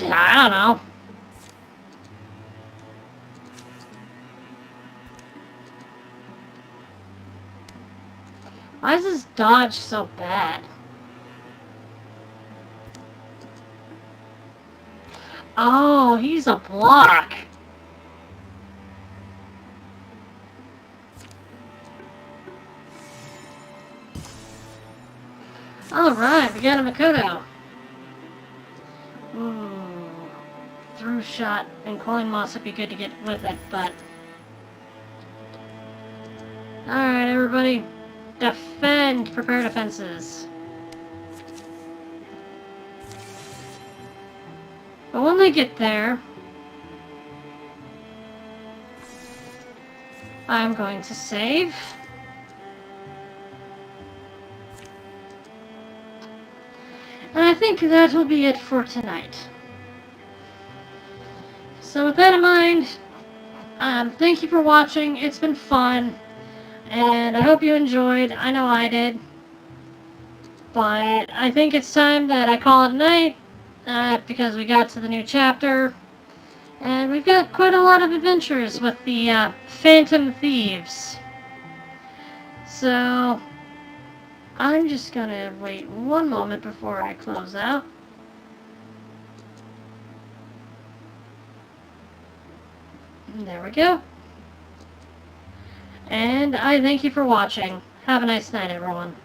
I don't know. Why is his dodge so bad? Oh, he's a block. Alright, we got a Makoto. Through shot and coin moss would be good to get with it, but... Alright, everybody. Defend! Prepare defenses. But when they get there, I'm going to save. And I think that will be it for tonight. So with that in mind, thank you for watching. It's been fun. And I hope you enjoyed. I know I did. But I think it's time that I call it a night. Because we got to the new chapter. And we've got quite a lot of adventures with the Phantom Thieves. So I'm just gonna wait one moment before I close out. And there we go. And I thank you for watching. Have a nice night, everyone.